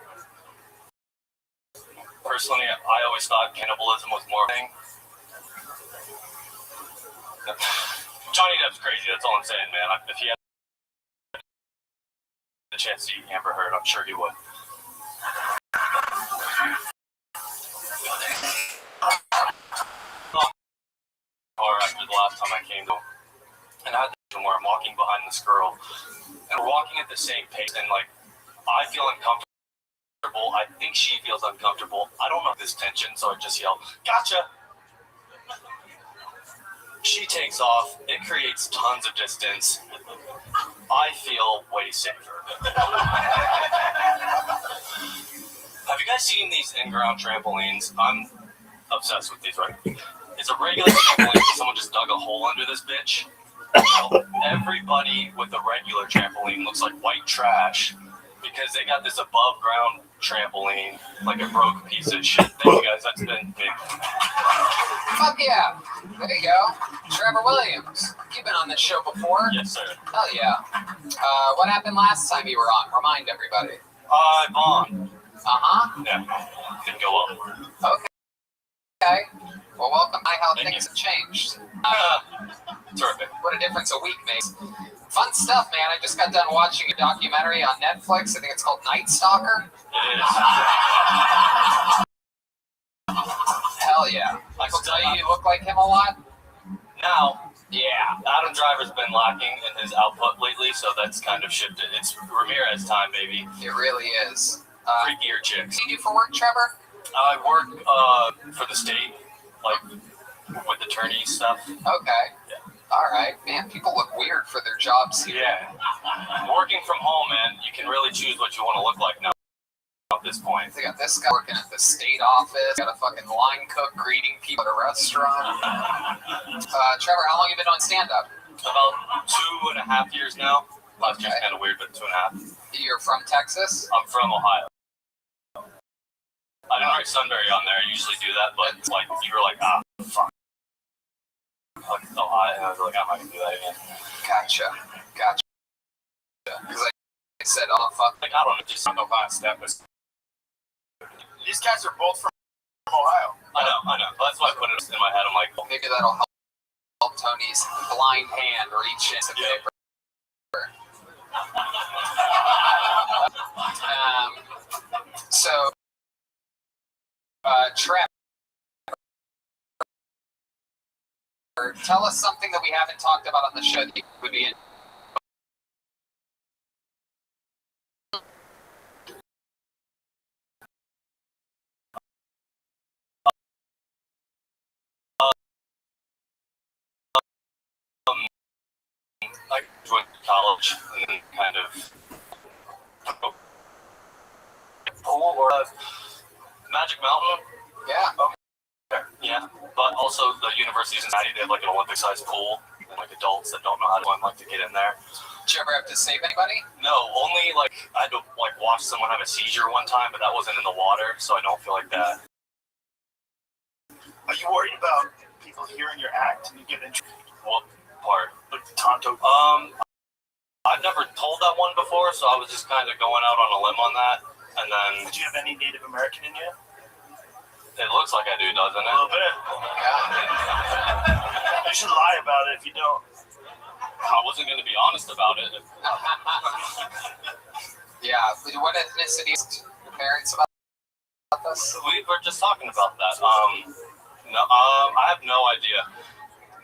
Personally, I always thought cannibalism was more thing. Johnny Depp's crazy, that's all I'm saying, man. If he had the chance to eat Amber Heard, I'm sure he would. Or after the last time I came to him, and I had this where I'm walking behind this girl, and we're walking at the same pace, and like, I feel uncomfortable. I think she feels uncomfortable. I don't know this tension, so I just yell, "Gotcha!" She takes off. It creates tons of distance. I feel way safer. Have you guys seen these in-ground trampolines? I'm obsessed with these, right? It's a regular trampoline. Someone just dug a hole under this bitch. Everybody with a regular trampoline looks like white trash because they got this above-ground trampoline, like a broke piece of shit. Thank you guys. That's been big. Fuck yeah. There you go. Trevor Williams. You've been on this show before? Yes, sir. Hell yeah. What happened last time you were on? Remind everybody. I bombed. Uh-huh. Yeah. Didn't go well. Okay. Well, welcome. How Thank things you. have changed. Terrific. What a difference a week makes. Fun stuff, man. I just got done watching a documentary on Netflix. I think it's called Night Stalker. It is. Hell yeah. I will tell you look like him a lot. Now, Yeah. Adam Driver's been lacking in his output lately, so that's kind of shifted. It's Ramirez time, baby. It really is. Freakier chicks. What do you do for work, Trevor? I work for the state, like with attorney stuff. Okay. Yeah. All right. Man, people look weird for their jobs here. Yeah. Working from home, man, you can really choose what you want to look like now at this point. They got this guy working at the state office. Got a fucking line cook greeting people at a restaurant. Trevor, how long have you been on stand-up? About 2.5 years now. Last year's Okay. kind of weird, but 2.5. You're from Texas? I'm from Ohio. I didn't write Sunbury on there. I usually do that, but like you were like, fuck. Like Ohio, and I was like, I'm not gonna do that again. Gotcha. Because I said, oh, fuck. Like, I don't know, just no last step. These guys are both from Ohio. I know. That's why I put it in my head. I'm like, Maybe that'll help Tony's blind hand reach into paper. So, Trevor, tell us something that we haven't talked about on the show that you would be in. I joined college and then kind of pool or Magic Mountain. Yeah. Yeah, but also the University of Cincinnati, they have like an Olympic-sized pool, and like adults that don't know how to swim like to get in there. Did you ever have to save anybody? No, only like I had to like watch someone have a seizure one time, but that wasn't in the water, so I don't feel like that. Are you worried about people hearing your act and you get in What part? like the Tonto? I've never told that one before, so I was just kind of going out on a limb on that, and then Did you have any Native American in you? it looks like I do, doesn't A it? little bit. You should lie about it if you don't. I wasn't going to be honest about it. Yeah. What ethnicity is your parents about this? We were just talking about that. I have no idea.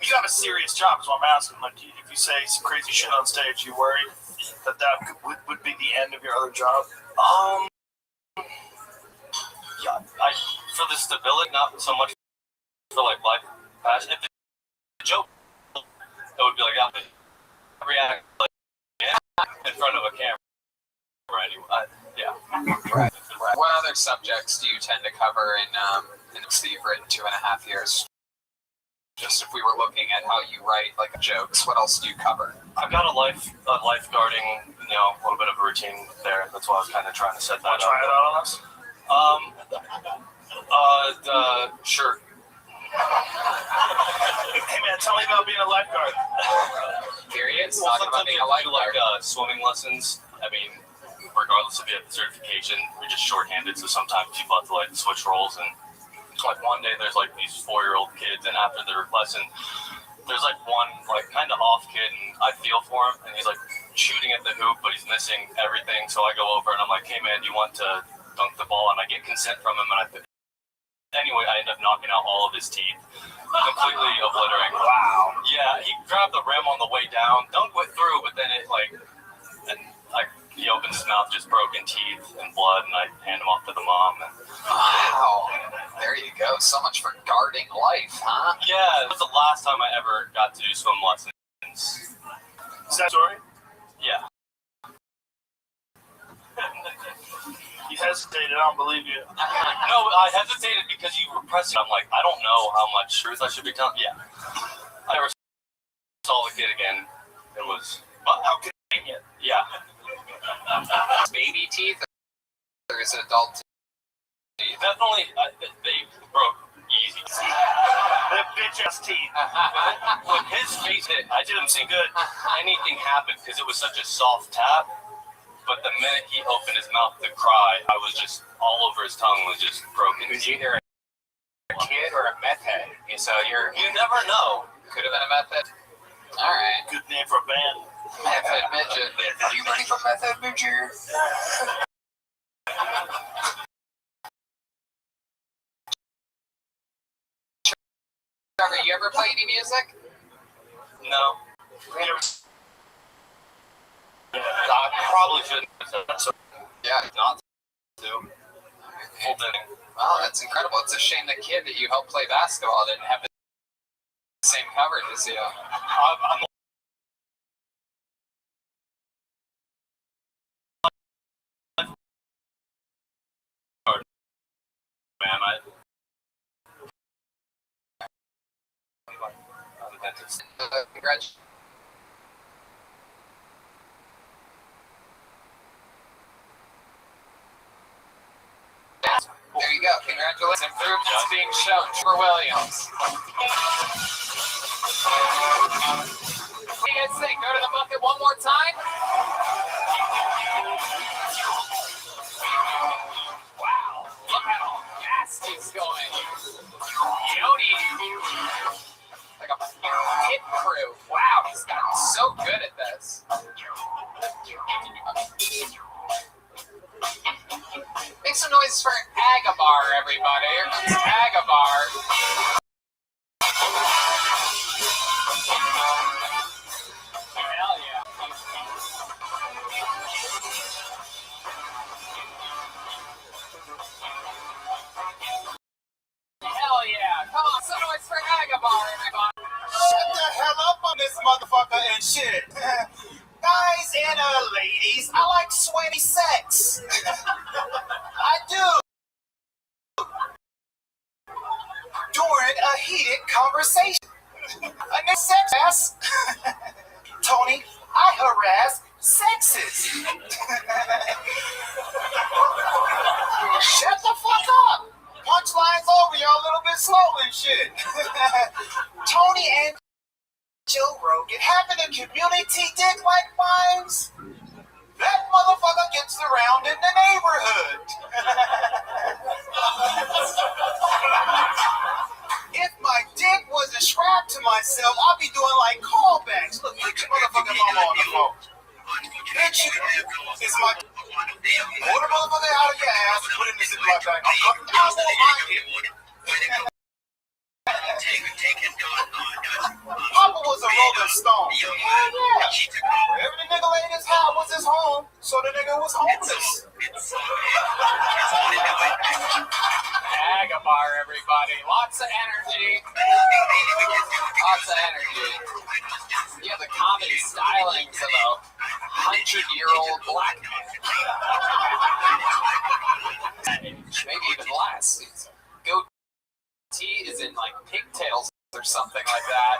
You have a serious job, so I'm asking. Like, if you say some crazy shit on stage, you worried that would be the end of your other job? Yeah, for the stability, not so much for like life passion. If the joke, it would be like, I react like, yeah, front of a camera anyway. Yeah. Right. What other subjects do you tend to cover in books that you've written 2.5 years? Just if we were looking at how you write like jokes, what else do you cover? I've got a lifeguarding, a little bit of a routine there. That's why I was kind of trying to set that up. Try it out on us. Sure. Hey man, tell me about being a lifeguard. Periods? Well, Talking about sometimes being you a do lifeguard. swimming lessons. I mean, regardless if you have the certification, we're just shorthanded, so sometimes people have to switch roles. And like one day there's these 4-year-old kids, and after their lesson there's one kind of off kid, and I feel for him, and he's shooting at the hoop, but he's missing everything. So I go over and I'm like, hey man, do you want to dunk the ball? And I get consent from him, and anyway, I end up knocking out all of his teeth, completely obliterating. Wow. Yeah, he grabbed the rim on the way down, dunked it through, but then he opens his mouth, just broken teeth and blood, and I hand him off to the mom. Wow. There you go. So much for guarding life, huh? Yeah, it was the last time I ever got to do swim lessons. Is that story? Yeah. You hesitated. I don't believe you. No, I hesitated because you were pressing. I'm like, I don't know how much truth I should be telling. Yeah. I never saw the kid again. It was, but how convenient. Yeah. Baby teeth, or is it adult teeth? Definitely, they broke easy. That bitch ass teeth. When his face hit, I didn't see good. Anything happened because it was such a soft tap. But the minute he opened his mouth to cry, I was just all over his tongue was just broken. It was either a kid or a meth head. So You never know. could have been a meth head. All right. Good name for a band. Meth head midget. Are you ready for meth head midget? Trevor, you ever play any music? No. I probably shouldn't have said that. So Yeah. not to. Full thing. Wow, that's incredible. It's a shame the kid that you helped play basketball didn't have the same coverage as you. I'm man, I'm a dentist. Congratulations. There you go. Congratulations. Improvements being shown. Trevor Williams. What do you guys think? Go to the bucket one more time? Wow. Look at how fast he's going. Jody. Like a pit crew. Wow, he's gotten so good at this. Make some noise for Agabar, everybody. Here comes Agabar. Hell yeah. Hell yeah. Come on, some noise for Agabar, everybody. Shut the hell up on this motherfucker and shit. Guys and ladies, I like sweaty sex. I do. During a heated conversation. I know sex ass. Tony, I harass sexes. Shut the fuck up. Punchline's over, y'all a little bit slow and shit. Tony and Joe Rogan having a community dick like mines? That motherfucker gets around in the neighborhood. If my dick wasn't strapped to myself, I'd be doing like callbacks. Look, get your motherfucking mama on the phone. Bitch, it's my... Pull the motherfucker out of your ass and put it in the Ziploc bag. I won't mind it. Papa was a Rolling Stone. Hell yeah. Wherever the nigga laid his hat was his home, so the nigga was homeless. Agabar, everybody. Lots of energy. Lots of energy. Yeah, the comedy stylings of a 100-year-old black man. Maybe even less. His goatee is in like pigtails or something like that.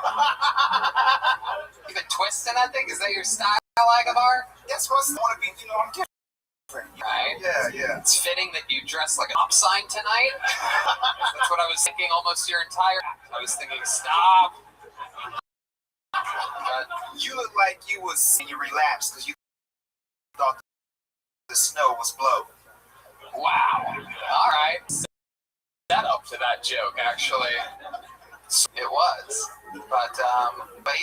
Even twisting that thing? Is that your style, Agabar? That's what's want to be, I'm different. Right? Yeah. It's fitting that you dress like a pop sign tonight. That's what I was thinking almost your entire act. I was thinking, stop. But You look like you you relapsed because you thought the snow was blow. wow. All right. Set up to that joke, actually. It was. But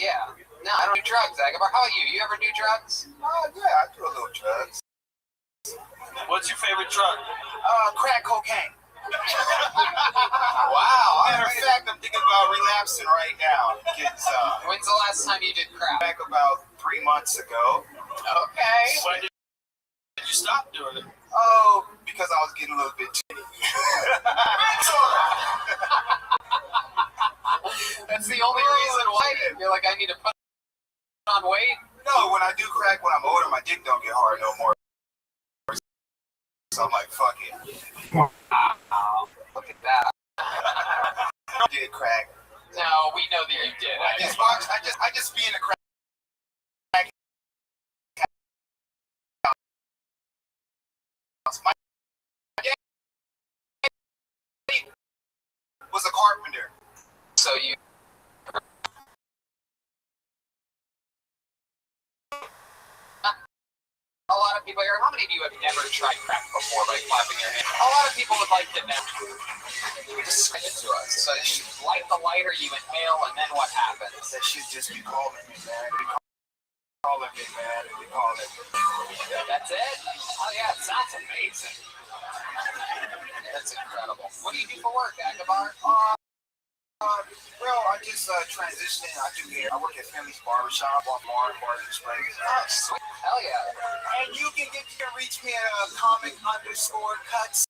yeah. No, I don't do drugs, Agabar. How about you? You ever do drugs? Yeah, I do a little drugs. What's your favorite drug? Crack cocaine. Wow. Matter of fact, I'm thinking about relapsing right now. When's the last time you did crack? Back about 3 months ago. Okay. When did you stop doing it? Oh, because I was getting a little bit titty. That's the only reason why you're like, I need to put on weight. No, when I do crack when I'm older, my dick don't get hard no more. So I'm like, fuck it. Wow. Look at that. I did crack. No, we know that you did. I just be in the crack. My dad was a carpenter. So you. A lot of people here, how many of you have never tried crack before by clapping your hands? A lot of people would like to know. Describe it to us. So you light the lighter, you inhale, and then what happens? That should just be calling me, man. They calling me, man. They calling me. That's it? Oh yeah, it sounds amazing. That's incredible. What do you do for work, Agabar? Bro, I just transitioned. I do hair. I work at Family's Barbershop on Barber Spray. Oh, sweet. Hell yeah. And you can reach me at comic_cuts.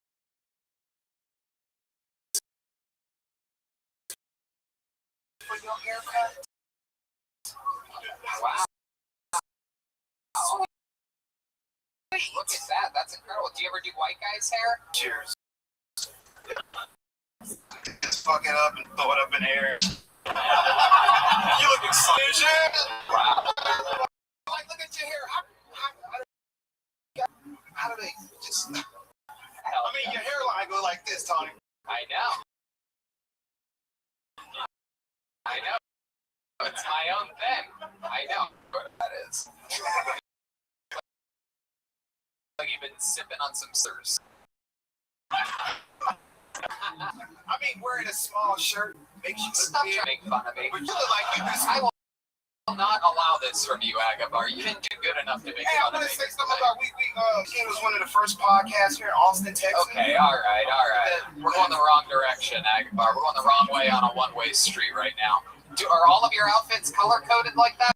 For your haircut. Wow. Look at that. That's incredible. Do you ever do white guys' hair? Cheers. Just fuck it up and throw it up in the air. You look excited. Wow. Like, look at your hair. How do they just... Hell I mean, your hairline go like this, Tony. I know. I know. It's my own thing. I know what that is. Like you've been sipping on some sirs. I mean, wearing a small shirt makes you Stop look trying to make fun of me. but you look like you just... I will not allow this from you, Agabar. You didn't do good enough to make Hey, I fun of want me. to say something about it was one of the first podcasts here in Austin, Texas. Okay, all right. We're going the wrong direction, Agabar. We're going the wrong way on a one-way street right now. Are all of your outfits color-coded like that?